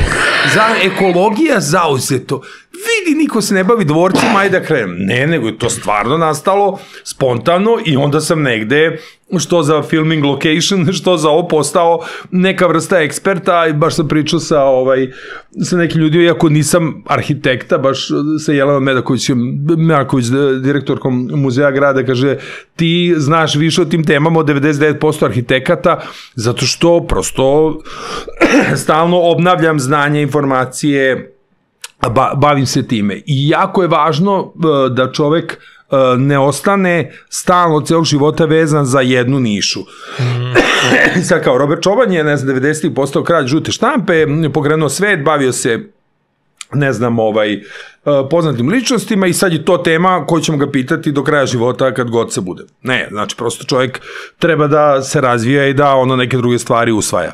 ekologija zauzeto, vidi, niko se ne bavi dvorcima, ajde da krenem. Ne, nego je to stvarno nastalo spontano i onda sam negde, što za filming location, što za ovo postao neka vrsta eksperta i baš sam pričao sa nekim ljudima, iako nisam arhitekta, baš sa Jelenom Medaković, direktorkom muzeja grada, kaže, ti znaš više o tim temama od 99% arhitekata, zato što prosto stalno obnavljam znanje, informacije, bavim se time. I jako je važno da čovek ne ostane stalno celog života vezan za jednu nišu. Sad kao Robert Čoban je, 90-ih postao kralj žute štampe, pokrenuo svet, bavio se poznatim ličnostima i sad je to tema koju ćemo ga pitati do kraja života kad god se bude. Ne, znači prosto čovjek treba da se razvija i da neke druge stvari usvaja.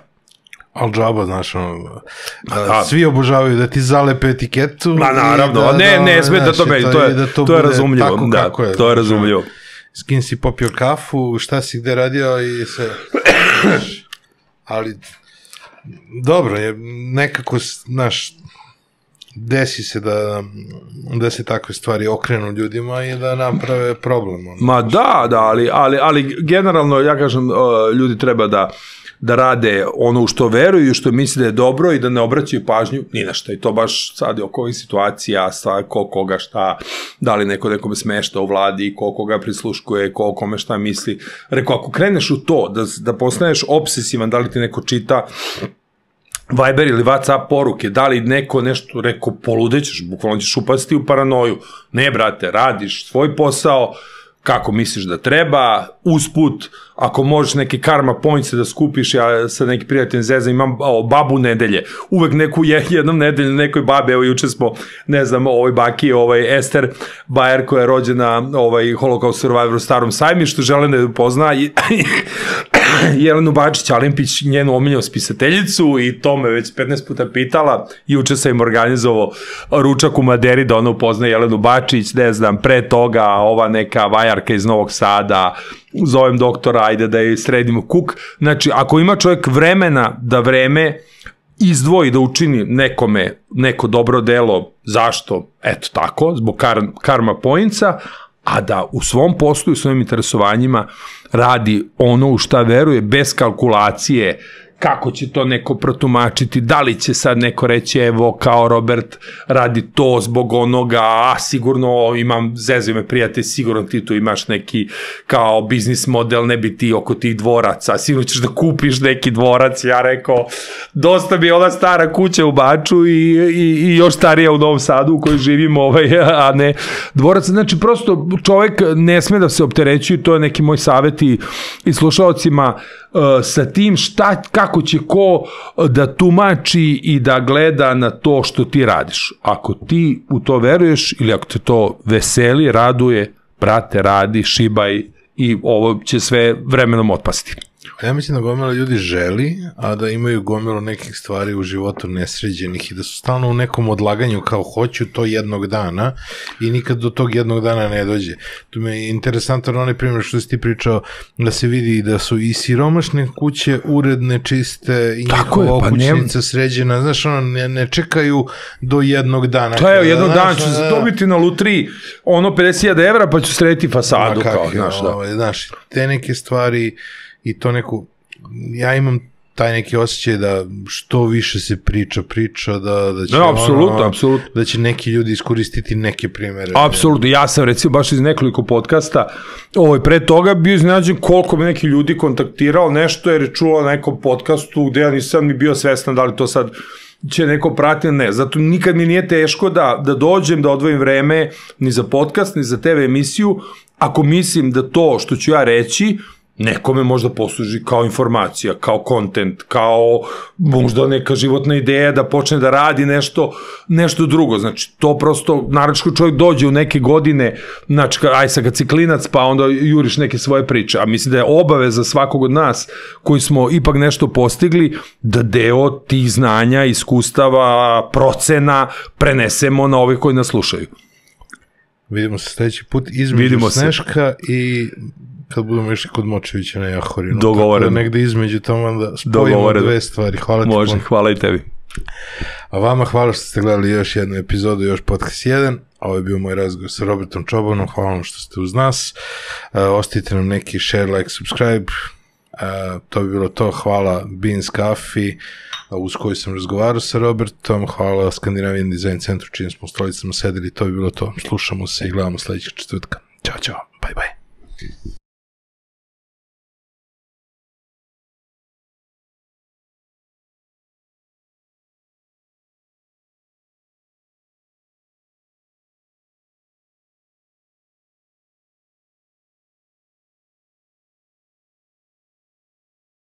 Al džaba, znaš, svi obožavaju da ti zalepe etiketu. Ma naravno, ne sme da to meni, to je razumljivo. Da, to je razumljivo. S kim si popio kafu, šta si gde radio i se... Ali, dobro, nekako, znaš, desi se da se takve stvari okrenu ljudima i da naprave problem. Ma da, ali generalno, ja kažem, ljudi treba da rade ono u što veruju i što misle da je dobro i da ne obraćaju pažnju ni na šta. I to baš sad je oko ovih situacija, ko koga šta, da li neko nekome smešta u vladi, ko koga prisluškuje, ko kome šta misli. Rekao, ako kreneš u to, da postaneš obsesivan, da li ti neko čita Viber ili WhatsApp poruke, da li neko nešto rekao, poludećeš, bukvalno ćeš upasti u paranoju. Ne, brate, radiš svoj posao, kako misliš da treba, usput, ako možeš neke karma points da skupiš, ja sa neki prijateljem zezam imam babu nedelje, uvek neku jednom nedelju nekoj babe, evo juče smo, ne znam, baki, Ester Bajer koja je rođena Holocaust Survivor u Starom Sajmištu, žele ne pozna Jelenu Bačić-Alimpić, njenu omiljenu spisateljicu, i to me već 15 puta pitala. Juče sam im organizovao ručak u Maderi da ona upozna Jelenu Bačić, ne znam, pre toga ova neka vajarka iz Novog Sada, zovem doktora, ajde da je sredimo kuk. Znači, ako ima čovjek vremena da vreme izdvoji da učini nekome neko dobro delo, zašto? Eto tako, zbog karma poinca, a da u svom poslu i svojim interesovanjima radi ono u šta veruje, bez kalkulacije, kako će to neko protumačiti, da li će sad neko reći, evo, kao Robert radi to zbog onoga, a sigurno imam, zezio me prijatelj, sigurno ti tu imaš neki kao biznis model, ne bi ti oko tih dvoraca, sigurno ćeš da kupiš neki dvorac. Ja rekao, dosta bi ona stara kuća u Baču i još starija u Novom Sadu u kojoj živimo, a ne dvorac. Znači, prosto čovek ne sme da se opterećuje, to je neki moj savjet i slušalcima, sa tim kako će ko da tumači i da gleda na to što ti radiš. Ako ti u to veruješ ili ako te to veseli, raduje, brate, radi, šibaj i ovo će sve vremenom otpasti. Ja mislim da gomila ljudi želi, a da imaju gomilu nekih stvari u životu nesređenih i da su stalno u nekom odlaganju kao hoću to jednog dana i nikad do tog jednog dana ne dođe. To mi je interesantan onaj primjer što si ti pričao, da se vidi da su i siromašne kuće uredne, čiste i njihova okućnica sređena. Znaš, ono, ne čekaju do jednog dana. To je, jednog dana ću se dobiti na lutriji ono 50.000 evra pa ću srediti fasadu. Znaš, te neke stvari. I to neku, ja imam taj neki osjećaj da što više se priča, da će apsolutno. Da će neki ljudi iskoristiti neke primere. Apsolutno, ja sam recimo baš iz nekoliko podcasta, pre toga bio iznenađen koliko me neki ljudi kontaktirao nešto jer je čuo na nekom podcastu gde ja nisam ni bio svestan da li to sad će neko pratiti, ne. Zato nikad mi nije teško da dođem, da odvojim vreme ni za podcast, ni za TV emisiju, ako mislim da to što ću ja reći nekome možda posluži kao informacija, kao kontent, kao možda neka životna ideja da počne da radi nešto drugo. Znači, to prosto, naravno čovjek dođe u neke godine, znači, aj sad kad si klinac, pa onda juriš neke svoje priče, a mislim da je obaveza svakog od nas koji smo ipak nešto postigli, da deo tih znanja, iskustava, procena prenesemo na ove koji nas slušaju. Vidimo se sledeći put između Sneška i kad budemo išli kod Močevića na Jahorinu. Dogovoreno. Tako da negde između tamo da spojimo dve stvari. Hvala ti. Može, hvala i tebi. A vama hvala što ste gledali još jednu epizodu, još podcast 1. Ovo je bio moj razgovor sa Robertom Čobanom. Hvala vam što ste uz nas. Ostavite nam neki share, like, subscribe. To bi bilo to. Hvala Beans Coffee, uz koju sam razgovarao sa Robertom. Hvala Skandinavian Design Centru, čim smo u stolicama sedeli. To bi bilo to. Slušamo se i gledamo sledećeg četvrtka. Ćao, bye bye.